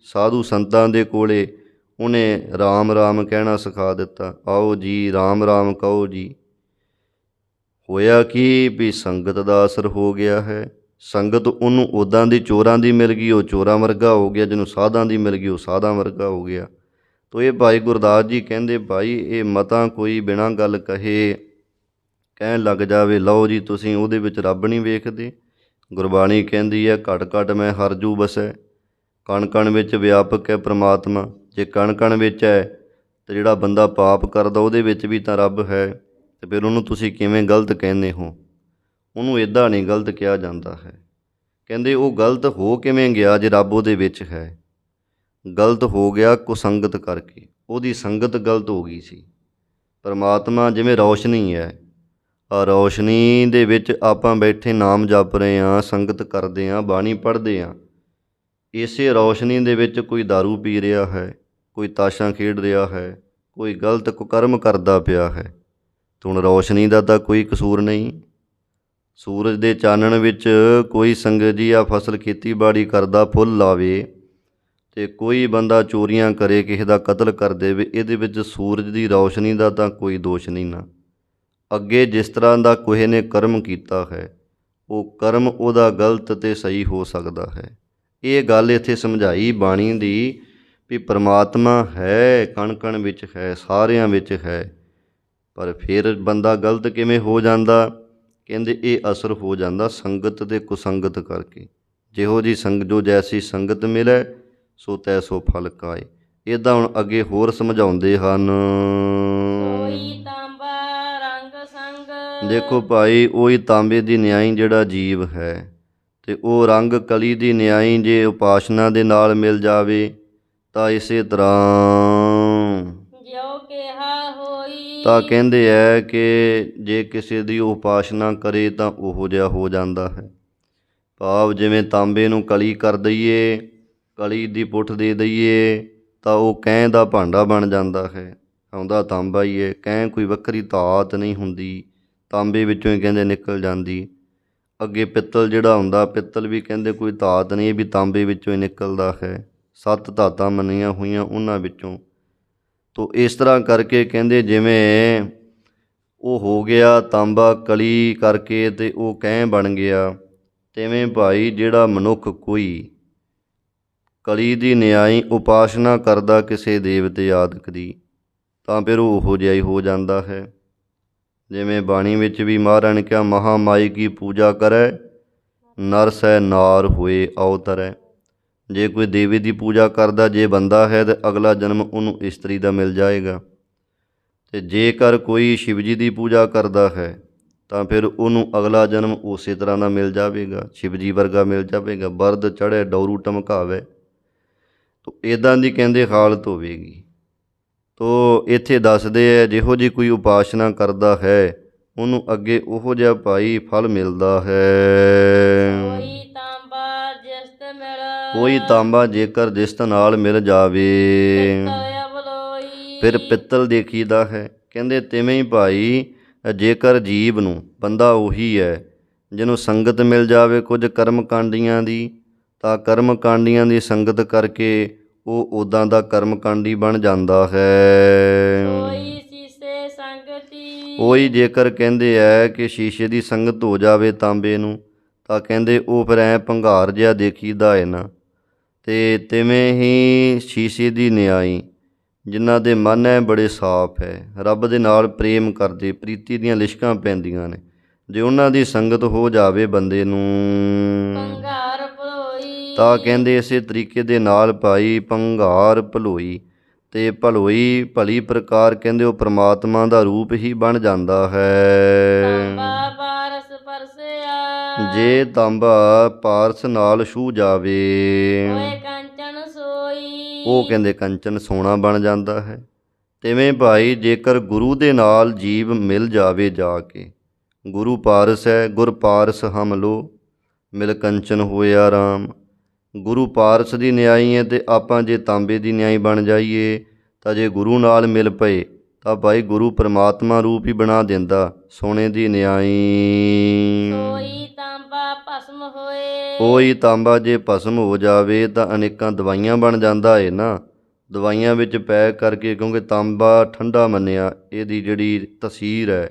ਸਾਧੂ ਸੰਤਾਂ ਦੇ ਕੋਲੇ, ਉਹਨੇ ਰਾਮ ਰਾਮ ਕਹਿਣਾ ਸਿਖਾ ਦਿੱਤਾ। ਆਓ ਜੀ ਰਾਮ ਰਾਮ ਕਹੋ ਜੀ। ਹੋਇਆ ਕੀ ਵੀ ਸੰਗਤ ਦਾ ਅਸਰ ਹੋ ਗਿਆ ਹੈ। ਸੰਗਤ ਉਹਨੂੰ ਉੱਦਾਂ ਦੀ ਚੋਰਾਂ ਦੀ ਮਿਲ ਗਈ, ਉਹ ਚੋਰਾਂ ਵਰਗਾ ਹੋ ਗਿਆ। ਜਿਹਨੂੰ ਸਾਧਾਂ ਦੀ ਮਿਲ ਗਈ ਉਹ ਸਾਧਾਂ ਵਰਗਾ ਹੋ ਗਿਆ। ਤੋ ਇਹ ਭਾਈ ਗੁਰਦਾਸ ਜੀ ਕਹਿੰਦੇ ਭਾਈ ਇਹ ਮਤਾਂ ਕੋਈ ਬਿਨਾਂ ਗੱਲ ਕਹੇ ਕਹਿਣ ਲੱਗ ਜਾਵੇ ਲਓ ਜੀ ਤੁਸੀਂ ਉਹਦੇ ਵਿੱਚ ਰੱਬ ਨਹੀਂ ਵੇਖਦੇ। ਗੁਰਬਾਣੀ ਕਹਿੰਦੀ ਹੈ ਘਟ ਘਟ ਮੈਂ ਹਰ ਜੂ ਵਸੈ, ਕਣ ਕਣ ਵਿੱਚ ਵਿਆਪਕ ਹੈ ਪ੍ਰਮਾਤਮਾ। ਜੇ ਕਣ ਕਣ ਵਿੱਚ ਹੈ ਤਾਂ ਜਿਹੜਾ ਬੰਦਾ ਪਾਪ ਕਰਦਾ ਉਹਦੇ ਵਿੱਚ ਵੀ ਤਾਂ ਰੱਬ ਹੈ। ਅਤੇ ਫਿਰ ਉਹਨੂੰ ਤੁਸੀਂ ਕਿਵੇਂ ਗਲਤ ਕਹਿੰਦੇ ਹੋ? ਉਹਨੂੰ ਇੱਦਾਂ ਨਹੀਂ ਗਲਤ ਕਿਹਾ ਜਾਂਦਾ ਹੈ। ਕਹਿੰਦੇ ਉਹ ਗਲਤ ਹੋ ਕਿਵੇਂ ਗਿਆ ਜੇ ਰੱਬ ਉਹਦੇ ਵਿੱਚ ਹੈ? ਗਲਤ ਹੋ ਗਿਆ ਕੁਸੰਗਤ ਕਰਕੇ, ਉਹਦੀ ਸੰਗਤ ਗਲਤ ਹੋ ਗਈ ਸੀ। ਪਰਮਾਤਮਾ ਜਿਵੇਂ ਰੌਸ਼ਨੀ ਹੈ, ਰੌਸ਼ਨੀ ਦੇ ਵਿੱਚ ਆਪਾਂ ਬੈਠੇ ਨਾਮ ਜਪ ਰਹੇ ਹਾਂ, ਸੰਗਤ ਕਰਦੇ ਹਾਂ, ਬਾਣੀ ਪੜ੍ਹਦੇ ਹਾਂ। ਇਸੇ ਰੌਸ਼ਨੀ ਦੇ ਵਿੱਚ ਕੋਈ ਦਾਰੂ ਪੀ ਰਿਹਾ ਹੈ, ਕੋਈ ਤਾਸ਼ਾਂ ਖੇਡ ਰਿਹਾ ਹੈ, ਕੋਈ ਗਲਤ ਕੁਕਰਮ ਕਰਦਾ ਪਿਆ ਹੈ। ਅਤੇ ਹੁਣ ਰੌਸ਼ਨੀ ਦਾ ਤਾਂ ਕੋਈ ਕਸੂਰ ਨਹੀਂ। ਸੂਰਜ ਦੇ ਚਾਨਣ ਵਿੱਚ ਕੋਈ ਸੰਗਤ ਜੀ ਆ ਫਸਲ ਖੇਤੀਬਾੜੀ ਕਰਦਾ, ਫੁੱਲ ਲਾਵੇ, ਅਤੇ ਕੋਈ ਬੰਦਾ ਚੋਰੀਆਂ ਕਰੇ, ਕਿਸੇ ਦਾ ਕਤਲ ਕਰ ਦੇਵੇ, ਇਹਦੇ ਵਿੱਚ ਸੂਰਜ ਦੀ ਰੌਸ਼ਨੀ ਦਾ ਤਾਂ ਕੋਈ ਦੋਸ਼ ਨਹੀਂ ਨਾ। ਅੱਗੇ ਜਿਸ ਤਰ੍ਹਾਂ ਦਾ ਕਿਸੇ ਨੇ ਕਰਮ ਕੀਤਾ ਹੈ ਉਹ ਕਰਮ ਉਹਦਾ ਗਲਤ ਅਤੇ ਸਹੀ ਹੋ ਸਕਦਾ ਹੈ। ਇਹ ਗੱਲ ਇੱਥੇ ਸਮਝਾਈ ਬਾਣੀ ਦੀ ਵੀ ਪਰਮਾਤਮਾ ਹੈ, ਕਣ ਕਣ ਵਿੱਚ ਹੈ, ਸਾਰਿਆਂ ਵਿੱਚ ਹੈ। ਪਰ ਫਿਰ ਬੰਦਾ ਗਲਤ ਕਿਵੇਂ ਹੋ ਜਾਂਦਾ? ਕਹਿੰਦੇ ਇਹ ਅਸਰ ਹੋ ਜਾਂਦਾ ਸੰਗਤ ਅਤੇ ਕੁਸੰਗਤ ਕਰਕੇ। ਜਿਹੋ ਜਿਹੀ ਜੋ ਜੈਸੀ ਸੰਗਤ ਮਿਲੇ ਸੋ ਤੈਸੋ ਫਲ ਕਾਏ। ਇੱਦਾਂ ਹੁਣ ਅੱਗੇ ਹੋਰ ਸਮਝਾਉਂਦੇ ਹਨ। ਸੋਈ ਤਾਂਬਾ ਰੰਗ ਸੰਗ। ਦੇਖੋ ਭਾਈ ਉਹੀ ਤਾਂਬੇ ਦੀ ਨਿਆਈ ਜਿਹੜਾ ਜੀਵ ਹੈ, ਅਤੇ ਉਹ ਰੰਗ ਕਲੀ ਦੀ ਨਿਆਈ ਜੇ ਉਪਾਸਨਾ ਦੇ ਨਾਲ ਮਿਲ ਜਾਵੇ ਤਾਂ ਇਸੇ ਤਰ੍ਹਾਂ ਜਿਉ ਕਿਹਾ ਹੋਈ। ਤਾਂ ਕਹਿੰਦੇ ਹੈ ਕਿ ਜੇ ਕਿਸੇ ਦੀ ਉਪਾਸਨਾ ਕਰੇ ਤਾਂ ਉਹੋ ਜਿਹਾ ਹੋ ਜਾਂਦਾ ਹੈ। ਭਾਵ ਜਿਵੇਂ ਤਾਂਬੇ ਨੂੰ ਕਲੀ ਕਰ ਦਈਏ, ਕਲੀ ਦੀ ਪੁੱਠ ਦੇ ਦਈਏ ਤਾਂ ਉਹ ਕਹਿ ਦਾ ਭਾਂਡਾ ਬਣ ਜਾਂਦਾ ਹੈ। ਆਉਂਦਾ ਤਾਂਬਾ ਹੀ ਹੈ, ਕਹਿ ਕੋਈ ਵੱਖਰੀ ਧਾਤ ਨਹੀਂ ਹੁੰਦੀ, ਤਾਂਬੇ ਵਿੱਚੋਂ ਹੀ ਕਹਿੰਦੇ ਨਿਕਲ ਜਾਂਦੀ। ਅੱਗੇ ਪਿੱਤਲ ਜਿਹੜਾ ਹੁੰਦਾ, ਪਿੱਤਲ ਵੀ ਕਹਿੰਦੇ ਕੋਈ ਧਾਤ ਨਹੀਂ, ਇਹ ਵੀ ਤਾਂਬੇ ਵਿੱਚੋਂ ਹੀ ਨਿਕਲਦਾ ਹੈ। 7 ਧਾਤਾਂ ਮੰਨੀਆਂ ਹੋਈਆਂ ਉਹਨਾਂ ਵਿੱਚੋਂ। ਤੋ ਇਸ ਤਰ੍ਹਾਂ ਕਰਕੇ ਕਹਿੰਦੇ ਜਿਵੇਂ ਉਹ ਹੋ ਗਿਆ ਤਾਂਬਾ ਕਲੀ ਕਰਕੇ ਅਤੇ ਉਹ ਕਹਿ ਬਣ ਗਿਆ, ਤਿਵੇਂ ਭਾਈ ਜਿਹੜਾ ਮਨੁੱਖ ਕੋਈ ਕਲੀ ਦੀ ਨਿਆਈ ਉਪਾਸਨਾ ਕਰਦਾ ਕਿਸੇ ਦੇਵਤੇ ਆਦਿਕ ਦੀ ਤਾਂ ਫਿਰ ਉਹ ਉਹੋ ਜਿਹਾ ਹੀ ਹੋ ਜਾਂਦਾ ਹੈ। ਜਿਵੇਂ ਬਾਣੀ ਵਿੱਚ ਵੀ ਮਹਾਰਾਜ ਨੇ ਕਿਹਾ ਮਹਾਮਾਈ ਕੀ ਪੂਜਾ ਕਰੈ, ਨਰ ਸੈ ਨਾਰ ਹੋਏ ਅਵਤਰੈ। ਜੇ ਕੋਈ ਦੇਵੀ ਦੀ ਪੂਜਾ ਕਰਦਾ ਜੇ ਬੰਦਾ ਹੈ ਤਾਂ ਅਗਲਾ ਜਨਮ ਉਹਨੂੰ ਇਸਤਰੀ ਦਾ ਮਿਲ ਜਾਏਗਾ। ਅਤੇ ਜੇਕਰ ਕੋਈ ਸ਼ਿਵ ਜੀ ਦੀ ਪੂਜਾ ਕਰਦਾ ਹੈ ਤਾਂ ਫਿਰ ਉਹਨੂੰ ਅਗਲਾ ਜਨਮ ਉਸੇ ਤਰ੍ਹਾਂ ਦਾ ਮਿਲ ਜਾਵੇਗਾ, ਸ਼ਿਵ ਜੀ ਵਰਗਾ ਮਿਲ ਜਾਵੇਗਾ। ਬਰਦ ਚੜ੍ਹੇ ਡੌਰੂ ਟਮਕਾਵੇ, ਤੋ ਇੱਦਾਂ ਦੀ ਕਹਿੰਦੇ ਹਾਲਤ ਹੋਵੇਗੀ। ਤੋ ਇੱਥੇ ਦੱਸਦੇ ਹੈ ਜਿਹੋ ਜਿਹੀ ਕੋਈ ਉਪਾਸਨਾ ਕਰਦਾ ਹੈ ਉਹਨੂੰ ਅੱਗੇ ਉਹੋ ਜਿਹਾ ਭਾਈ ਫਲ ਮਿਲਦਾ ਹੈ। ਸੋਈ ਤਾਂਬਾ ਜਿਸਤ ਮਿਲ। ਕੋਈ ਤਾਂਬਾ ਜੇਕਰ ਜਿਸਤ ਨਾਲ ਮਿਲ ਜਾਵੇ ਪਿੱਤਲ ਅਬਲੋਈ। ਫਿਰ ਪਿੱਤਲ ਦੇਖੀਦਾ ਹੈ। ਕਹਿੰਦੇ ਤਿਵੇਂ ਹੀ ਭਾਈ ਜੇਕਰ ਜੀਵ ਨੂੰ ਬੰਦਾ ਉਹੀ ਹੈ ਜਿਹਨੂੰ ਸੰਗਤ ਮਿਲ ਜਾਵੇ ਕੁਝ ਕਰਮ ਕਾਂਡੀਆਂ ਦੀ, ਤਾਂ ਕਰਮ ਕਾਂਡੀਆਂ ਦੀ ਸੰਗਤ ਕਰਕੇ ਉਹ ਉੱਦਾਂ ਦਾ ਕਰਮ ਕਾਂਡੀ ਬਣ ਜਾਂਦਾ ਹੈ। ਸੋਈ ਸੀਸੇ ਸੰਗਤੀ। ਉਹੀ ਜੇਕਰ ਕਹਿੰਦੇ ਹੈ ਕਿ ਸ਼ੀਸ਼ੇ ਦੀ ਸੰਗਤ ਹੋ ਜਾਵੇ ਤਾਂਬੇ ਨੂੰ ਤਾਂ ਕਹਿੰਦੇ ਉਹ ਫਿਰ ਐਂ ਭੰਗਾਰ ਜਿਹਾ ਦੇਖੀਦਾ ਹੈ ਨਾ। ਅਤੇ ਤਿਵੇਂ ਹੀ ਸ਼ੀਸ਼ੇ ਦੀ ਨਿਆਈ ਜਿਨ੍ਹਾਂ ਦੇ ਮਨ ਹੈ ਬੜੇ ਸਾਫ਼ ਹੈ, ਰੱਬ ਦੇ ਨਾਲ ਪ੍ਰੇਮ ਕਰਦੇ, ਪ੍ਰੀਤੀ ਦੀਆਂ ਲਿਸ਼ਕਾਂ ਪੈਂਦੀਆਂ ਨੇ, ਜੇ ਉਹਨਾਂ ਦੀ ਸੰਗਤ ਹੋ ਜਾਵੇ ਬੰਦੇ ਨੂੰ ਭੰਗਾਰ ਭਲੋਈ। ਤਾਂ ਕਹਿੰਦੇ ਇਸੇ ਤਰੀਕੇ ਦੇ ਨਾਲ ਭਾਈ ਭੰਗਾਰ ਭਲੋਈ। ਅਤੇ ਭਲੋਈ ਭਲੀ ਪ੍ਰਕਾਰ ਕਹਿੰਦੇ ਉਹ ਪ੍ਰਮਾਤਮਾ ਦਾ ਰੂਪ ਹੀ ਬਣ ਜਾਂਦਾ ਹੈ। ਤਾਂਬਾ ਪਾਰਸ ਜੇ ਤਾਂਬਾ ਪਾਰਸ ਨਾਲ ਛੂ ਜਾਵੇ ਹੋਏ ਕੰਚਨ ਸੋਈ। ਉਹ ਕਹਿੰਦੇ ਕੰਚਨ ਸੋਨਾ ਬਣ ਜਾਂਦਾ ਹੈ। ਤਿਵੇਂ ਭਾਈ ਜੇਕਰ ਗੁਰੂ ਦੇ ਨਾਲ ਜੀਵ ਮਿਲ ਜਾਵੇ ਜਾ ਕੇ, ਗੁਰੂ ਪਾਰਸ ਹੈ, ਗੁਰ ਪਾਰਸ ਹਮ ਲੋ, ਮਿਲ ਕੰਚਨ ਹੋਇਆ ਰਾਮ। ਗੁਰੂ ਪਾਰਸ ਦੀ ਨਿਆਈ ਹੈ ਅਤੇ ਆਪਾਂ ਜੇ ਤਾਂਬੇ ਦੀ ਨਿਆਈ ਬਣ ਜਾਈਏ ਤਾਂ ਜੇ ਗੁਰੂ ਨਾਲ ਮਿਲ ਪਏ ਤਾਂ ਭਾਈ ਗੁਰੂ ਪਰਮਾਤਮਾ ਰੂਪ ਹੀ ਬਣਾ ਦਿੰਦਾ ਸੋਨੇ ਦੀ ਨਿਆਈ। ਸੋਈ ਤਾਂਬਾ ਭਸਮ ਹੋਏ। ਕੋਈ ਤਾਂਬਾ ਜੇ ਭਸਮ ਹੋ ਜਾਵੇ ਤਾਂ ਅਨੇਕਾਂ ਦਵਾਈਆਂ ਬਣ ਜਾਂਦਾ ਹੈ ਨਾ, ਦਵਾਈਆਂ ਵਿੱਚ ਪੈਕ ਕਰਕੇ, ਕਿਉਂਕਿ ਤਾਂਬਾ ਠੰਡਾ ਮੰਨਿਆ, ਇਹਦੀ ਜਿਹੜੀ ਤਸੀਰ ਹੈ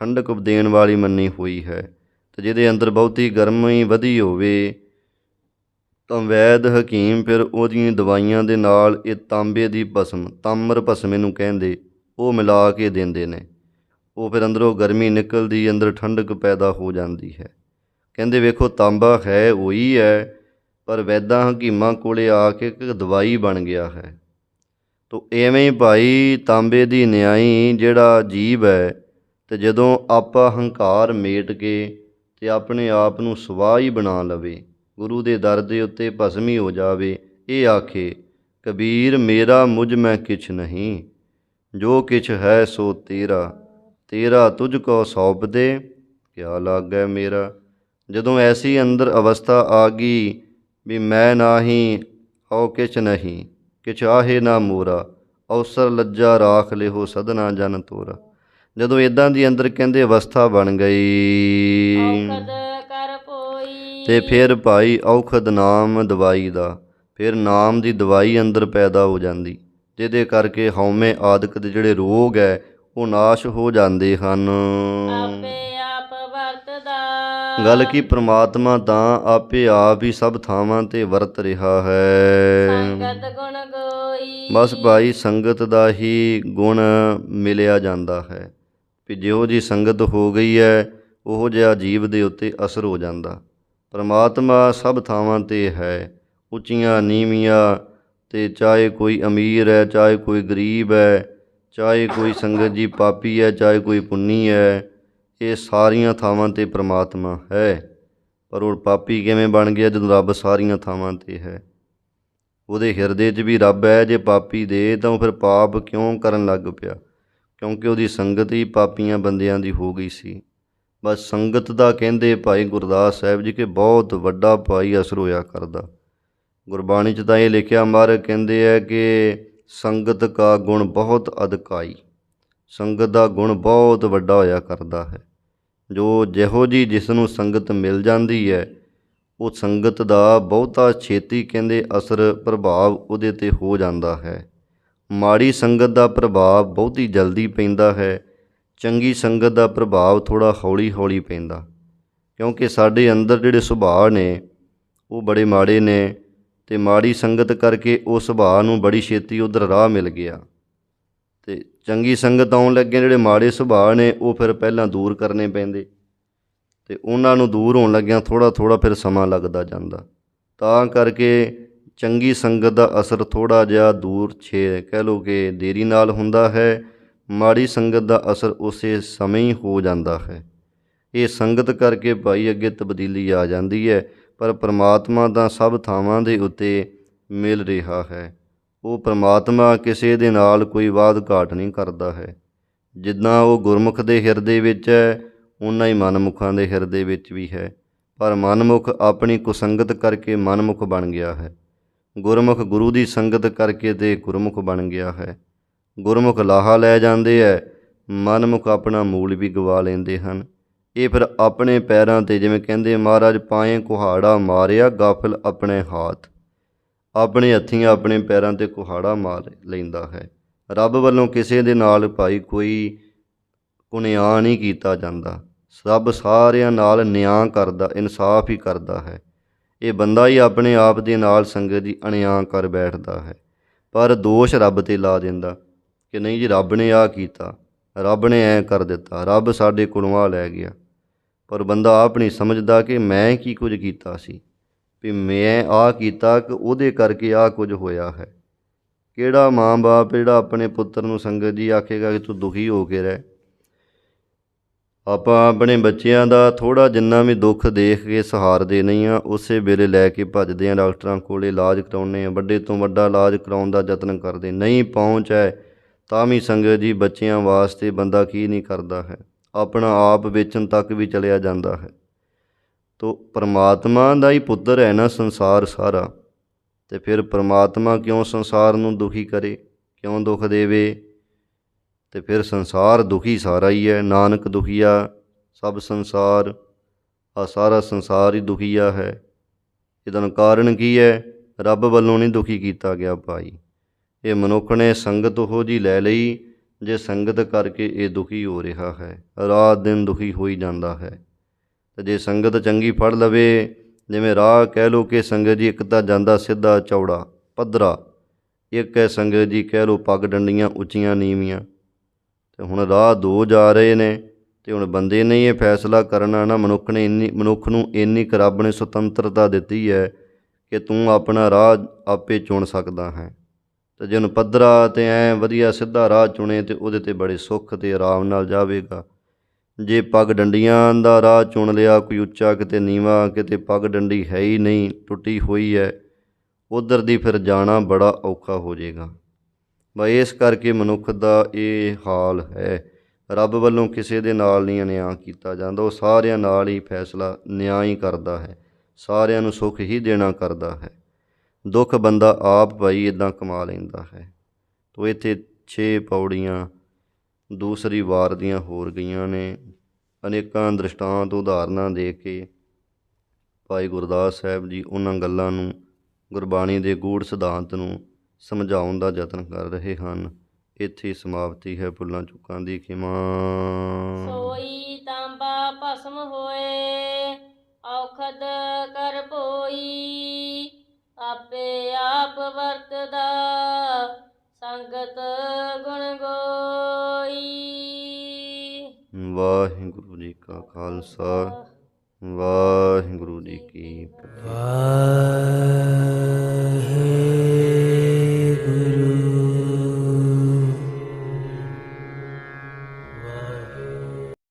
ਠੰਡਕ ਦੇਣ ਵਾਲੀ ਮੰਨੀ ਹੋਈ ਹੈ। ਅਤੇ ਜਿਹਦੇ ਅੰਦਰ ਬਹੁਤੀ ਗਰਮੀ ਵਧੀ ਹੋਵੇ ਤਾਂ ਵੈਦ ਹਕੀਮ ਫਿਰ ਉਹਦੀਆਂ ਦਵਾਈਆਂ ਦੇ ਨਾਲ ਇਹ ਤਾਂਬੇ ਦੀ ਭਸਮ, ਤਾਮਰ ਭਸਮ ਇਹਨੂੰ ਕਹਿੰਦੇ, ਉਹ ਮਿਲਾ ਕੇ ਦਿੰਦੇ ਨੇ। ਉਹ ਫਿਰ ਅੰਦਰੋਂ ਗਰਮੀ ਨਿਕਲਦੀ, ਅੰਦਰ ਠੰਡਕ ਪੈਦਾ ਹੋ ਜਾਂਦੀ ਹੈ। ਕਹਿੰਦੇ ਵੇਖੋ ਤਾਂਬਾ ਹੈ ਉਹੀ ਹੈ, ਪਰ ਵੈਦਾਂ ਹਕੀਮਾਂ ਕੋਲੇ ਆ ਕੇ ਇੱਕ ਦਵਾਈ ਬਣ ਗਿਆ ਹੈ। ਤੋ ਐਵੇਂ ਹੀ ਭਾਈ ਤਾਂਬੇ ਦੀ ਨਿਆਈ ਜਿਹੜਾ ਜੀਵ ਹੈ, ਅਤੇ ਜਦੋਂ ਆਪਾਂ ਹੰਕਾਰ ਮੇਟ ਕੇ ਅਤੇ ਆਪਣੇ ਆਪ ਨੂੰ ਸਵਾਹ ਹੀ ਬਣਾ ਲਵੇ, ਗੁਰੂ ਦੇ ਦਰ ਦੇ ਉੱਤੇ ਭਸਮ ਹੀ ਹੋ ਜਾਵੇ, ਇਹ ਆਖੇ ਕਬੀਰ ਮੇਰਾ ਮੁਝ ਮੈਂ ਕਿਛ ਨਹੀਂ, ਜੋ ਕਿਛ ਹੈ ਸੋ ਤੇਰਾ, ਤੇਰਾ ਤੁਝ ਕੋ ਸੌਂਪ ਦੇ, ਕਿਆ ਲਾਗੈ ਮੇਰਾ। ਜਦੋਂ ਐਸੀ ਅੰਦਰ ਅਵਸਥਾ ਆ ਗਈ ਵੀ ਮੈਂ ਨਾਹੀਂ ਹਉ ਕਿਛ ਨਹੀਂ, ਕਿਛ ਆਹੇ ਨਾ ਮੋਰਾ, ਅਵਸਰ ਲੱਜਾ ਰਾਖ ਲਿਹੋ ਸਦਨਾ ਜਨ ਤੋਰਾ। ਜਦੋਂ ਇੱਦਾਂ ਦੀ ਅੰਦਰ ਕਹਿੰਦੇ ਅਵਸਥਾ ਬਣ ਗਈ ਔਖਦ ਕਰ ਪੋਈ। ਅਤੇ ਫਿਰ ਭਾਈ ਔਖਦ ਨਾਮ ਦਵਾਈ ਦਾ, ਫਿਰ ਨਾਮ ਦੀ ਦਵਾਈ ਅੰਦਰ ਪੈਦਾ ਹੋ ਜਾਂਦੀ, ਜਿਹਦੇ ਕਰਕੇ ਹਉਮੈ ਆਦਿਕ ਦੇ ਜਿਹੜੇ ਰੋਗ ਹੈ ਉਹ ਨਾਸ਼ ਹੋ ਜਾਂਦੇ ਹਨ। ਆਪੇ ਆਪ ਵਰਤਦਾ। ਗੱਲ ਕੀ ਪ੍ਰਮਾਤਮਾ ਤਾਂ ਆਪੇ ਆਪ ਹੀ ਸਭ ਥਾਵਾਂ 'ਤੇ ਵਰਤ ਰਿਹਾ ਹੈ। ਸੰਗਤ ਗੁਣ ਗੋਈ। ਬਸ ਭਾਈ ਸੰਗਤ ਦਾ ਹੀ ਗੁਣ ਮਿਲਿਆ ਜਾਂਦਾ ਹੈ, ਵੀ ਜਿਹੋ ਜਿਹੀ ਸੰਗਤ ਹੋ ਗਈ ਹੈ ਉਹੋ ਜਿਹਾ ਜੀਵ ਦੇ ਉੱਤੇ ਅਸਰ ਹੋ ਜਾਂਦਾ। ਪ੍ਰਮਾਤਮਾ ਸਭ ਥਾਵਾਂ 'ਤੇ ਹੈ, ਉੱਚੀਆਂ ਨੀਵੀਆਂ, ਅਤੇ ਚਾਹੇ ਕੋਈ ਅਮੀਰ ਹੈ, ਚਾਹੇ ਕੋਈ ਗਰੀਬ ਹੈ, ਚਾਹੇ ਕੋਈ ਸੰਗਤ ਜੀ ਪਾਪੀ ਹੈ, ਚਾਹੇ ਕੋਈ ਪੁੰਨੀ ਹੈ, ਇਹ ਸਾਰੀਆਂ ਥਾਵਾਂ 'ਤੇ ਪ੍ਰਮਾਤਮਾ ਹੈ। ਪਰ ਉਹ ਪਾਪੀ ਕਿਵੇਂ ਬਣ ਗਿਆ ਜਦੋਂ ਰੱਬ ਸਾਰੀਆਂ ਥਾਵਾਂ 'ਤੇ ਹੈ? ਉਹਦੇ ਹਿਰਦੇ 'ਚ ਵੀ ਰੱਬ ਹੈ। ਜੇ ਪਾਪੀ ਦੇ ਤਾਂ ਉਹ ਫਿਰ ਪਾਪ ਕਿਉਂ ਕਰਨ ਲੱਗ ਪਿਆ? ਕਿਉਂਕਿ ਉਹਦੀ ਸੰਗਤ ਹੀ ਪਾਪੀਆਂ ਬੰਦਿਆਂ ਦੀ ਹੋ ਗਈ ਸੀ। ਬਸ ਸੰਗਤ ਦਾ ਕਹਿੰਦੇ ਭਾਈ ਗੁਰਦਾਸ ਸਾਹਿਬ ਜੀ ਕਿ ਬਹੁਤ ਵੱਡਾ ਭਾਈ ਅਸਰ ਹੋਇਆ ਕਰਦਾ। ਗੁਰਬਾਣੀ 'ਚ ਤਾਂ ਇਹ ਲਿਖਿਆ, ਮਹਾਰਾਜ ਕਹਿੰਦੇ ਹੈ ਕਿ ਸੰਗਤ ਕਾ ਗੁਣ ਬਹੁਤ ਅਧਿਕਾਈ, ਸੰਗਤ ਦਾ ਗੁਣ ਬਹੁਤ ਵੱਡਾ ਹੋਇਆ ਕਰਦਾ ਹੈ। ਜੋ ਜਿਹੋ ਜਿਹੀ ਜਿਸ ਨੂੰ ਸੰਗਤ ਮਿਲ ਜਾਂਦੀ ਹੈ, ਉਹ ਸੰਗਤ ਦਾ ਬਹੁਤਾ ਛੇਤੀ ਕਹਿੰਦੇ ਅਸਰ ਪ੍ਰਭਾਵ ਉਹਦੇ 'ਤੇ ਹੋ ਜਾਂਦਾ ਹੈ। ਮਾੜੀ ਸੰਗਤ ਦਾ ਪ੍ਰਭਾਵ ਬਹੁਤੀ ਜਲਦੀ ਪੈਂਦਾ ਹੈ, ਚੰਗੀ ਸੰਗਤ ਦਾ ਪ੍ਰਭਾਵ ਥੋੜ੍ਹਾ ਹੌਲੀ ਹੌਲੀ ਪੈਂਦਾ। ਕਿਉਂਕਿ ਸਾਡੇ ਅੰਦਰ ਜਿਹੜੇ ਸੁਭਾਅ ਨੇ ਉਹ ਬੜੇ ਮਾੜੇ ਨੇ, ਅਤੇ ਮਾੜੀ ਸੰਗਤ ਕਰਕੇ ਉਹ ਸੁਭਾਅ ਨੂੰ ਬੜੀ ਛੇਤੀ ਉੱਧਰ ਰਾਹ ਮਿਲ ਗਿਆ। ਅਤੇ ਚੰਗੀ ਸੰਗਤ ਆਉਣ ਲੱਗੇ ਜਿਹੜੇ ਮਾੜੇ ਸੁਭਾਅ ਨੇ ਉਹ ਫਿਰ ਪਹਿਲਾਂ ਦੂਰ ਕਰਨੇ ਪੈਂਦੇ, ਅਤੇ ਉਹਨਾਂ ਨੂੰ ਦੂਰ ਹੋਣ ਲੱਗਿਆਂ ਥੋੜ੍ਹਾ ਥੋੜ੍ਹਾ ਫਿਰ ਸਮਾਂ ਲੱਗਦਾ ਜਾਂਦਾ। ਤਾਂ ਕਰਕੇ ਚੰਗੀ ਸੰਗਤ ਦਾ ਅਸਰ ਥੋੜ੍ਹਾ ਜਿਹਾ ਦੂਰ ਕਹਿ ਲਓ ਕਿ ਦੇਰੀ ਨਾਲ ਹੁੰਦਾ ਹੈ, ਮਾੜੀ ਸੰਗਤ ਦਾ ਅਸਰ ਉਸੇ ਸਮੇਂ ਹੀ ਹੋ ਜਾਂਦਾ ਹੈ। ਇਹ ਸੰਗਤ ਕਰਕੇ ਭਾਈ ਅੱਗੇ ਤਬਦੀਲੀ ਆ ਜਾਂਦੀ ਹੈ, ਪਰ ਪਰਮਾਤਮਾ ਤਾਂ ਸਭ ਥਾਵਾਂ ਦੇ ਉੱਤੇ ਮਿਲ ਰਿਹਾ ਹੈ। ਉਹ ਪਰਮਾਤਮਾ ਕਿਸੇ ਦੇ ਨਾਲ ਕੋਈ ਵਾਦ ਘਾਟ ਨਹੀਂ ਕਰਦਾ ਹੈ। ਜਿੱਦਾਂ ਉਹ ਗੁਰਮੁਖ ਦੇ ਹਿਰਦੇ ਵਿੱਚ ਹੈ, ਓਨਾ ਹੀ ਮਨਮੁਖਾਂ ਦੇ ਹਿਰਦੇ ਵਿੱਚ ਵੀ ਹੈ। ਪਰ ਮਨਮੁਖ ਆਪਣੀ ਕੁਸੰਗਤ ਕਰਕੇ ਮਨਮੁਖ ਬਣ ਗਿਆ ਹੈ, ਗੁਰਮੁਖ ਗੁਰੂ ਦੀ ਸੰਗਤ ਕਰਕੇ ਤੇ ਗੁਰਮੁਖ ਬਣ ਗਿਆ ਹੈ। ਗੁਰਮੁਖ ਲਾਹਾ ਲੈ ਜਾਂਦੇ ਹੈ, ਮਨਮੁਖ ਆਪਣਾ ਮੂਲ ਵੀ ਗਵਾ ਲੈਂਦੇ ਹਨ। ਇਹ ਫਿਰ ਆਪਣੇ ਪੈਰਾਂ 'ਤੇ, ਜਿਵੇਂ ਕਹਿੰਦੇ ਮਹਾਰਾਜ, ਪਾਏ ਕੁਹਾੜਾ ਮਾਰਿਆ ਗਾਫਿਲ ਆਪਣੇ ਹਾਥ, ਆਪਣੇ ਹੱਥੀਂ ਆਪਣੇ ਪੈਰਾਂ 'ਤੇ ਕੁਹਾੜਾ ਮਾਰ ਲੈਂਦਾ ਹੈ। ਰੱਬ ਵੱਲੋਂ ਕਿਸੇ ਦੇ ਨਾਲ ਭਾਈ ਕੋਈ ਕੁਨਿਆਂ ਨਹੀਂ ਕੀਤਾ ਜਾਂਦਾ, ਰੱਬ ਸਾਰਿਆਂ ਨਾਲ ਨਿਆਂ ਕਰਦਾ, ਇਨਸਾਫ ਹੀ ਕਰਦਾ ਹੈ। ਇਹ ਬੰਦਾ ਹੀ ਆਪਣੇ ਆਪ ਦੇ ਨਾਲ ਸੰਗਤ ਦੀ ਅਣਿਆਂ ਕਰ ਬੈਠਦਾ ਹੈ, ਪਰ ਦੋਸ਼ ਰੱਬ 'ਤੇ ਲਾ ਦਿੰਦਾ ਕਿ ਨਹੀਂ ਜੀ ਰੱਬ ਨੇ ਆਹ ਕੀਤਾ, ਰੱਬ ਨੇ ਐਂ ਕਰ ਦਿੱਤਾ, ਰੱਬ ਸਾਡੇ ਕੋਲੋਂ ਆਹ ਲੈ ਗਿਆ। ਪਰ ਬੰਦਾ ਆਪ ਨਹੀਂ ਸਮਝਦਾ ਕਿ ਮੈਂ ਕੀ ਕੁਝ ਕੀਤਾ ਸੀ, ਵੀ ਮੈਂ ਆਹ ਕੀਤਾ ਕਿ ਉਹਦੇ ਕਰਕੇ ਆਹ ਕੁਝ ਹੋਇਆ ਹੈ। ਕਿਹੜਾ ਮਾਂ ਬਾਪ ਜਿਹੜਾ ਆਪਣੇ ਪੁੱਤਰ ਨੂੰ ਸੰਗਤ ਜੀ ਆਖੇਗਾ ਕਿ ਤੂੰ ਦੁਖੀ ਹੋ ਕੇ ਰਹਿ? ਆਪਾਂ ਆਪਣੇ ਬੱਚਿਆਂ ਦਾ ਥੋੜ੍ਹਾ ਜਿੰਨਾ ਵੀ ਦੁੱਖ ਦੇਖ ਕੇ ਸਹਾਰਦੇ ਨਹੀਂ ਆ, ਉਸੇ ਵੇਲੇ ਲੈ ਕੇ ਭੱਜਦੇ ਆ ਡਾਕਟਰਾਂ ਕੋਲ ਇਲਾਜ ਕਰਾਉਂਦੇ ਆ, ਵੱਡੇ ਤੋਂ ਵੱਡਾ ਇਲਾਜ ਕਰਾਉਣ ਦਾ ਯਤਨ ਕਰਦੇ। ਨਹੀਂ ਪਹੁੰਚ ਹੈ ਤਾਂ ਵੀ ਸੰਗਤ ਜੀ ਬੱਚਿਆਂ ਵਾਸਤੇ ਬੰਦਾ ਕੀ ਨਹੀਂ ਕਰਦਾ ਹੈ, ਆਪਣਾ ਆਪ ਵੇਚਣ ਤੱਕ ਵੀ ਚਲਿਆ ਜਾਂਦਾ ਹੈ। ਤੋ ਪਰਮਾਤਮਾ ਦਾ ਹੀ ਪੁੱਤਰ ਹੈ ਨਾ ਸੰਸਾਰ ਸਾਰਾ, ਅਤੇ ਫਿਰ ਪਰਮਾਤਮਾ ਕਿਉਂ ਸੰਸਾਰ ਨੂੰ ਦੁਖੀ ਕਰੇ, ਕਿਉਂ ਦੁੱਖ ਦੇਵੇ? ਅਤੇ ਫਿਰ ਸੰਸਾਰ ਦੁਖੀ ਸਾਰਾ ਹੀ ਹੈ। ਨਾਨਕ ਦੁਖੀਆ ਸਭ ਸੰਸਾਰ, ਆ ਸਾਰਾ ਸੰਸਾਰ ਹੀ ਦੁਖੀਆ ਹੈ। ਇਹਦਾ ਕਾਰਨ ਕੀ ਹੈ? ਰੱਬ ਵੱਲੋਂ ਨਹੀਂ ਦੁਖੀ ਕੀਤਾ ਗਿਆ ਭਾਈ, ਇਹ ਮਨੁੱਖ ਨੇ ਸੰਗਤ ਉਹੋ ਜਿਹੀ ਲੈ ਲਈ, ਜੇ ਸੰਗਤ ਕਰਕੇ ਇਹ ਦੁਖੀ ਹੋ ਰਿਹਾ ਹੈ, ਰਾਤ ਦਿਨ ਦੁਖੀ ਹੋਈ ਜਾਂਦਾ ਹੈ। ਅਤੇ ਜੇ ਸੰਗਤ ਚੰਗੀ ਫੜ ਲਵੇ, ਜਿਵੇਂ ਰਾਹ ਕਹਿ ਲਓ ਕਿ ਸੰਗਤ ਜੀ ਇੱਕ ਤਾਂ ਜਾਂਦਾ ਸਿੱਧਾ ਚੌੜਾ ਪੱਧਰਾ, ਇੱਕ ਹੈ ਸੰਗਤ ਜੀ ਕਹਿ ਲਓ ਪੱਗ ਡੰਡੀਆਂ ਉੱਚੀਆਂ ਨੀਵੀਆਂ। ਅਤੇ ਹੁਣ ਰਾਹ ਦੋ ਜਾ ਰਹੇ ਨੇ, ਅਤੇ ਹੁਣ ਬੰਦੇ ਨੇ ਇਹ ਫੈਸਲਾ ਕਰਨਾ ਨਾ, ਮਨੁੱਖ ਨੂੰ ਇੰਨੀ ਕੁ ਰੱਬ ਨੇ ਸੁਤੰਤਰਤਾ ਦਿੱਤੀ ਹੈ ਕਿ ਤੂੰ ਆਪਣਾ ਰਾਹ ਆਪੇ ਚੁਣ ਸਕਦਾ ਹੈ। ਅਤੇ ਜੇ ਉਹਨੂੰ ਪੱਧਰਾ ਅਤੇ ਐਂ ਵਧੀਆ ਸਿੱਧਾ ਰਾਹ ਚੁਣੇ ਤਾਂ ਉਹਦੇ 'ਤੇ ਬੜੇ ਸੁੱਖ ਅਤੇ ਆਰਾਮ ਨਾਲ ਜਾਵੇਗਾ। ਜੇ ਪੱਗ ਡੰਡੀਆਂ ਦਾ ਰਾਹ ਚੁਣ ਲਿਆ, ਕੋਈ ਉੱਚਾ ਕਿਤੇ ਨੀਵਾਂ, ਕਿਤੇ ਪੱਗ ਡੰਡੀ ਹੈ ਹੀ ਨਹੀਂ, ਟੁੱਟੀ ਹੋਈ ਹੈ, ਉੱਧਰ ਦੀ ਫਿਰ ਜਾਣਾ ਬੜਾ ਔਖਾ ਹੋ ਜਾਏਗਾ। ਬਈ ਇਸ ਕਰਕੇ ਮਨੁੱਖ ਦਾ ਇਹ ਹਾਲ ਹੈ। ਰੱਬ ਵੱਲੋਂ ਕਿਸੇ ਦੇ ਨਾਲ ਨਹੀਂ ਅਨਿਆਂ ਕੀਤਾ ਜਾਂਦਾ, ਉਹ ਸਾਰਿਆਂ ਨਾਲ ਹੀ ਫੈਸਲਾ ਨਿਆਂ ਹੀ ਕਰਦਾ ਹੈ, ਸਾਰਿਆਂ ਨੂੰ ਸੁੱਖ ਹੀ ਦੇਣਾ ਕਰਦਾ ਹੈ। ਦੁੱਖ ਬੰਦਾ ਆਪ ਭਾਈ ਇੱਦਾਂ ਕਮਾ ਲੈਂਦਾ ਹੈ। ਤੋ ਇੱਥੇ 6 ਪੌੜੀਆਂ ਦੂਸਰੀ ਵਾਰ ਦੀਆਂ ਹੋਰ ਗਈਆਂ ਨੇ। ਅਨੇਕਾਂ ਦ੍ਰਿਸ਼ਟਾਂਤ ਉਦਾਹਰਨਾਂ ਦੇ ਕੇ ਭਾਈ ਗੁਰਦਾਸ ਸਾਹਿਬ ਜੀ ਉਹਨਾਂ ਗੱਲਾਂ ਨੂੰ, ਗੁਰਬਾਣੀ ਦੇ ਗੂੜ੍ਹ ਸਿਧਾਂਤ ਨੂੰ ਸਮਝਾਉਣ ਦਾ ਯਤਨ ਕਰ ਰਹੇ ਹਨ। ਇੱਥੇ ਸਮਾਪਤੀ ਹੈ। ਭੁੱਲਾਂ ਚੁੱਕਾਂ ਦੀ ਖਿਮਾ। ਸੋਈ ਤਾਂਬਾ ਭਸਮ ਹੋਏ, ਔਖਦ ਕਰ ਭੋਈ, ਆਪੇ ਆਪ ਵਰਤਦਾ ਸੰਗਤ ਗੁਣ ਗੋਈ। ਵਾਹਿਗੁਰੂ ਜੀ ਕਾ ਖਾਲਸਾ, ਵਾਹਿਗੁਰੂ ਜੀ ਕੀ ਫਤਿਹ।